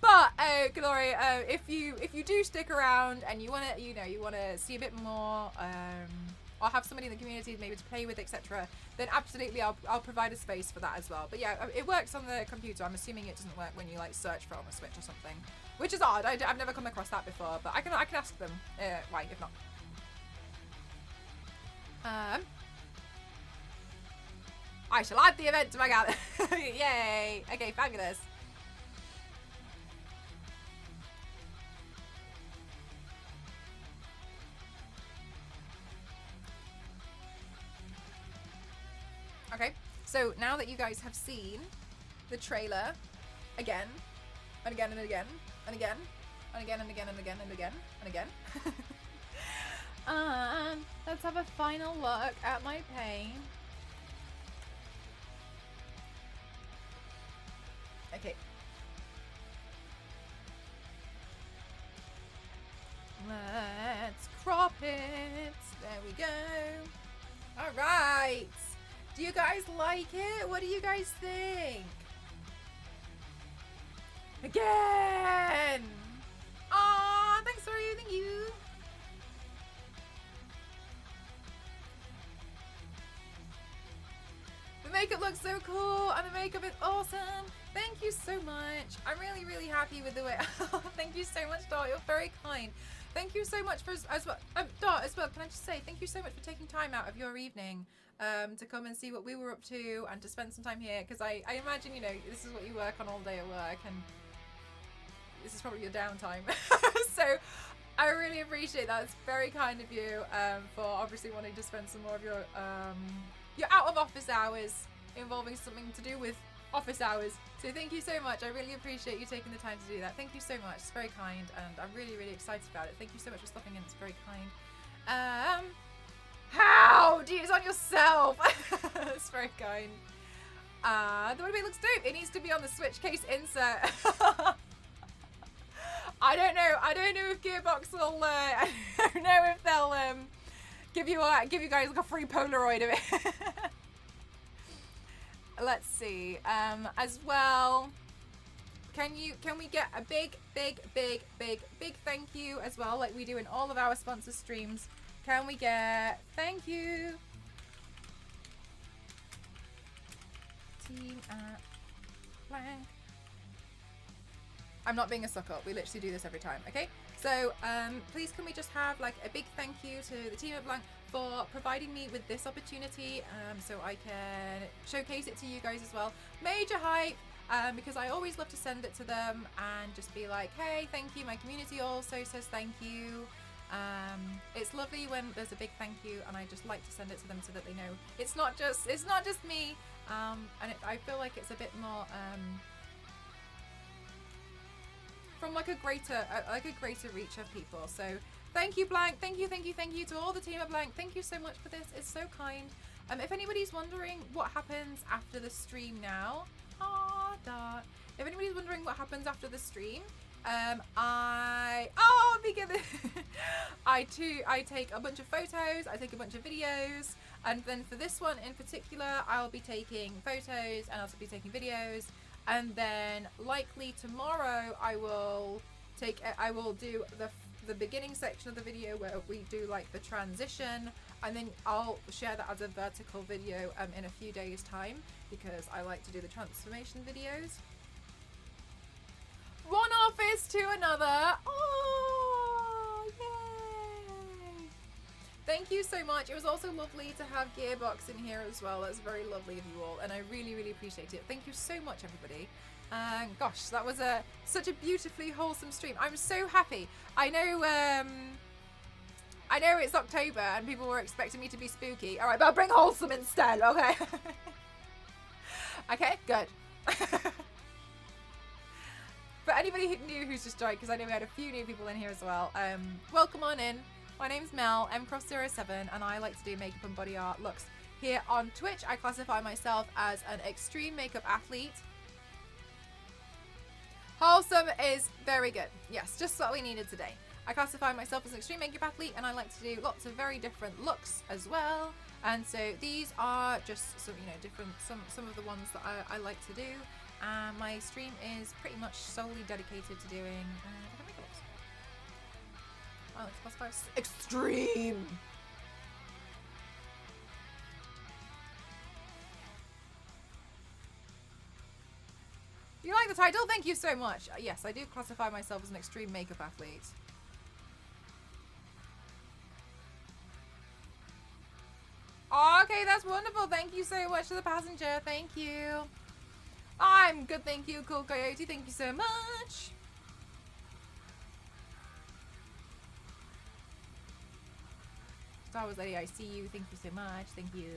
But Glory, if you do stick around and you wanna, you wanna see a bit more, or have somebody in the community maybe to play with, etc., then absolutely I'll provide a space for that as well. But yeah, it works on the computer. I'm assuming it doesn't work when you like search for it on the Switch or something, which is odd. I've never come across that before, but I can ask them why if not. I shall add the event to my gallery. Yay! Okay, fabulous. Okay, so now that you guys have seen the trailer again, and again, and again, and again, and again, and again, and again, and again, and again, let's have a final look at my paint. Okay. Let's crop it. There we go. All right. Do you guys like it? What do you guys think? Again! Aw, thanks for you, thank you. The makeup looks so cool and the makeup is awesome. Thank you so much. I'm really happy with the way. Thank you so much, Dart. You're very kind. Thank you so much for as well. Dart, as well. Can I just say thank you so much for taking time out of your evening to come and see what we were up to and to spend some time here, because I imagine, you know, this is what you work on all day at work and this is probably your downtime. So I really appreciate that. It's very kind of you for obviously wanting to spend some more of your out of office hours involving something to do with office hours. So thank you so much. I really appreciate you taking the time to do that. Thank you so much. It's very kind and I'm really excited about it. Thank you so much for stopping in. It's very kind. on yourself. That's very kind. The Wannabee looks dope. It needs to be on the Switch case insert. I don't know if Gearbox will. I don't know if they'll give you guys like a free Polaroid of it. Let's see. As well, can we get a big thank you as well, like we do in all of our sponsor streams? Can we get thank you? Team at Blanc. I'm not being a sucker. We literally do this every time. Okay. So please can we just have like a big thank you to the team at Blanc for providing me with this opportunity, so I can showcase it to you guys as well. Major hype, because I always love to send it to them and just be like, hey, thank you. My community also says thank you. It's lovely when there's a big thank you, and I just like to send it to them so that they know it's not just me. I feel like it's a bit more from like a greater reach of people. So thank you, Blanc. Thank you to all the team at Blanc. Thank you so much for this. It's so kind. If anybody's wondering what happens after the stream now, if anybody's wondering what happens after the stream, I take a bunch of photos, I take a bunch of videos, and then for this one in particular, I'll be taking photos and I'll be taking videos, and then likely tomorrow I will do the beginning section of the video where we do like the transition, and then I'll share that as a vertical video in a few days time, because I like to do the transformation videos. One office to another. Oh, yay! Thank you so much. It was also lovely to have Gearbox in here as well. That's very lovely of you all, and I really, really appreciate it. Thank you so much, everybody. Gosh, that was such a beautifully wholesome stream. I'm so happy. I know it's October and people were expecting me to be spooky. All right, but I'll bring wholesome instead. Okay. Okay, good. For anybody who new who's just joined, because I know we had a few new people in here as well, welcome on in. My name's Mel, mcross07, and I like to do makeup and body art looks. Here on Twitch, I classify myself as an extreme makeup athlete. Wholesome is very good. Yes, just what we needed today. I classify myself as an extreme makeup athlete, and I like to do lots of very different looks as well. And so these are just some, different, some of the ones that I like to do. My stream is pretty much solely dedicated to doing different makeups. I like to classify extreme. You like the title? Thank you so much. Yes, I do classify myself as an extreme makeup athlete. Okay, that's wonderful. Thank you so much to the passenger. Thank you. I'm good, thank you. Cool Coyote, thank you so much. Star Wars Lady, I see you. Thank you so much. Thank you.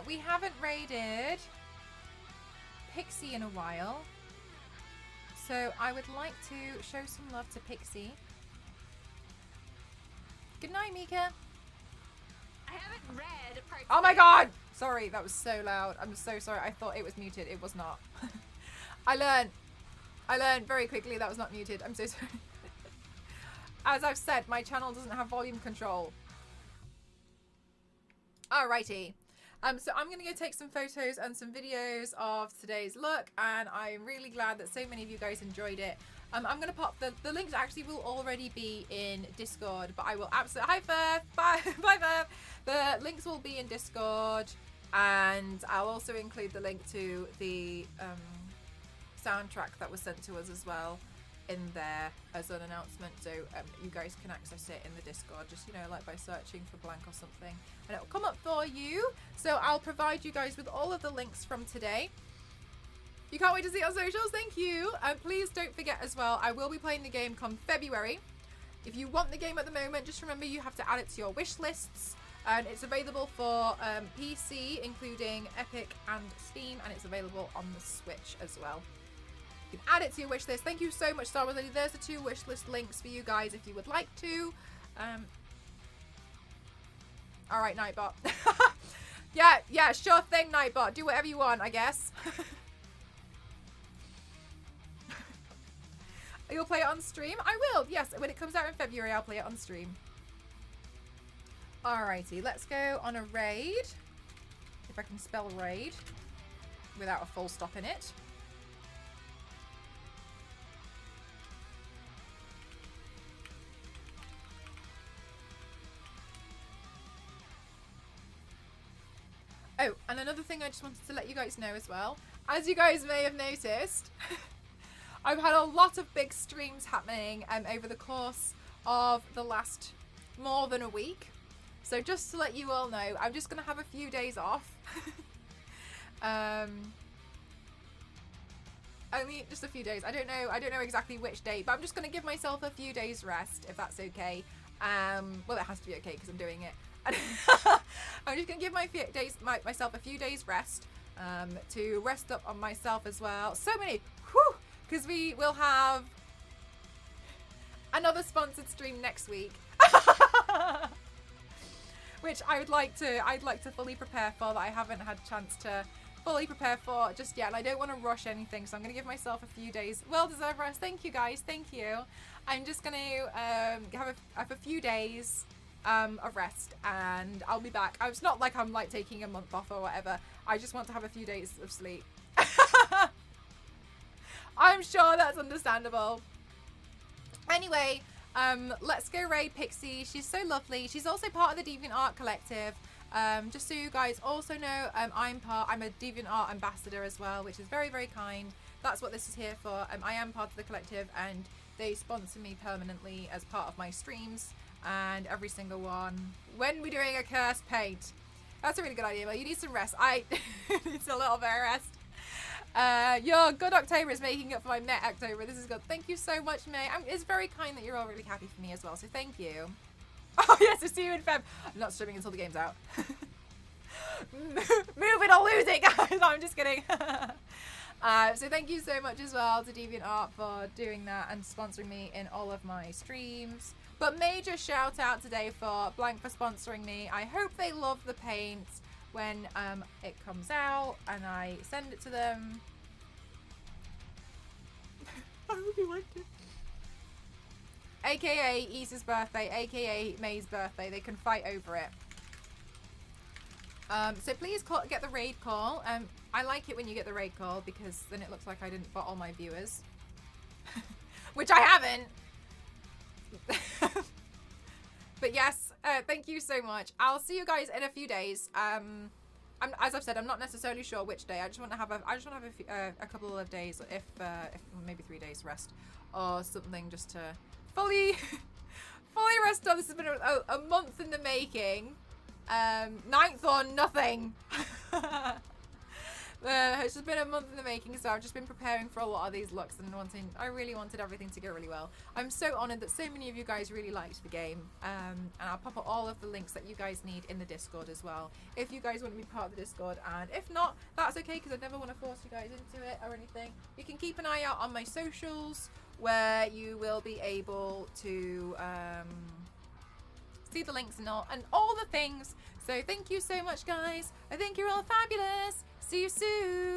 We haven't raided Pixie in a while, so I would like to show some love to Pixie. Good night, Mika. I haven't read part. Oh my god! Sorry, that was so loud. I'm so sorry. I thought it was muted. It was not. I learned very quickly that was not muted. I'm so sorry. As I've said, my channel doesn't have volume control. Alrighty. So I'm going to go take some photos and some videos of today's look, and I'm really glad that so many of you guys enjoyed it. I'm going to pop the links actually will already be in Discord, but I will absolutely... Hi, Firth! Bye, bye, Firth! The links will be in Discord, and I'll also include the link to the soundtrack that was sent to us as well. in there as an announcement, so you guys can access it in the Discord, just, you know, like by searching for Blanc or something, and it'll come up for you. So I'll provide you guys with all of the links from today. You can't wait to see it on socials. Thank you. Please don't forget as well, I will be playing the game come February. If you want the game at the moment, just remember you have to add it to your wish lists. And it's available for PC, including Epic and Steam, and it's available on the Switch as well. You can add it to your wish list. Thank you so much, Star Wars Lady. There's the 2 wish list links for you guys if you would like to. All right, Nightbot. yeah, sure thing, Nightbot. Do whatever you want, I guess. You'll play it on stream? I will, yes. When it comes out in February, I'll play it on stream. Alrighty, let's go on a raid. If I can spell raid without a full stop in it. Oh, and another thing I just wanted to let you guys know as well. As you guys may have noticed, I've had a lot of big streams happening over the course of the last more than a week. So just to let you all know, I'm just going to have a few days off. Only just a few days. I don't know exactly which date, but I'm just going to give myself a few days rest, if that's okay. Well, it has to be okay because I'm doing it. I'm just going to give myself a few days rest to rest up on myself as well. So many, because we will have another sponsored stream next week. Which I'd like to fully prepare for, that I haven't had a chance to fully prepare for just yet, and I don't want to rush anything, so I'm going to give myself a few days well-deserved rest. Thank you guys, thank you. I'm just going to have a few days of rest, and I'll be back. It's not like I'm like taking a month off or whatever. I just want to have a few days of sleep. I'm sure that's understandable. Anyway, let's go raid Pixie. She's so lovely. She's also part of the DeviantArt Collective. Just so you guys also know, I'm a DeviantArt ambassador as well, which is very, very kind. That's what this is here for. I am part of the collective, and they sponsor me permanently as part of my streams and every single one. When we're doing a cursed paint. That's a really good idea, but you need some rest. I need a little bit of rest. Your good October is making up for my Met October. This is good. Thank you so much, May. It's very kind that you're all really happy for me as well, so thank you. Oh, yes, I'll see you in Feb. I'm not streaming until the game's out. Move it or lose it, guys. I'm just kidding. So thank you so much as well to DeviantArt for doing that and sponsoring me in all of my streams. But major shout out today for Blanc for sponsoring me. I hope they love the paint when it comes out and I send it to them. I hope you liked it. AKA Isa's birthday, AKA May's birthday. They can fight over it. So please get the raid call. I like it when you get the raid call because then it looks like I didn't bot all my viewers. Which I haven't. But yes, thank you so much. I'll see you guys in a few days. As I've said, I'm not necessarily sure which day. I just want to have a couple of days, if maybe 3 days rest or something, just to fully rest up. This has been a month in the making. 9th or nothing. It's just been a month in the making, so I've just been preparing for a lot of these looks and I really wanted everything to go really well. I'm so honoured that so many of you guys really liked the game, and I'll pop up all of the links that you guys need in the Discord as well, if you guys want to be part of the Discord, and if not, that's okay, because I never want to force you guys into it or anything. You can keep an eye out on my socials, where you will be able to see the links and all the things. So thank you so much, guys. I think you're all fabulous. See you soon.